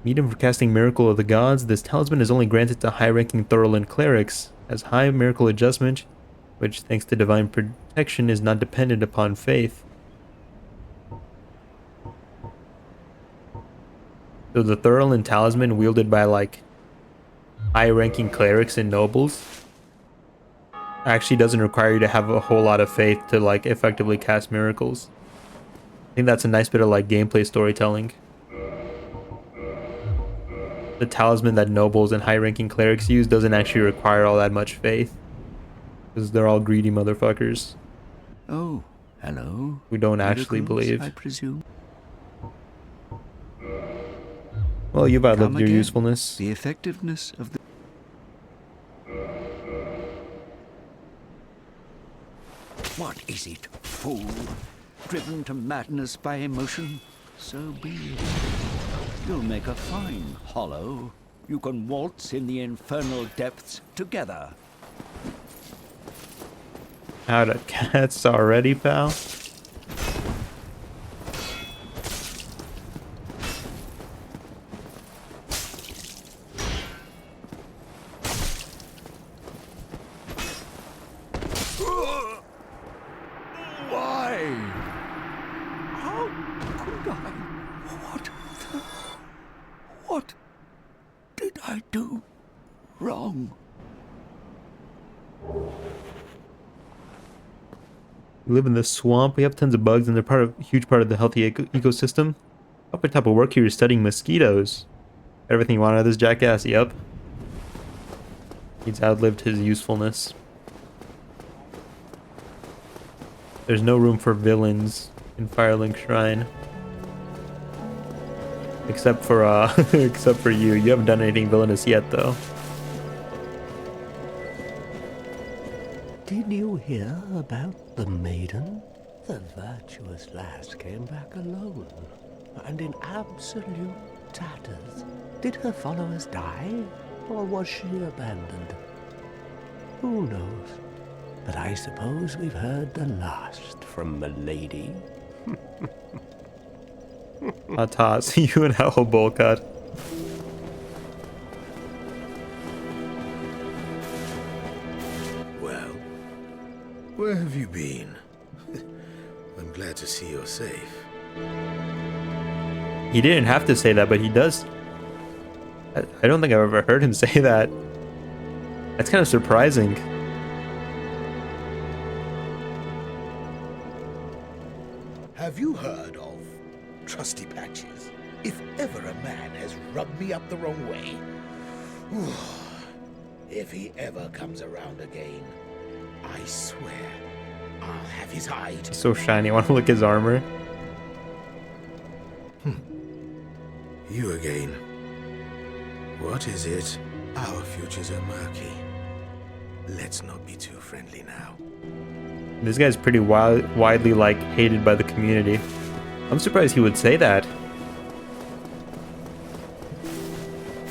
Medium for casting Miracle of the Gods. This talisman is only granted to high-ranking Thurland clerics. Has high miracle adjustment, which thanks to divine protection is not dependent upon faith. So the Thurland talisman wielded by like high-ranking clerics and nobles actually doesn't require you to have a whole lot of faith to like effectively cast miracles. I think that's a nice bit of like gameplay storytelling. The talisman that nobles and high-ranking clerics use doesn't actually require all that much faith, because they're all greedy motherfuckers. Oh, hello. We don't actually Miracles, believe. I presume. Well, you've outlived Come your again. usefulness. The effectiveness of the... What is it, fool? Driven to madness by emotion? So be it. You'll make a fine hollow. You can waltz in the infernal depths together. Out of cats already, pal? Why? How could I? What did I do wrong? We live in the swamp. We have tons of bugs, and they're a huge part of the healthy ecosystem. What type of work here is studying mosquitoes? Everything you want out of this jackass? Yep. He's outlived his usefulness. There's no room for villains in Firelink Shrine. Except for except for you. You haven't done anything villainous yet, though. Did you hear about the maiden? The virtuous lass came back alone, and in absolute tatters. Did her followers die, or was she abandoned? Who knows? But I suppose we've heard the last from Milady. Toss, you and Hell Bolcut. Well, where have you been? I'm glad to see you're safe. He didn't have to say that, but he does. I don't think I've ever heard him say that. That's kind of surprising. Have you heard of Trusty Patches? If ever a man has rubbed me up the wrong way, if he ever comes around again, I swear I'll have his hide. He's so shiny. I want to look his armor. You again. What is it? Our futures are murky. Let's not be too friendly now. This guy's pretty widely like hated by the community. I'm surprised he would say that.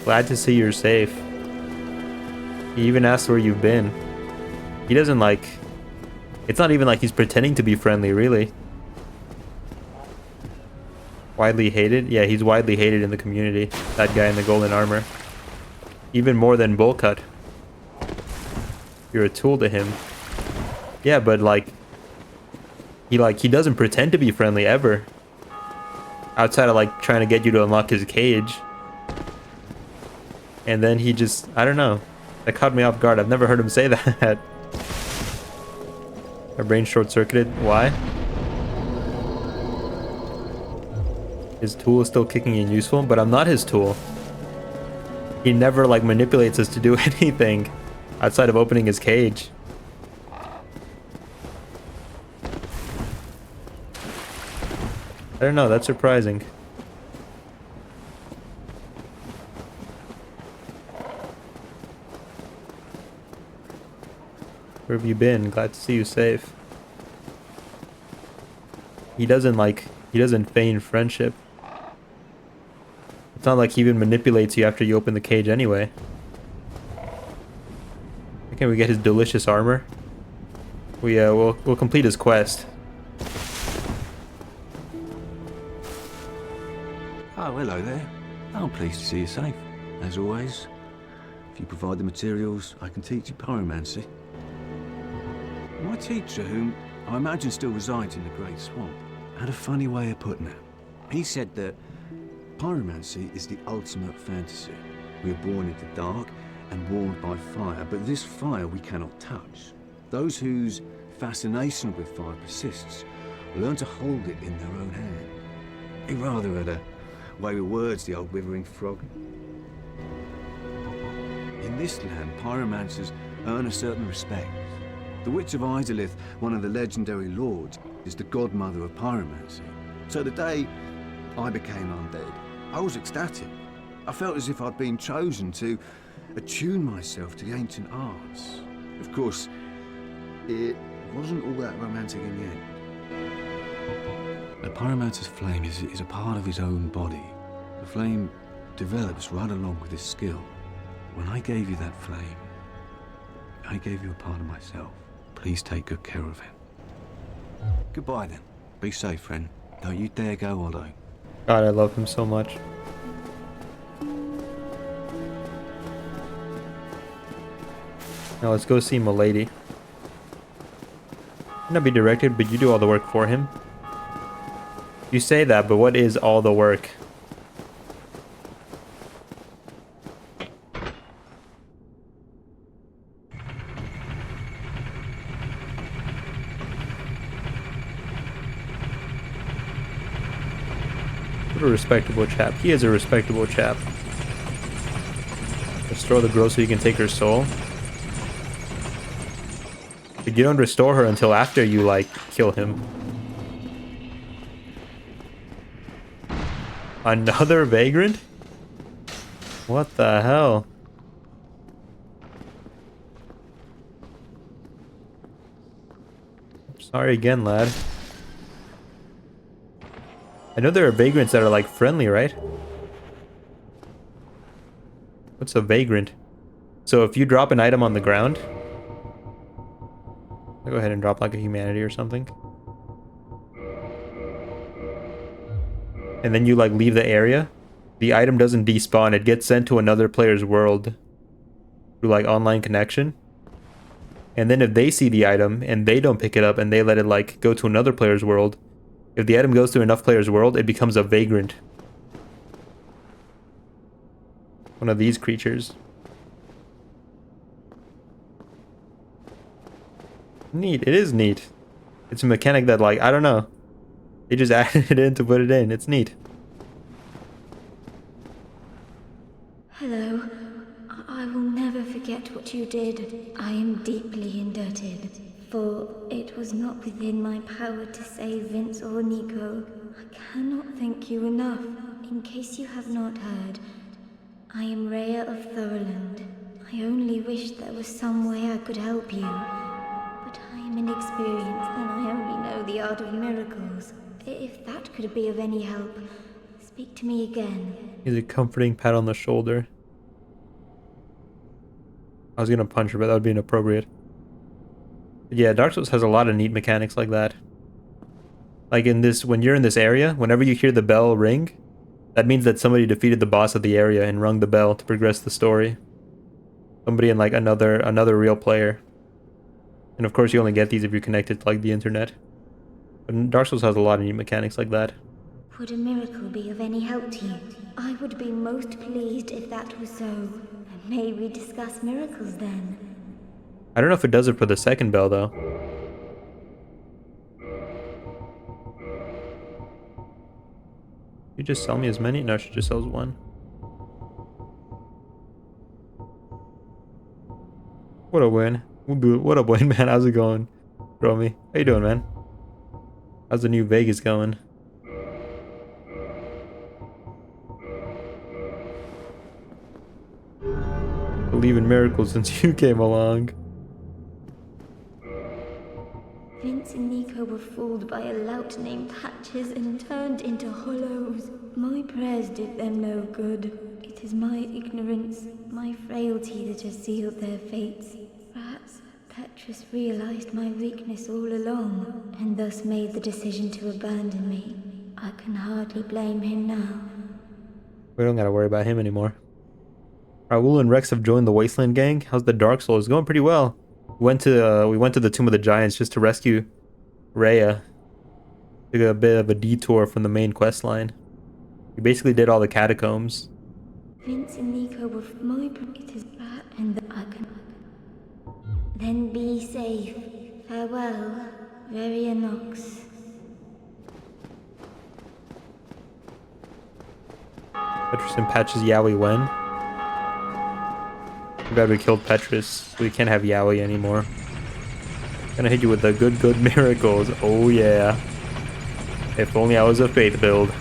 Glad to see you're safe. He even asked where you've been. He doesn't like... It's not even like he's pretending to be friendly, really. Widely hated? Yeah, he's widely hated in the community. That guy in the golden armor. Even more than Bullcut. You're a tool to him. Yeah, but he doesn't pretend to be friendly ever. Outside of like trying to get you to unlock his cage. And then he just, I don't know. That caught me off guard. I've never heard him say that. My brain short-circuited. Why? His tool is still kicking and useful, but I'm not his tool. He never like manipulates us to do anything outside of opening his cage. I don't know, that's surprising. Where have you been? Glad to see you safe. He doesn't feign friendship. It's not like he even manipulates you after you open the cage anyway. Can we get his delicious armor? We'll complete his quest. Oh, hello there. I'm pleased to see you safe, as always. If you provide the materials, I can teach you pyromancy. My teacher, whom I imagine still resides in the Great Swamp, had a funny way of putting it. He said that pyromancy is the ultimate fantasy. We are born into dark and warmed by fire, but this fire we cannot touch. Those whose fascination with fire persists learn to hold it in their own hand. He rather had a way with words, the old withering frog. In this land, pyromancers earn a certain respect. The Witch of Izalith, one of the legendary lords, is the godmother of pyromancy. So the day I became undead, I was ecstatic. I felt as if I'd been chosen to attune myself to the ancient arts. Of course, it wasn't all that romantic in the end. The pyromancer's flame is a part of his own body. The flame develops right along with his skill. When I gave you that flame, I gave you a part of myself. Please take good care of it. Goodbye then. Be safe, friend. Don't you dare go alone. God, I love him so much. Now let's go see Milady. Not be directed, but you do all the work for him. You say that, but what is all the work? What a respectable chap. He is a respectable chap. Restore the girl so you can take her soul. But you don't restore her until after you, like, kill him. Another vagrant? What the hell? Sorry again, lad. I know there are vagrants that are, like, friendly, right? What's a vagrant? So if you drop an item on the ground... I'll go ahead and drop, like, a humanity or something. And then you, like, leave the area. The item doesn't despawn. It gets sent to another player's world. Through, like, online connection. And then if they see the item and they don't pick it up and they let it, like, go to another player's world... If the item goes to enough players' world, it becomes a vagrant. One of these creatures. Neat. It is neat. It's a mechanic that, like, I don't know. They just added it in to put it in. It's neat. Hello. I will never forget what you did. I am deeply indebted. For it was not within my power to save Vince or Nico. I cannot thank you enough. In case you have not heard, I am Rhea of Thorland. I only wish there was some way I could help you. But I am inexperienced and I only know the art of miracles. If that could be of any help, speak to me again. He's a comforting pat on the shoulder. I was gonna punch her, but that would be inappropriate. Yeah, Dark Souls has a lot of neat mechanics like that. Like in this, when you're in this area, whenever you hear the bell ring, that means that somebody defeated the boss of the area and rung the bell to progress the story. Somebody in like another real player. And of course you only get these if you're connected to like the internet. But Dark Souls has a lot of neat mechanics like that. Would a miracle be of any help to you? I would be most pleased if that was so. May we discuss miracles then? I don't know if it does it for the second bell, though. You just sell me as many? No, she just sells one. What a win. What a win, man. How's it going, Romy? How you doing, man? How's the new Vegas going? Believe in miracles since you came along. Vince and Nico were fooled by a lout named Patches and turned into hollows. My prayers did them no good. It is my ignorance, my frailty that has sealed their fates. Perhaps Petrus realized my weakness all along, and thus made the decision to abandon me. I can hardly blame him now. We don't gotta worry about him anymore. Raoul and Rex have joined the Wasteland gang. How's the Dark Souls? Going pretty well. We went to the Tomb of the Giants just to rescue Rhea. Took a bit of a detour from the main quest line. We basically did all the catacombs. Vince and Nico were my it is bad and I can. Then be safe. Farewell, Rhea Nox. Petrus and Patches Yowie when? Too bad we killed Petrus, so we can't have Yowie anymore. Gonna hit you with the good miracles. Oh yeah. If only I was a faith build.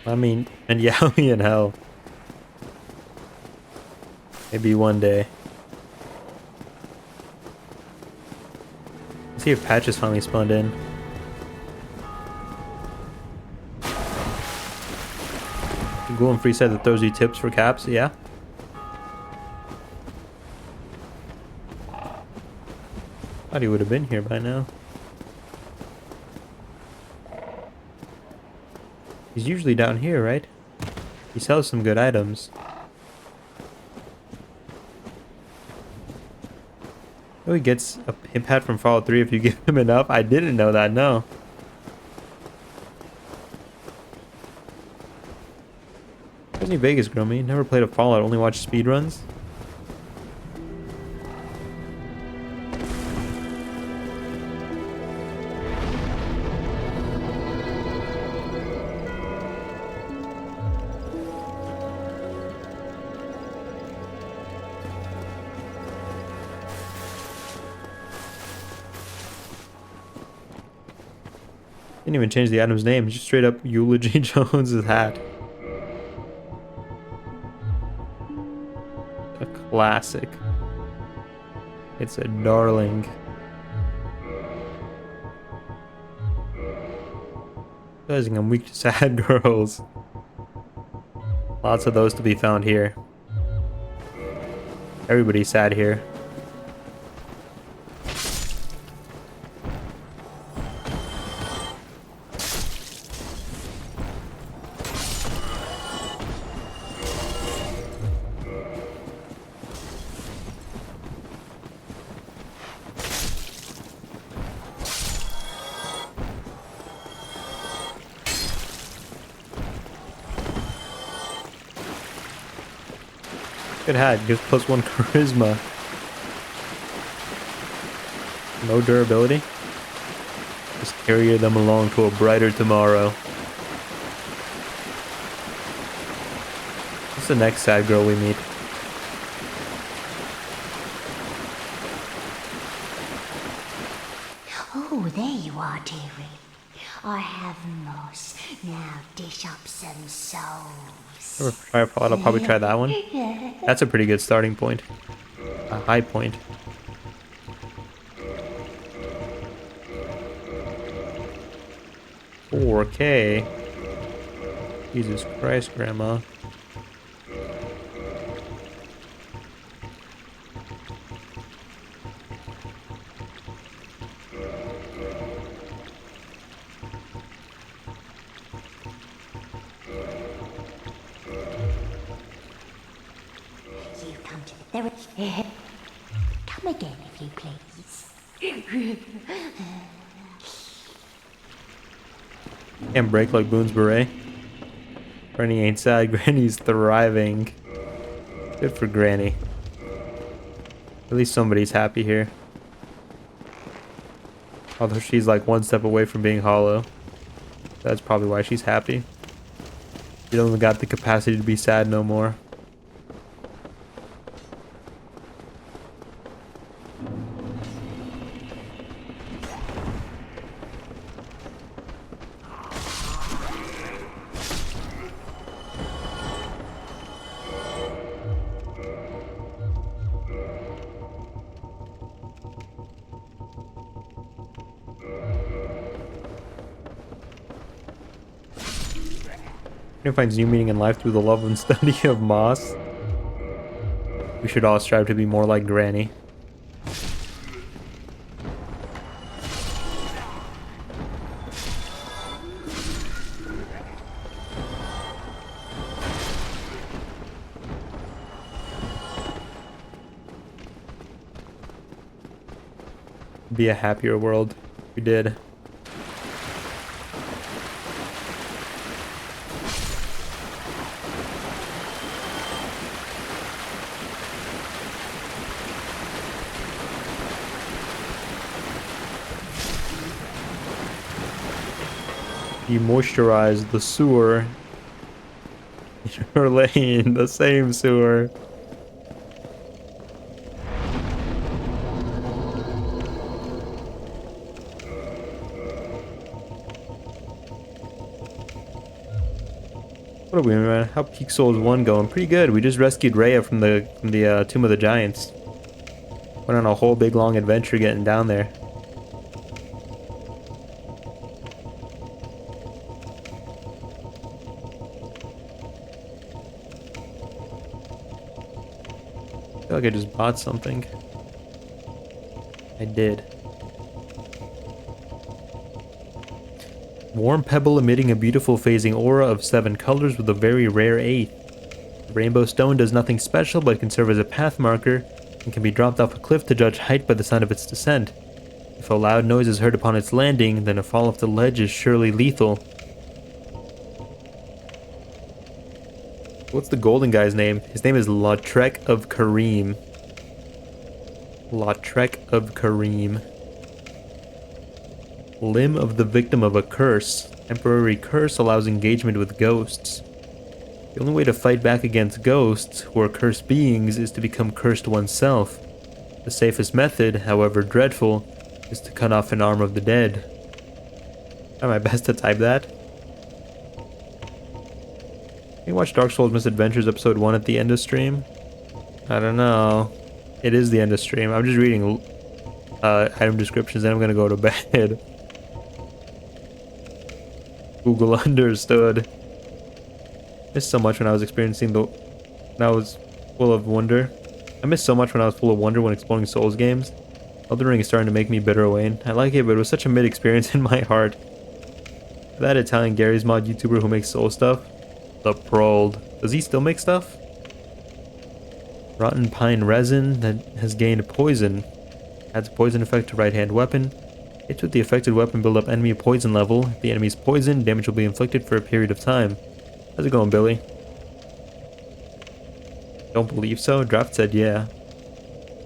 I mean, and Yowie in hell. Maybe one day. Let's see if Patches finally spawned in. Golden Free said that throws you tips for caps, yeah. Thought he would have been here by now. He's usually down here, right? He sells some good items. Oh, he gets a pimp hat from Fallout 3 if you give him enough. I didn't know that, no. Disney Vegas, Grummy. Never played a Fallout, only watched speedruns. Didn't even change the item's name, just straight up Eulogy Jones's hat. A classic. It's a darling. Realizing I'm weak to sad girls. Lots of those to be found here. Everybody's sad here. Good hat, gives +1 charisma. No durability. Just carry them along to a brighter tomorrow. What's the next sad girl we meet? Oh, there you are, dearie. I have moss. Now dish up some souls. Never try Fallout, I'll probably try that one. That's a pretty good starting point. A high point. $4K. Jesus Christ, Grandma. Come again, if you please. Can't break like Boone's beret. Granny ain't sad, Granny's thriving. Good for Granny. At least somebody's happy here. Although she's like one step away from being hollow. That's probably why she's happy. She don't even got the capacity to be sad no more. Finds new meaning in life through the love and study of moss. We should all strive to be more like Granny. Be a happier world. We did. Demoisturize the sewer. You're laying the same sewer. What are we, man? How Peak Souls 1 going? Pretty good. We just rescued Rhea from the Tomb of the Giants. Went on a whole big long adventure getting down there. I feel like I just bought something. I did. Warm pebble emitting a beautiful phasing aura of 7 colors with a very rare 8th. The rainbow stone does nothing special but can serve as a path marker and can be dropped off a cliff to judge height by the sound of its descent. If a loud noise is heard upon its landing, then a fall off the ledge is surely lethal. What's the golden guy's name? His name is Lautrec of Kareem. Lautrec of Kareem. Limb of the victim of a curse. Temporary curse allows engagement with ghosts. The only way to fight back against ghosts, who are cursed beings, is to become cursed oneself. The safest method, however dreadful, is to cut off an arm of the dead. Try my best to type that. Can you watch Dark Souls Misadventures episode 1 at the end of stream? I don't know. It is the end of stream. I'm just reading item descriptions and I'm gonna go to bed. Google understood. Missed so much when I was experiencing when I was full of wonder. I missed so much when I was full of wonder when exploring Souls games. Elden Ring is starting to make me bitter, Wayne. I like it, but it was such a mid experience in my heart. That Italian Gary's Mod YouTuber who makes Soul stuff. The Prold. Does he still make stuff? Rotten pine resin that has gained poison. Adds poison effect to right hand weapon. Hits with the affected weapon build up enemy poison level. If the enemy is poisoned, damage will be inflicted for a period of time. How's it going, Billy? Don't believe so? Draft said yeah.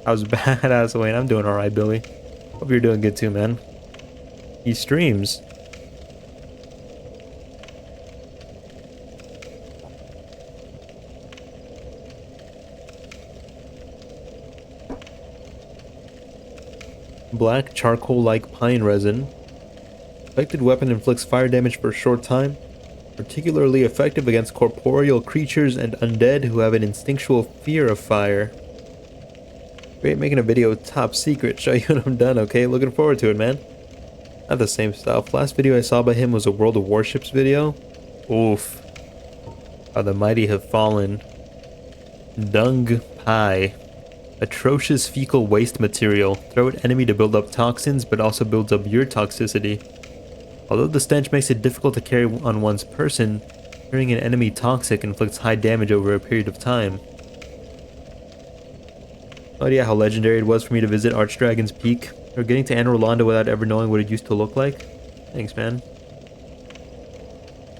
I was badass, Wayne. I'm doing alright, Billy. Hope you're doing good too, man. He streams. Black charcoal-like pine resin. Affected weapon inflicts fire damage for a short time. Particularly effective against corporeal creatures and undead who have an instinctual fear of fire. Great, making a video top secret. Show you what I'm done, okay? Looking forward to it, man. Not the same stuff. Last video I saw by him was a World of Warships video. Oof. How the mighty have fallen. Dung pie. Atrocious fecal waste material. Throw at enemy to build up toxins, but also builds up your toxicity. Although the stench makes it difficult to carry on one's person, turning an enemy toxic inflicts high damage over a period of time. No idea how legendary it was for me to visit Archdragon's Peak, or getting to Anne Rolanda without ever knowing what it used to look like. Thanks, man.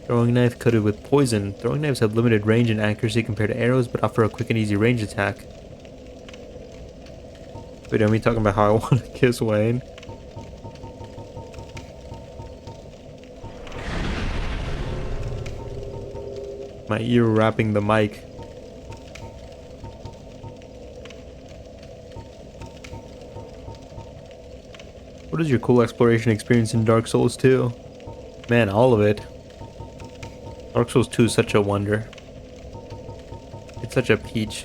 Throwing knife coated with poison. Throwing knives have limited range and accuracy compared to arrows, but offer a quick and easy range attack. Wait, are we talking about how I want to kiss Wayne? My ear wrapping the mic. What is your cool exploration experience in Dark Souls 2? Man, all of it. Dark Souls 2 is such a wonder. It's such a peach.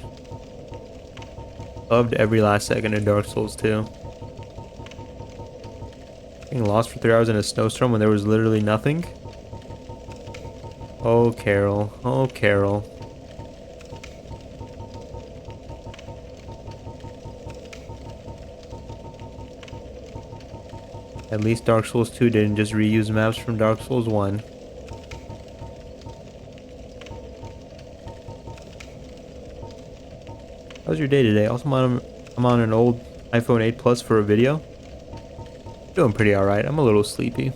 Loved every last second in Dark Souls 2. Getting lost for 3 hours in a snowstorm when there was literally nothing? Oh, Carol. Oh, Carol. At least Dark Souls 2 didn't just reuse maps from Dark Souls 1. How's your day today? Also, I'm on an old iPhone 8 Plus for a video. Doing pretty alright. I'm a little sleepy.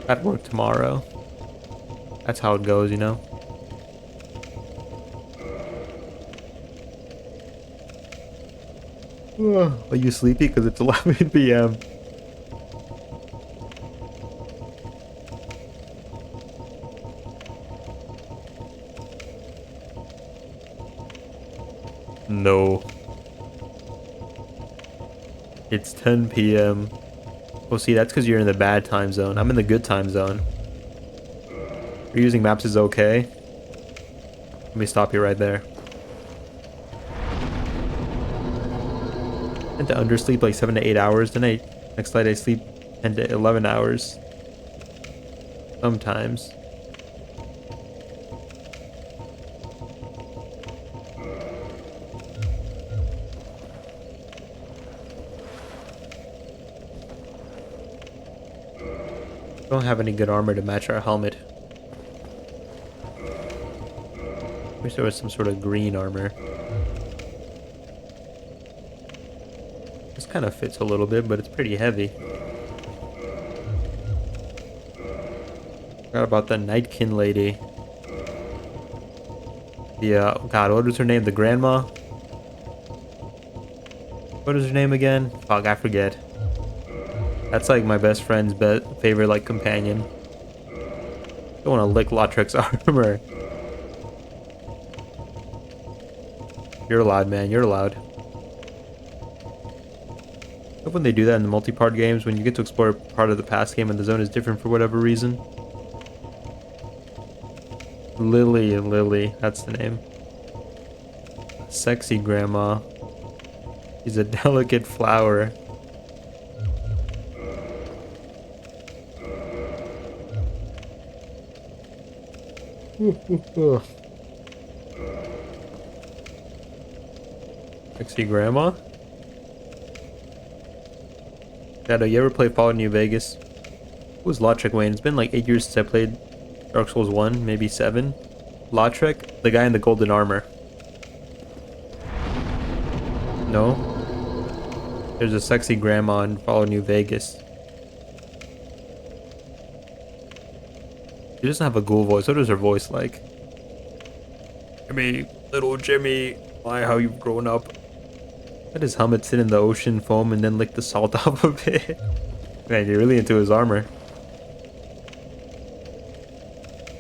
At work tomorrow. That's how it goes, you know? Are you sleepy? Because it's 11 p.m. No. It's 10 p.m. Well, see, that's because you're in the bad time zone. I'm in the good time zone. Reusing maps is okay. Let me stop you right there. I tend to undersleep like 7 to 8 hours tonight. Next night I sleep 10 to 11 hours. Sometimes. Don't have any good armor to match our helmet. Wish there was some sort of green armor. This kind of fits a little bit, but it's pretty heavy. Forgot about the Nightkin lady. The, God, what was her name? The grandma? What is her name again? Fuck, I forget. That's like my best friend's favorite, like, companion. Don't want to lick Lautrec's armor. You're allowed, man. You're allowed. I hope when they do that in the multi-part games, when you get to explore part of the past game and the zone is different for whatever reason. Lily, that's the name. Sexy grandma. She's a delicate flower. Sexy grandma? Shadow, you ever play Fallout New Vegas? Who's Lautrec Wayne? It's been like 8 years since I played Dark Souls 1, maybe 7. Lautrec? The guy in the golden armor. No? There's a sexy grandma in Fallout New Vegas. She doesn't have a ghoul voice. What is her voice like? Jimmy, little Jimmy, my, how you've grown up. Let his helmet sit in the ocean foam and then lick the salt off of it. Man, you're really into his armor.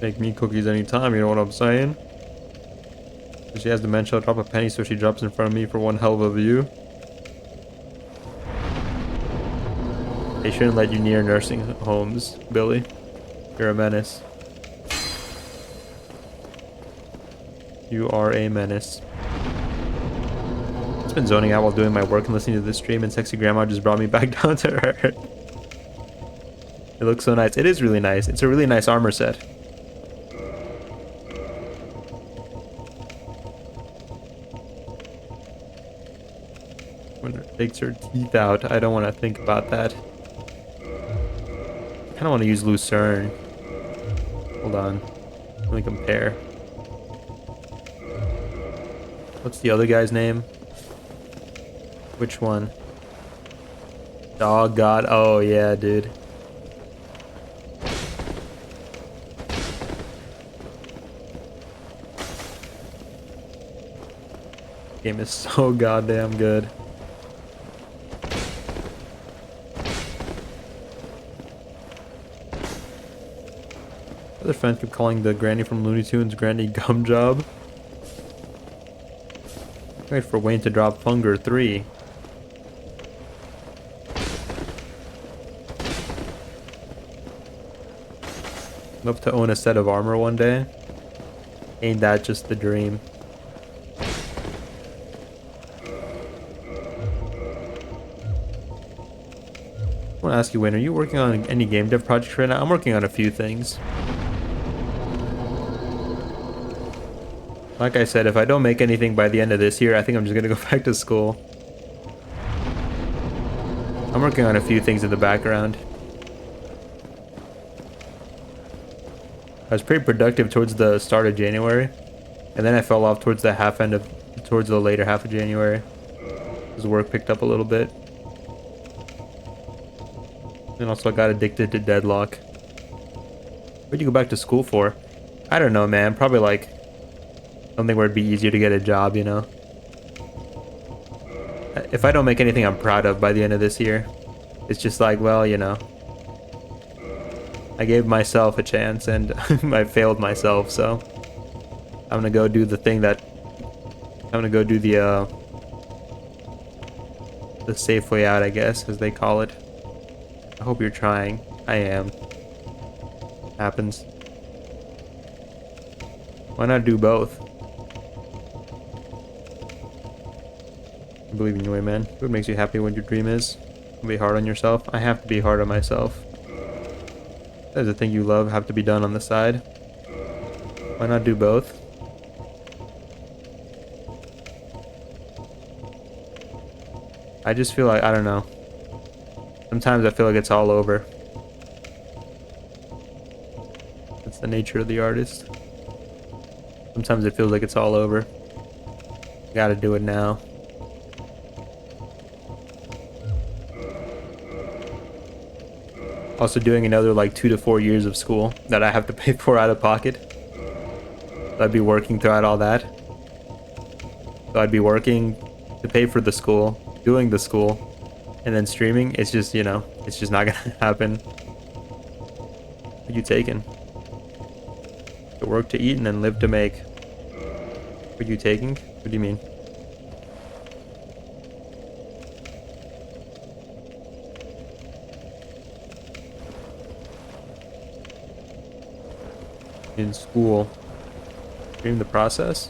Make me cookies anytime, you know what I'm saying? If she has dementia, I'll drop a penny so she drops in front of me for one hell of a view. They shouldn't let you near nursing homes, Billy. You're a menace. You are a menace. I've been zoning out while doing my work and listening to this stream, and sexy grandma just brought me back down to earth. It looks so nice. It is really nice. It's a really nice armor set. When it takes her teeth out, I don't want to think about that. I kind of want to use Lucerne. Hold on. Let me compare. What's the other guy's name? Which one? Dog God. Oh, yeah, dude. Game is so goddamn good. Other friends keep calling the granny from Looney Tunes Granny Gumjob. Wait for Wayne to drop Funger 3. Love to own a set of armor one day. Ain't that just the dream? I want to ask you, Wayne, are you working on any game dev projects right now? I'm working on a few things. Like I said, if I don't make anything by the end of this year, I think I'm just gonna go back to school. I'm working on a few things in the background. I was pretty productive towards the start of January, and then I fell off towards the later half of January. As work picked up a little bit. And also I got addicted to Deadlock. What'd you go back to school for? I don't know, man. Probably like something where it'd be easier to get a job, you know? If I don't make anything I'm proud of by the end of this year, it's just like, well, you know, I gave myself a chance and I failed myself, so I'm gonna go do the thing that I'm gonna go do the safe way out, I guess, as they call it. I hope you're trying. I am. Happens. Why not do both? I believe in you, man. What makes you happy when your dream is? Be hard on yourself. I have to be hard on myself. Does the thing you love have to be done on the side? Why not do both? I just feel like, I don't know. Sometimes I feel like it's all over. It's the nature of the artist. Sometimes it feels like it's all over. Gotta do it now. Also doing another like 2 to 4 years of school that I have to pay for out of pocket. So I'd be working throughout all that. So I'd be working to pay for the school, doing the school, and then streaming. It's just, you know, it's just not gonna happen. What are you taking? To work to eat and then live to make. What are you taking? What do you mean? In school. Stream the process?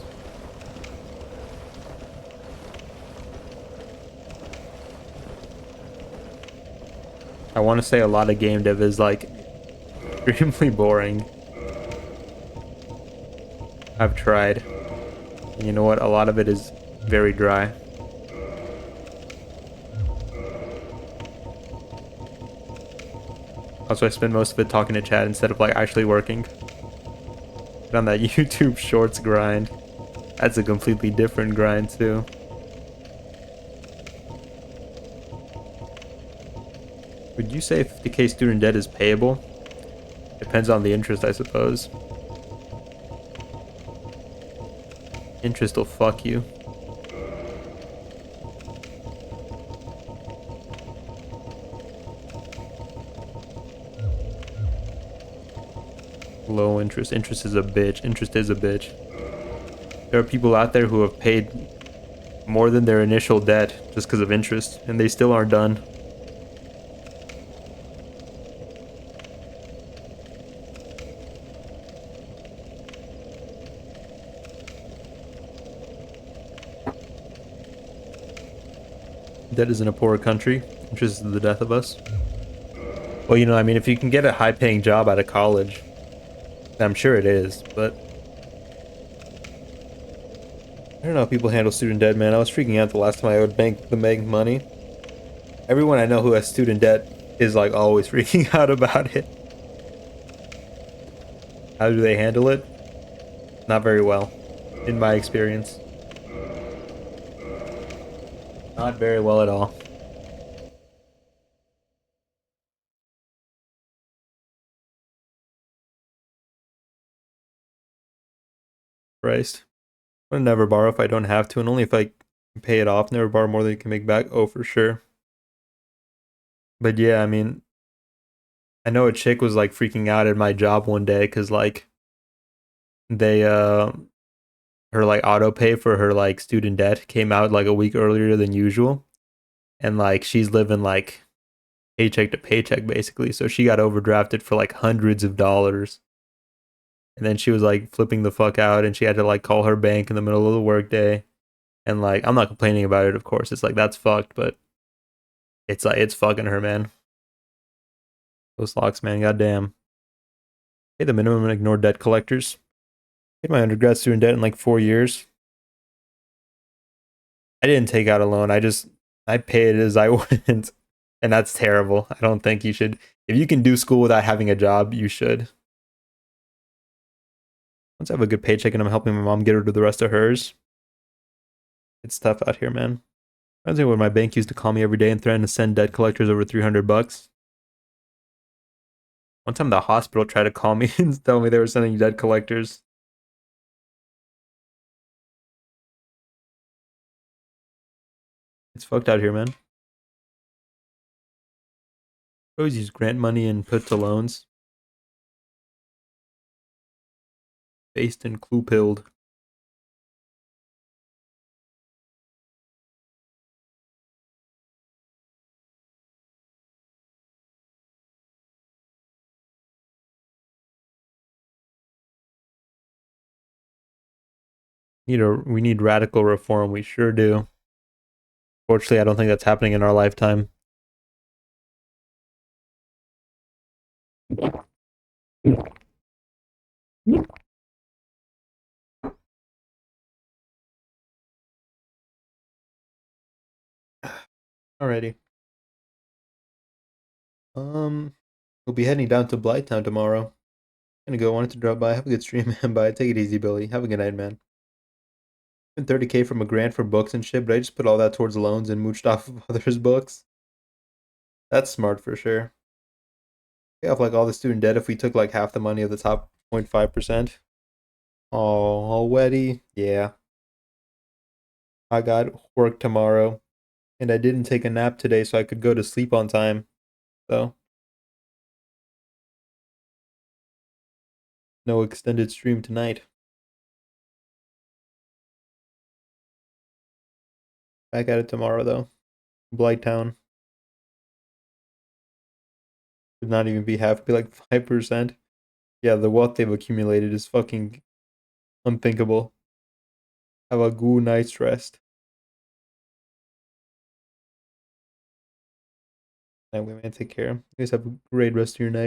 I want to say a lot of game dev is like extremely boring. I've tried. And you know what? A lot of it is very dry. Also, I spend most of it talking to chat instead of like actually working. Get on that YouTube Shorts grind. That's a completely different grind too. Would you say 50k student debt is payable? Depends on the interest, I suppose. Interest will fuck you. Low interest. Interest is a bitch. Interest is a bitch. There are people out there who have paid more than their initial debt just because of interest, and they still aren't done. Debt is in a poor country. Interest is the death of us. Well, you know, I mean, if you can get a high-paying job out of college, I'm sure it is, but I don't know how people handle student debt, man. I was freaking out the last time I owed the bank money. Everyone I know who has student debt is like always freaking out about it. How do they handle it? Not very well, in my experience. Not very well at all. Christ. I would never borrow if I don't have to, and only if I can pay it off. Never borrow more than you can make back. Oh, for sure. But yeah, I mean, I know a chick was like freaking out at my job one day because like they her like auto pay for her like student debt came out like a week earlier than usual, and like she's living like paycheck to paycheck basically, so she got overdrafted for like hundreds of dollars. And then she was like flipping the fuck out, and she had to like call her bank in the middle of the workday. And like, I'm not complaining about it, of course. It's like, that's fucked, but it's like, it's fucking her, man. Those locks, man, goddamn. Pay the minimum and ignore debt collectors. Paid my undergrad student debt in like 4 years. I didn't take out a loan. I paid as I went. And that's terrible. I don't think you should. If you can do school without having a job, you should. Once I have a good paycheck and I'm helping my mom get rid of the rest of hers, it's tough out here, man. Reminds me when my bank used to call me every day and threaten to send debt collectors over $300. One time the hospital tried to call me and tell me they were sending debt collectors. It's fucked out here, man. Always use grant money and put to loans. Based and clue pilled. We need radical reform. We sure do. Fortunately, I don't think that's happening in our lifetime. Alrighty. We'll be heading down to Blighttown tomorrow. Gonna go. Wanted to drop by. Have a good stream, man. Bye. Take it easy, Billy. Have a good night, man. And 30K from a grant for books and shit, but I just put all that towards loans and mooched off of others' books. That's smart for sure. Pay off like all the student debt if we took like half the money of the top 0.5%. Oh, already? Yeah. I got work tomorrow. And I didn't take a nap today so I could go to sleep on time. So, no extended stream tonight. Back at it tomorrow though. Blighttown. Would not even be half, be like 5%. Yeah, the wealth they've accumulated is fucking unthinkable. Have a good night's rest. Anyway, man, take care. You guys have a great rest of your night.